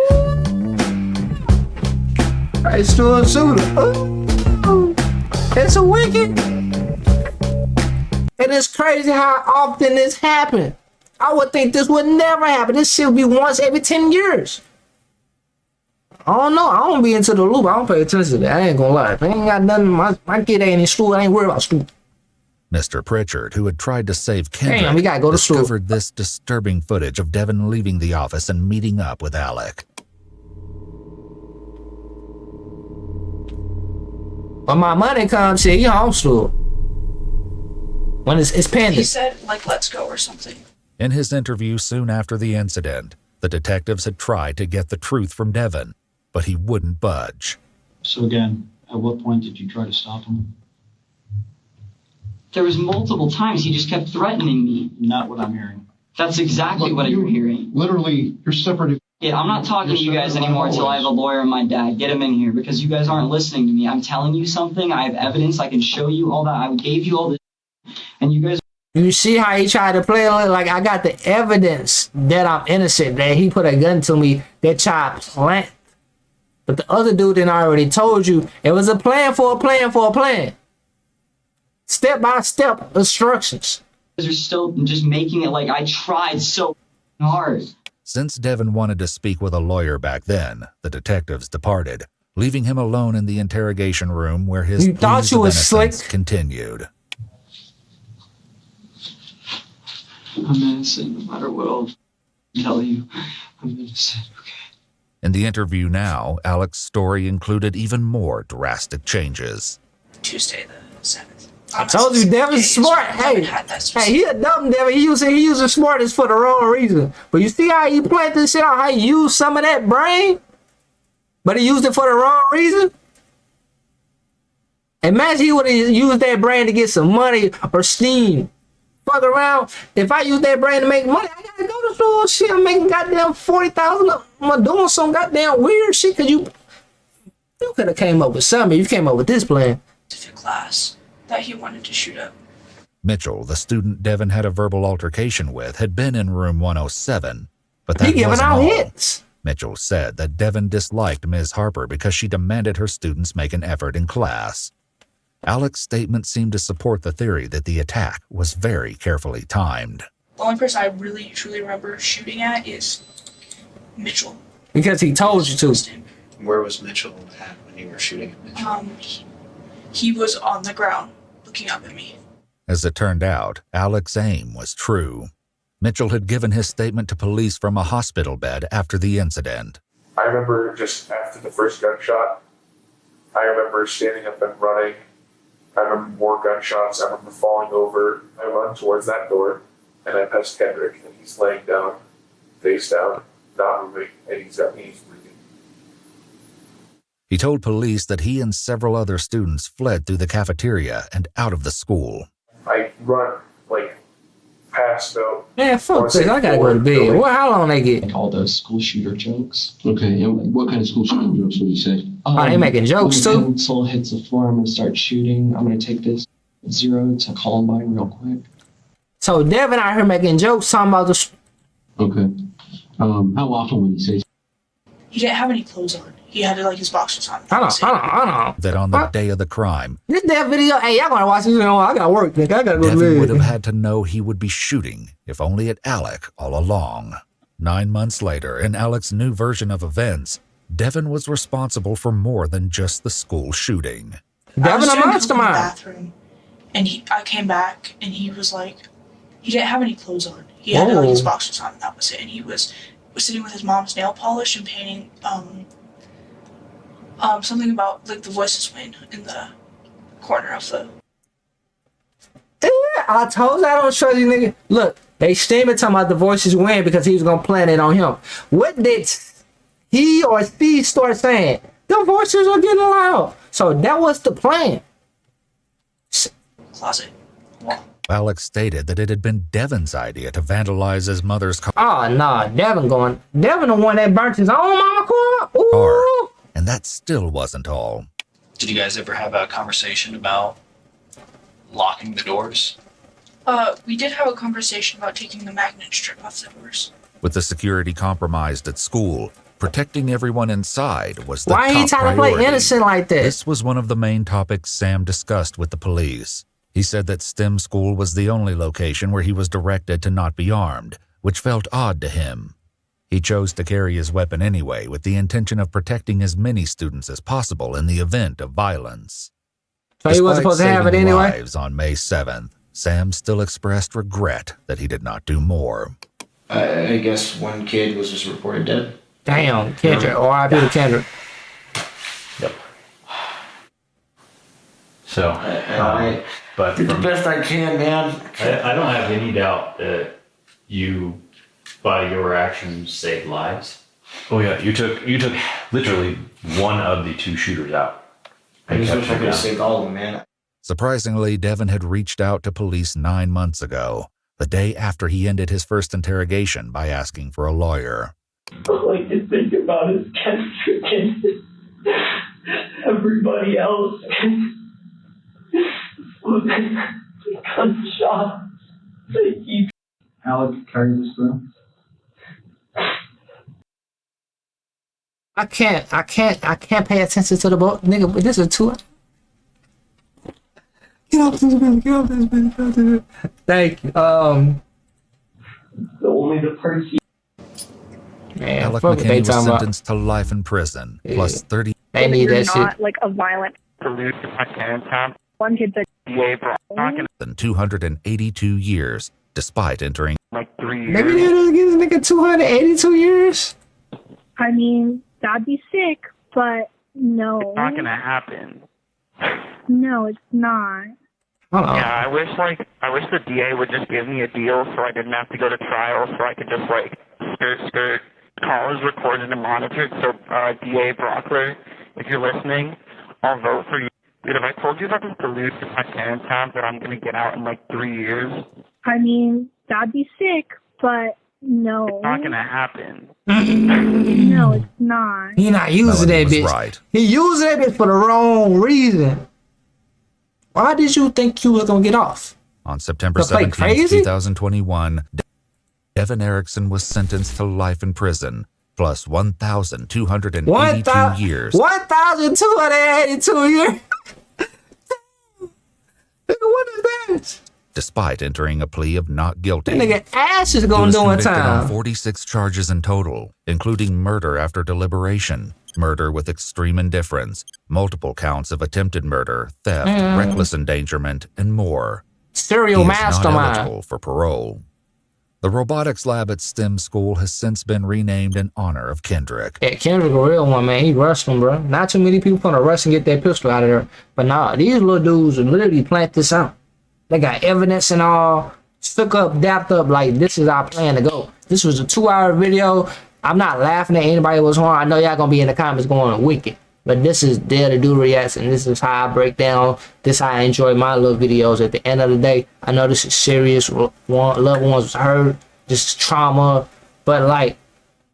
Right, store shooter. Ooh. It's a wicked. And it's crazy how often this happens. I would think this would never happen. This shit would be once every 10 years. I don't know. I don't be into the loop. I don't pay attention to that. I ain't gonna lie. If I ain't got nothing, my kid ain't in school. I ain't worried about school. Mr. Pritchard, who had tried to save Kendrick, Damn, we gotta go to school. discovered this disturbing footage of Devin leaving the office and meeting up with Alec. When my money comes, shit, he homeschooled. When it's pending. He said, like, let's go or something. In his interview soon after the incident, the detectives had tried to get the truth from Devin, but he wouldn't budge. So again, at what point did you try to stop him? There was multiple times he just kept threatening me. Not what I'm hearing. That's exactly what you're hearing. Literally, you're separate. Yeah, I'm not talking to you guys anymore until I have a lawyer and my dad. Get him in here because you guys aren't listening to me. I'm telling you something. I have evidence. I can show you all that. I gave you all this. And you guys... You see how he tried to play it? Like, I got the evidence that I'm innocent, that he put a gun to me that chopped plant. But the other dude didn't already told you it was a plan for a plan for a plan. Step-by-step instructions. You guys are still just making it like I tried so hard. Since Devin wanted to speak with a lawyer back then, the detectives departed, leaving him alone in the interrogation room where his You thought pleas you of was slick? innocence continued. I'm innocent no matter what I'll tell you. I'm innocent. In the interview now, Alec's story included even more drastic changes. Tuesday the 7th. I told you Devin's smart. Hey, he a dumb Devin. He using smartest for the wrong reason. But you see how he played this shit out, how he used some of that brain? But he used it for the wrong reason? Imagine he would have used that brain to get some money or steam. Fuck around. If I use that brain to make money, I gotta go to school. Shit, I'm making goddamn 40,000. I'm doing some goddamn weird shit because you could have came up with something. You came up with this plan. Class that he wanted to shoot up. Mitchell, the student Devin had a verbal altercation with, had been in room 107, but that He giving wasn't out all. hits. Mitchell said that Devin disliked Ms. Harper because she demanded her students make an effort in class. Alec's statement seemed to support the theory that the attack was very carefully timed. The only person I really truly remember shooting at is Mitchell. Because he told you to. Where was Mitchell at when you were shooting at Mitchell? He was on the ground looking up at me. As it turned out, Alec's aim was true. Mitchell had given his statement to police from a hospital bed after the incident. I remember just after the first gunshot, I remember standing up and running. I remember more gunshots. I remember falling over. I run towards that door, and I pass Kendrick, and he's laying down, face down, not moving, and he's breathing. He told police that he and several other students fled through the cafeteria and out of the school. I run, past though. Man, fuck this. I gotta go to bed. Well, how long they get? All those school shooter jokes. Okay, and what kind of school shooting jokes would you say? They making jokes when too? the pencil hits the floor, I'm gonna start shooting. I'm gonna take this 0 to Columbine real quick. So Devin out here making jokes talking about the... Okay. How often would you say? He didn't have any clothes on. He had his boxers on. Hold on. That on the day of the crime, This damn video, hey, y'all gonna watch this? I gotta work, nigga. I gotta go to Devin would bed. have had to know he would be shooting, if only at Alec all along. 9 months later, in Alec's new version of events, Devin was responsible for more than just the school shooting. Devin a in the mastermind. bathroom, and I came back, and he was he didn't have any clothes on. He had his boxers on, and that was it. And he was sitting with his mom's nail polish and painting something about the voices win in the corner of the... I told you I don't trust you, nigga. Look, they steaming talking about the voices win because he was gonna plan it on him. What did he or Steve start saying? The voices are getting loud. So that was the plan. Closet. Alec stated that it had been Devin's idea to vandalize his mother's car. Oh, nah, Devin the one that burnt his own mama car? Ooh. And that still wasn't all. Did you guys ever have a conversation about locking the doors? We did have a conversation about taking the magnet strip off the doors. With the security compromised at school, protecting everyone inside was the Why top he trying to play priority. innocent like this? This was one of the main topics Sam discussed with the police. He said that STEM school was the only location where he was directed to not be armed, which felt odd to him. He chose to carry his weapon anyway with the intention of protecting as many students as possible in the event of violence. So he wasn't supposed to have it Despite saving anyway? lives on May 7th, Sam still expressed regret that he did not do more. I guess one kid was just reported dead. Damn, Kendrick. R.I.P. to Kendrick. Yep. So, but did the best I can, man. I don't have any doubt that you, by your actions, saved lives. Oh yeah, you took literally one of the two shooters out. I just wish I could have saved all of them, man. Surprisingly, Devin had reached out to police 9 months ago, the day after he ended his first interrogation by asking for a lawyer. All I can think about is Kendrick and everybody else. Gunshot. Alec, carry this through. I can't pay attention to the boat. Nigga, this is too... Get off this bed, get off this bed, get off this bed. Thank you. The only the party. Man, Alec fuck what they McKinney was talking about. sentenced to life in prison, plus 30 They need you're that shit. not like a violent. Salute to my parents' house. One kid said, DA brought than 282 years, despite entering like 3 years. Maybe they'll give this nigga 282 years. I mean, that'd be sick, but no. It's not gonna happen. No, it's not. Yeah, I wish the DA would just give me a deal so I didn't have to go to trial, so I could just like skirt. Call is recorded and monitored. So DA Brockler, if you're listening, I'll vote for you. Dude, if I told you about this salute to my parents' house that I'm gonna get out in like 3 years. I mean, that'd be sick, but no. It's not gonna happen. No, it's not. He not using that bitch. Right. He using that bitch for the wrong reason. Why did you think you was gonna get off? On September To play 17, crazy? 2021, Devin Erickson was sentenced to life in prison, plus 1,282 years. 1,282 years? Nigga, what is that? Despite entering a plea of not guilty. That nigga ass is He gonna was do in convicted on time. 46 charges in total, including murder after deliberation, murder with extreme indifference, multiple counts of attempted murder, theft, reckless endangerment, and more. Serial He is not mastermind. eligible for parole. The robotics lab at STEM school has since been renamed in honor of Kendrick. Yeah, Kendrick a real one, man. He rushed him, bro. Not too many people gonna rush and get that pistol out of there. But nah, these little dudes literally plant this out. They got evidence and all, stuck up, dapped up, like this is our plan to go. This was a 2-hour video. I'm not laughing at anybody who was harmed. I know y'all gonna be in the comments going wicked. But this is Dare to Do Reacts, and this is how I break down. This is how I enjoy my little videos. At the end of the day, I know this is serious. Loved ones was hurt. This is trauma. But like,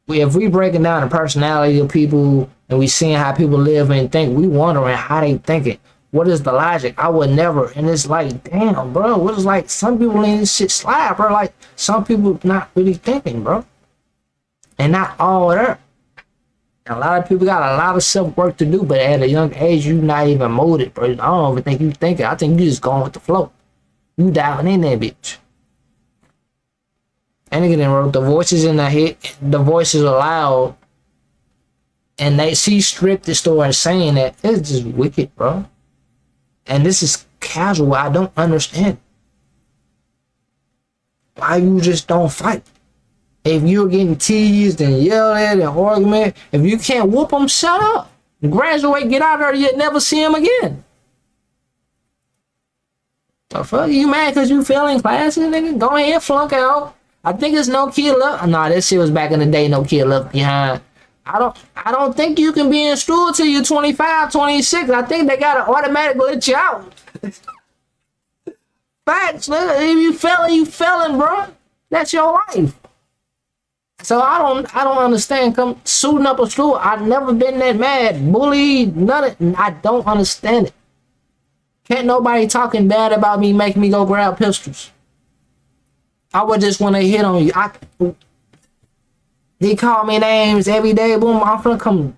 if we breaking down the personality of people and we seeing how people live and think, we wondering how they thinking. What is the logic? I would never. And it's like, damn, bro. What is like, some people letting this shit slide, bro. Like, some people not really thinking, bro. And not all there. And a lot of people got a lot of self-work to do, but at a young age, you not even molded, bro. I don't even think you thinking. I think you just going with the flow. You diving in that bitch. And again, wrote the voices in the head, the voices are loud. And she stripped the story saying that. It's just wicked, bro. And this is casual. I don't understand. Why you just don't fight? If you're getting teased and yelled at and argument, if you can't whoop them, shut up. Graduate, get out of there, you'll never see him again. The fuck, you mad because you fail in classes, nigga? Go ahead, flunk out. I think it's no kid left. Nah, this shit was back in the day, no kid left behind. I don't think you can be in school till you're 25, 26. I think they gotta automatically let you out. Facts, nigga. If you failing, you failing, bro. That's your life. So I don't understand. Come suiting up a school. I've never been that mad, bullied, none of it. I don't understand it. Can't nobody talking bad about me make me go grab pistols. I would just want to hit on you. They call me names every day. Boom, I'm gonna come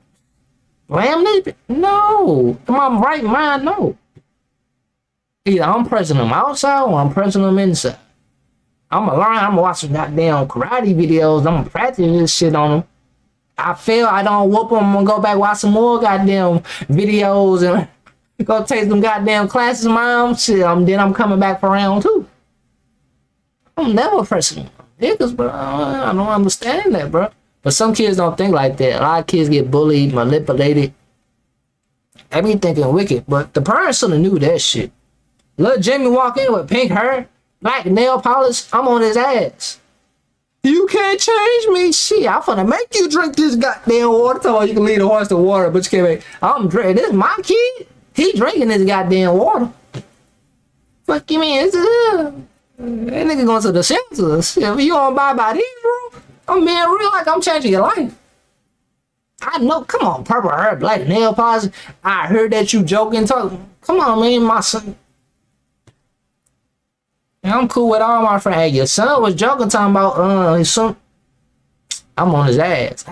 ram this. No, am I right mind? No. Either I'm pressing them outside or I'm pressing them inside. I'm gonna learn. I'm gonna watch some goddamn karate videos. I'm gonna practice this shit on them. I fail. I don't whoop them. I'm gonna go back watch some more goddamn videos and go take some goddamn classes, mom. Shit. Then I'm coming back for round 2. I'm never pressing niggas, bro. I don't understand that, bro. But some kids don't think like that. A lot of kids get bullied, manipulated. They be thinking wicked, but the parents should have knew that shit. Little Jimmy walk in with pink hair, black nail polish. I'm on his ass. You can't change me. Shit, I'm finna make you drink this goddamn water. So you can leave the horse to water, but you can't make. I'm drinking. This is my kid. He drinking this goddamn water. Fuck you, man. That nigga going to the shelters. If you don't buy by these, bro, I'm being real like I'm changing your life. I know. Come on, purple hair, black nail polish. I heard that you joking, talking. Come on, man, my son. Yeah, I'm cool with all my friends. Hey, your son was joking, talking about his son. I'm on his ass.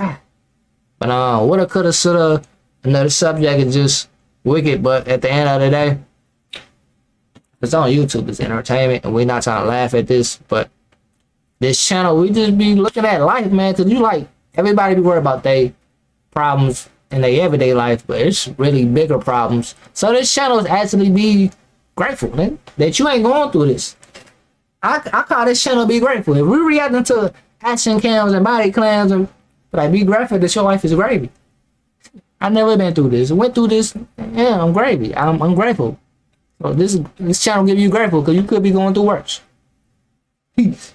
But woulda, coulda, shoulda. Another subject is just wicked. But at the end of the day, it's on YouTube. It's entertainment, and we're not trying to laugh at this. But this channel, we just be looking at life, man. Cause you like everybody be worried about their problems. in their everyday life, but it's really bigger problems. So this channel is actually be grateful, man, that you ain't going through this. I call this channel be grateful. If we reacting to action cams and body cams, and like, be grateful that your life is gravy. I never been through this. Went through this. Yeah, I'm gravy. I'm grateful. So this channel give you grateful because you could be going through worse. Peace.